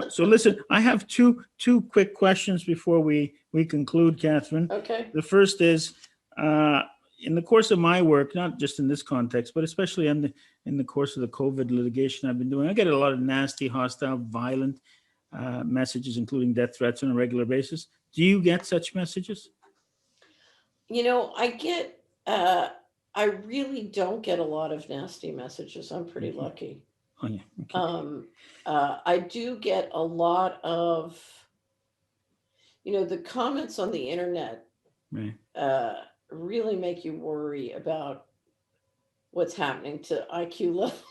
So listen, I have two quick questions before we conclude, Catherine. Okay. The first is, in the course of my work, not just in this context, but especially in the course of the COVID litigation I've been doing, I get a lot of nasty, hostile, violent messages, including death threats on a regular basis. Do you get such messages? I really don't get a lot of nasty messages. I'm pretty Mhm. lucky. Oh, yeah. Okay. I do get a lot of, the comments on the internet Right. really make you worry about what's happening to IQ levels.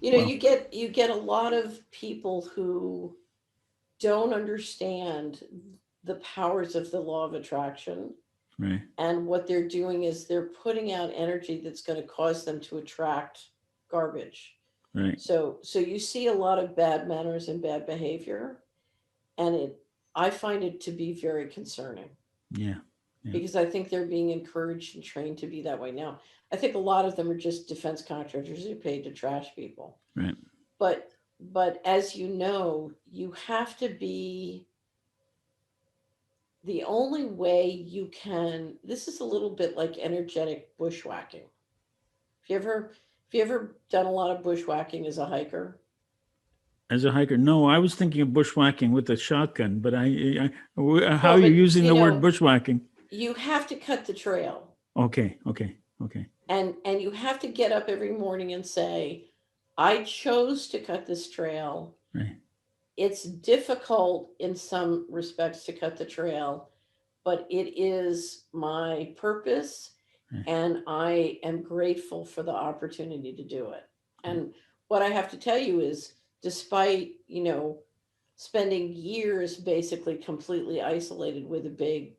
Well, You get a lot of people who don't understand the powers of the law of attraction. right. And what they're doing is they're putting out energy that's going to cause them to attract garbage. Right. So you see a lot of bad manners and bad behavior, and I find it to be very concerning Yeah. Yeah. because I think they're being encouraged and trained to be that way now. I think a lot of them are just defense contractors who paid to trash people. Right. But as you know, you have to be the only way you can. This is a little bit like energetic bushwhacking. Have you ever done a lot of bushwhacking as a hiker? As a hiker, no, I was thinking of bushwhacking with a shotgun, but how Well, are you but using the word bushwhacking? you have to cut the trail, Okay. Okay. Okay. and you have to get up every morning and say, I chose to cut this trail. Right. It's difficult in some respects to cut the trail, but it is my purpose, Right. and I am grateful for the opportunity to do it. Right. And what I have to tell you is, despite, spending years basically completely isolated with a big,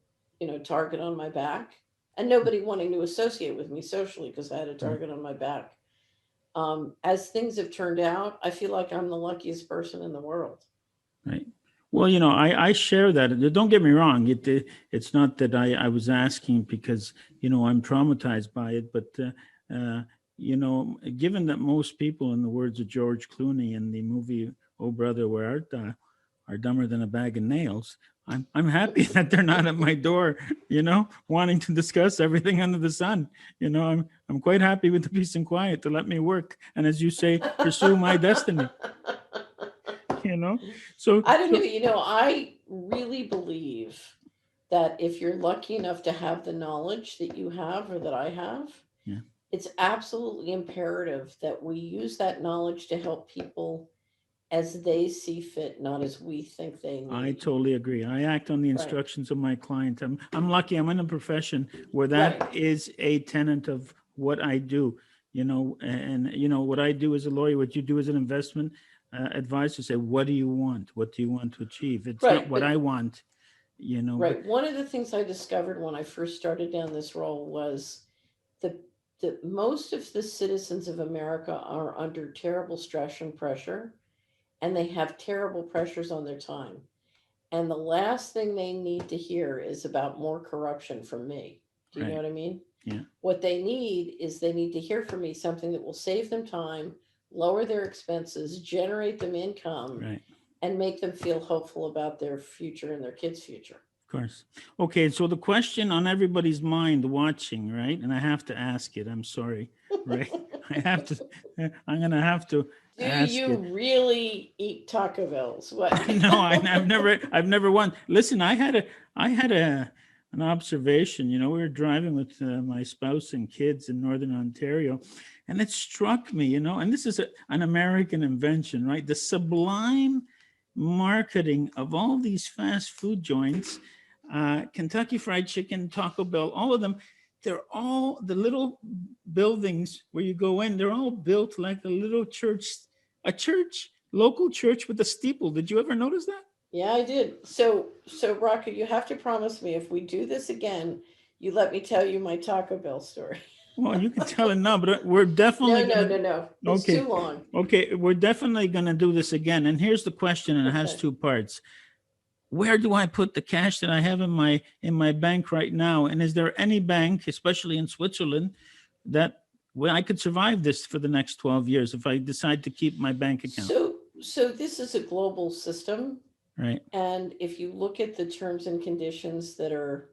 target on my back, and nobody wanting to associate with me socially because I had a target on my back. As things have turned out, I feel like I'm the luckiest person in the world. Right. Well, I share that. Don't get me wrong. It's not that I was asking because, I'm traumatized by it, but, given that most people, in the words of George Clooney in the movie, Oh Brother, Where Art Thou, are dumber than a bag of nails, I'm happy that they're not at my door, wanting to discuss everything under the sun. I'm quite happy with the peace and quiet to let me work. And as you say, pursue my destiny, you know? So, I don't know. I really believe that if you're lucky enough to have the knowledge that you have or that I have, yeah. it's absolutely imperative that we use that knowledge to help people as they see fit, not as we think they need. I totally agree. I act on the instructions of my client. I'm lucky. I'm in a profession where that is a tenet of what I do. What I do as a lawyer, what you do as an investment advisor, say, what do you want? What do you want to achieve? It's not what I want. Right. One of the things I discovered when I first started down this role was that most of the citizens of America are under terrible stress and pressure, and they have terrible pressures on their time. And the last thing they need to hear is about more corruption from me. Do you know what I mean? Yeah. What they need is they need to hear from me something that will save them time, lower their expenses, generate them income, Right. and make them feel hopeful about their future and their kids' future. Of course. Okay, so the question on everybody's mind watching, right? And I have to ask it. I'm sorry, right? I'm going to have to Do ask you it. really eat Taco Bells? What? No, I've never won. Listen, I had an observation. We were driving with my spouse and kids in Northern Ontario, and it struck me, and this is an American invention, right? The sublime marketing of all these fast food joints, Kentucky Fried Chicken, Taco Bell, all of them. They're all the little buildings where you go in. They're all built like a little church, local church with a steeple. Did you ever notice that? Yeah, I did. So Rocco, you have to promise me if we do this again, you let me tell you my Taco Bell story. Well, you can tell it now, but we're definitely No. It's Okay. too long. Okay, we're definitely going to do this again. And here's the question, and it has two parts. Where do I put the cash that I have in my bank right now? And is there any bank, especially in Switzerland, that I could survive this for the next 12 years if I decide to keep my bank account? So this is a global system. Right. And if you look at the terms and conditions that are,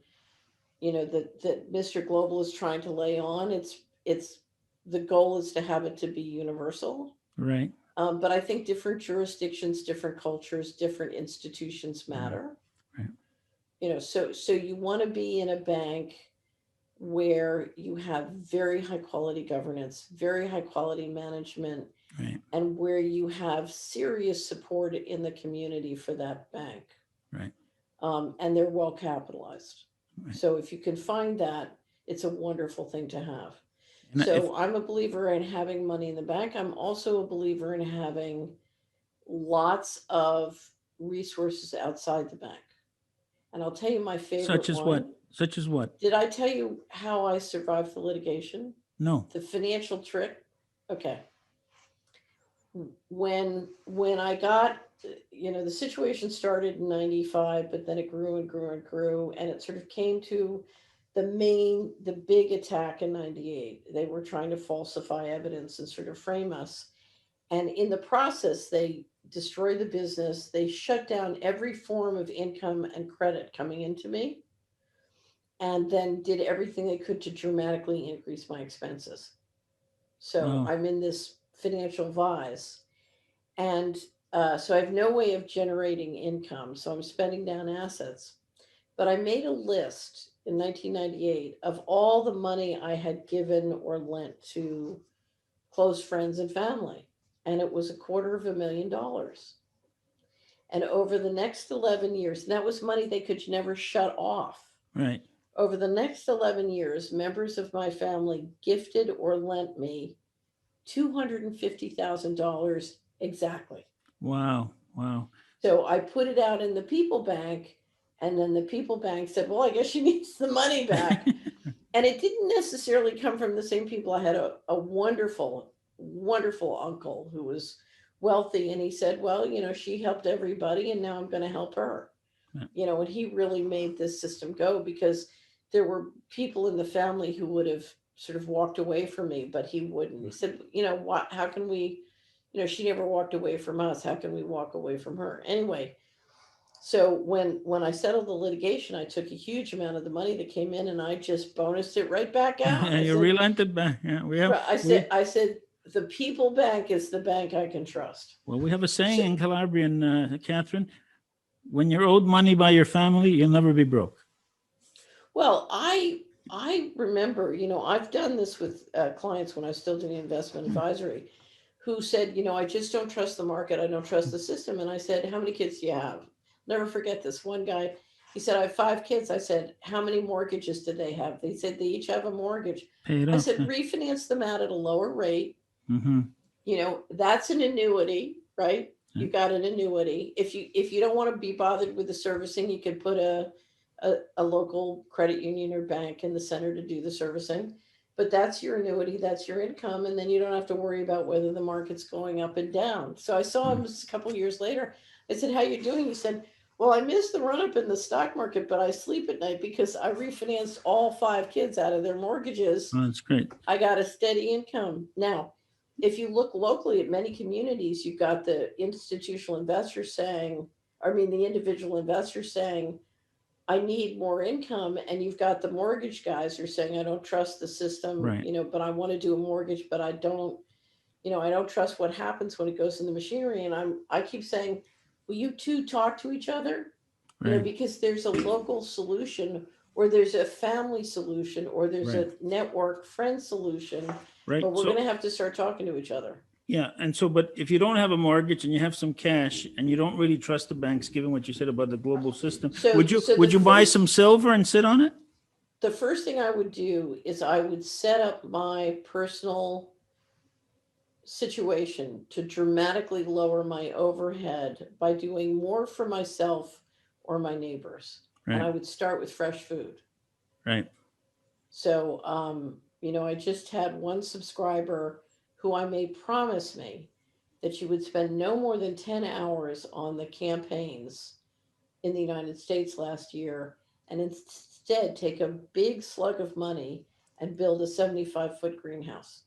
that Mr. Global is trying to lay on, it's the goal is to have it to be universal. Right. But I think different jurisdictions, different cultures, different institutions matter. Right. So you want to be in a bank where you have very high quality governance, very high quality management, right, and where you have serious support in the community for that bank. right. And they're well capitalized. Right. So if you can find that, it's a wonderful thing to have. And So I'm a believer in having money in the bank. I'm also a believer in having lots of resources outside the bank. And I'll tell you my favorite such as what? one. Such as what? Did I tell you how I survived the litigation? No. The financial trick? Okay. When I got, the situation started in 95, but then it grew and grew and grew, and it sort of came to the big attack in 98. They were trying to falsify evidence and sort of frame us. And in the process, they destroyed the business. They shut down every form of income and credit coming into me, and then did everything they could to dramatically increase my expenses. So Wow. I'm in this financial vise. And so I have no way of generating income. So I'm spending down assets. But I made a list in 1998 of all the money I had given or lent to close friends and family. And it was $250,000. And over the next 11 years, and that was money they could never shut off. Right. Over the next 11 years, members of my family gifted or lent me $250,000 exactly. Wow. Wow. So I put it out in the People Bank, and then the People Bank said, well, I guess she needs the money back. And it didn't necessarily come from the same people. I had a wonderful, wonderful uncle who was wealthy, and he said, well, she helped everybody, and now I'm going to help her. Yeah. And he really made this system go, because there were people in the family who would have sort of walked away from me, but he wouldn't. He said, what, how can we, she never walked away from us. How can we walk away from her? Anyway, so when I settled the litigation, I took a huge amount of the money that came in, and I just bonused it right back out. You relented back. Yeah, I said, the People Bank is the bank I can trust. Well, we have a saying in Calabrian, Catherine, when you're owed money by your family, you'll never be broke. Well, I remember, I've done this with clients when I was still doing investment advisory, who said, I just don't trust the market. I don't trust the system. And I said, how many kids do you have? Never forget this. One guy, he said, I have 5 kids. I said, how many mortgages did they have? They said they each have a mortgage. Pay it I off. said, refinance them out at a lower rate. Mm-hmm. That's an annuity, right? Yeah. You got an annuity. If you don't want to be bothered with the servicing, you could put a local credit union or bank in the center to do the servicing. But that's your annuity, that's your income, and then you don't have to worry about whether the market's going up and down. So I saw him a couple of years later. I said, how you doing? He said, well, I missed the run up in the stock market, but I sleep at night because I refinanced all 5 kids out of their mortgages. Oh, that's great. I got a steady income. Now, if you look locally at many communities, you've got the institutional investors saying, the individual investors saying, I need more income. And you've got the mortgage guys who are saying, I don't trust the system, Right. But I want to do a mortgage, but I don't trust what happens when it goes in the machinery. And I keep saying, will you two talk to each other? Right. Because there's a local solution, or there's a family solution, or there's Right. a network friend solution, Right. but we're going to have to start talking to each other. Yeah. And so, but if you don't have a mortgage and you have some cash and you don't really trust the banks, given what you said about the global system, So- would you so the would you buy first- some silver and sit on it? The first thing I would do is I would set up my personal situation to dramatically lower my overhead by doing more for myself or my neighbors. And I Right. would start with fresh food. Right. So, I just had one subscriber who I made promise me that she would spend no more than 10 hours on the campaigns in the United States last year, and instead take a big slug of money and build a 75-foot greenhouse.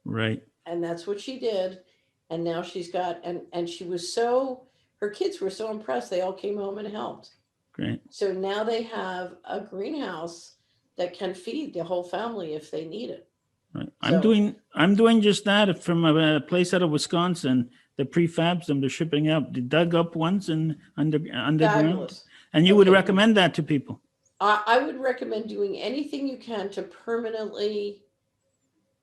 Right. And that's what she did. And now she's got, and she was her kids were so impressed. They all came home and helped. Great. So now they have a greenhouse that can feed the whole family if they need it. Right. So- I'm doing just that from a place out of Wisconsin that prefabs them. They're shipping out. They dug up ones and underground. Fabulous. And you would Okay. recommend that to people. I would recommend doing anything you can to permanently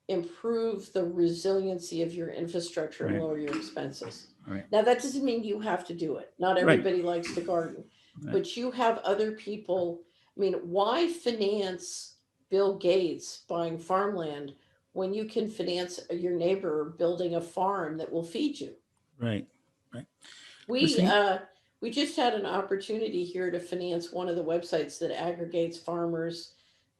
improve the resiliency of your infrastructure and Right. lower your expenses. Right. Now, that doesn't mean you have to do it. Not Right. everybody likes to garden, Right. but you have other people. mean, why finance Bill Gates buying farmland when you can finance your neighbor building a farm that will feed you? Right. We Listen- we just had an opportunity here to finance one of the websites that aggregates farmers'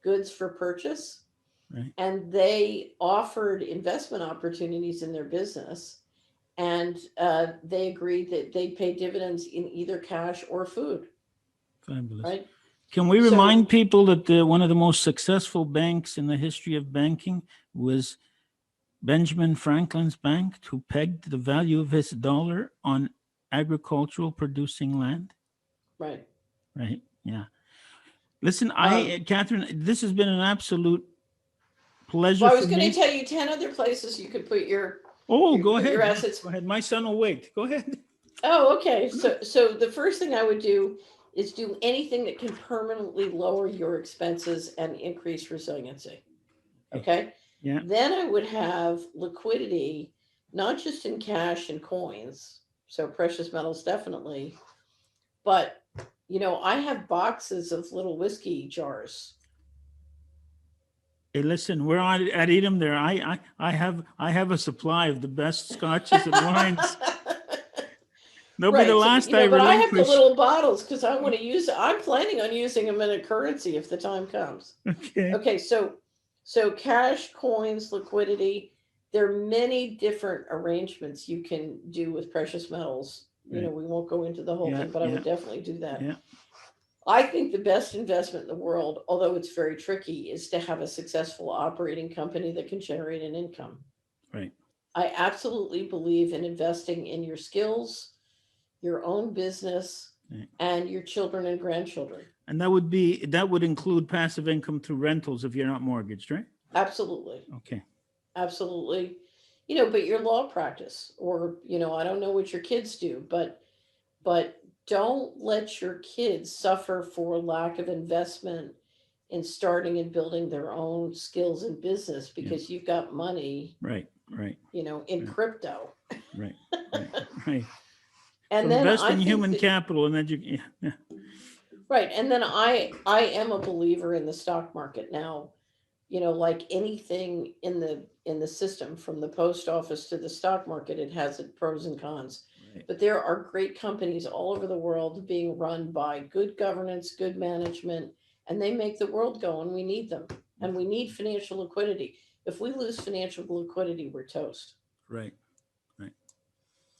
goods for purchase. Right. And they offered investment opportunities in their business. And they agreed that they'd pay dividends in either cash or food, Fabulous. right? Can we So- remind people that one of the most successful banks in the history of banking was Benjamin Franklin's bank, who pegged the value of his dollar on agricultural producing land? Right. Right. Yeah. Listen, Um, Catherine, this has been an absolute pleasure Well, I was for going to me. tell you 10 other places you could put your. Oh, your- go put ahead. your Yeah, assets. Go ahead. My son will wait. Go ahead. Oh, okay. So the first thing I would do is do anything that can permanently lower your expenses and increase resiliency. Okay. Yeah. Then I would have liquidity, not just in cash and coins, so precious metals definitely, but I have boxes of little whiskey jars. Hey, listen, we're on at Edam there. I have a supply of the best scotches and wines. They'll be the last I but I have the relinquish. little bottles because I want to use. I'm planning on using them in a currency if the time comes. Okay. Okay, so cash, coins, liquidity. There are many different arrangements you can do with precious metals. Right. We won't go into the whole Yeah, thing, but I yeah. would definitely do that. Yeah. I think the best investment in the world, although it's very tricky, is to have a successful operating company that can generate an income. Right. I absolutely believe in investing in your skills, your own business, Right. and your children and grandchildren. And that would include passive income through rentals if you're not mortgaged, right? Absolutely. Okay. Absolutely. But your law practice, or, I don't know what your kids do, but don't let your kids suffer for lack of investment in starting and building their own skills in business because you've got money, Right. in Yeah. crypto. Right. Right. And So then invest I in think human that- capital and yeah. Right. And then I am a believer in the stock market now. Like anything in the system, from the post office to the stock market, it has its pros and cons. Right. But there are great companies all over the world being run by good governance, good management, and they make the world go, and we need them. And we need financial liquidity. If we lose financial liquidity, we're toast. Right.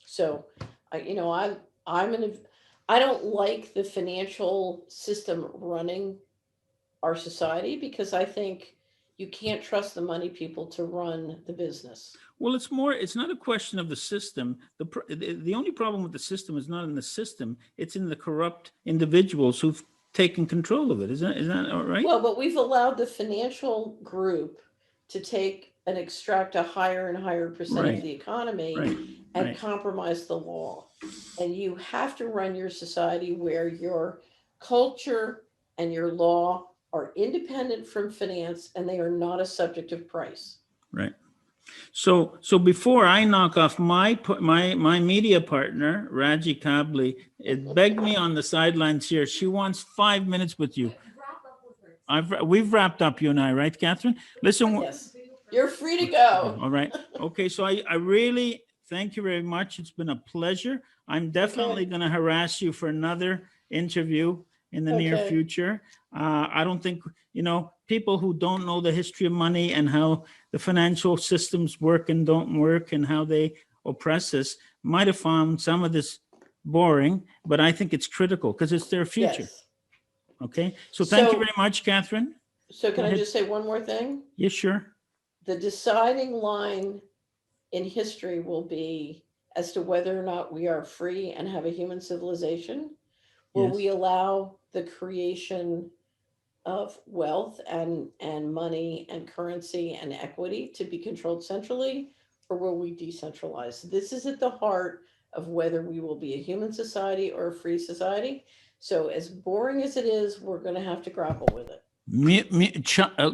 So, I don't like the financial system running our society because I think you can't trust the money people to run the business. Well, it's not a question of the system. The only problem with the system is not in the system. It's in the corrupt individuals who've taken control of it. Is that all right? Well, but we've allowed the financial group to take and extract a higher and higher percent Right. of the economy Right. and Right. compromise the law. And you have to run your society where your culture and your law are independent from finance and they are not a subject of price. Right. So before I knock off my media partner, Raji Kabli, it begged me on the sidelines here. She wants 5 minutes with you. Wrap up with her. We've wrapped up, you and I, right, Catherine? Listen. Yes, you're free to go. All right. Okay. So I really thank you very much. It's been a pleasure. I'm definitely going to harass you for another interview in the near Okay. future. I don't think, people who don't know the history of money and how the financial systems work and don't work and how they oppress us might have found some of this boring, but I think it's critical because it's their future. Yes. Okay. So thank you So- very much, Catherine. So can I ahead. just say one more thing? Yeah, sure. The deciding line in history will be as to whether or not we are free and have a human civilization. Will Yes. we allow the creation of wealth and money and currency and equity to be controlled centrally, or will we decentralize? This is at the heart of whether we will be a human society or a free society. So as boring as it is, we're going to have to grapple with it.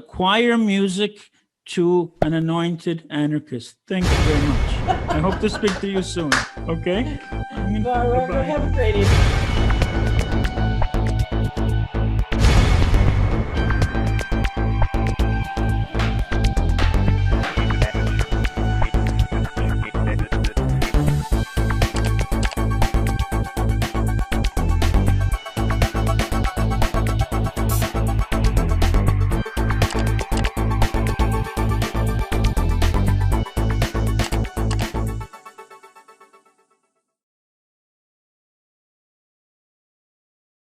Choir music to an anointed anarchist. Thank you very much. I hope to speak to you soon. Okay? Bye, Robert. Bye-bye. Have a great evening.